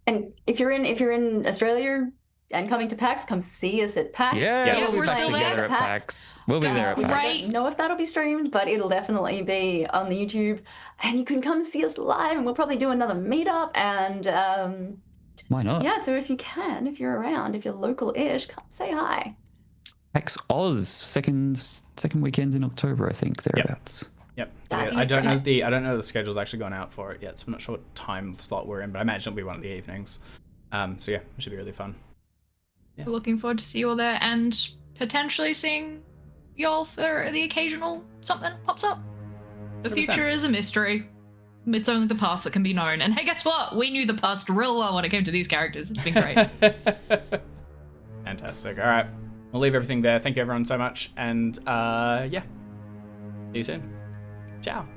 And if you're in Australia and coming to PAX, come see us at PAX. Yeah, Yes. we'll We're be back still together there. at PAX. We'll be there at We PAX. don't know if that'll be streamed, but it'll definitely be on the YouTube. And you can come see us live, and we'll probably do another meetup. And Why not? yeah, so if you're around, if you're local-ish, come say hi. PAX Oz, second weekend in October, I think, thereabouts. Yep. That's Yeah, I don't know internet. the schedule's actually gone out for it yet, so I'm not sure what time slot we're in, but I imagine it'll be one of the evenings. So yeah, it should be really fun. We're looking forward to see you all there and potentially seeing y'all for the occasional something pops up. The 100%. future is a mystery. It's only the past that can be known. And hey, guess what? We knew the past real well when it came to these characters. It's been great. Fantastic. All right, we'll leave everything there. Thank you everyone so much, and yeah, see you soon. Ciao.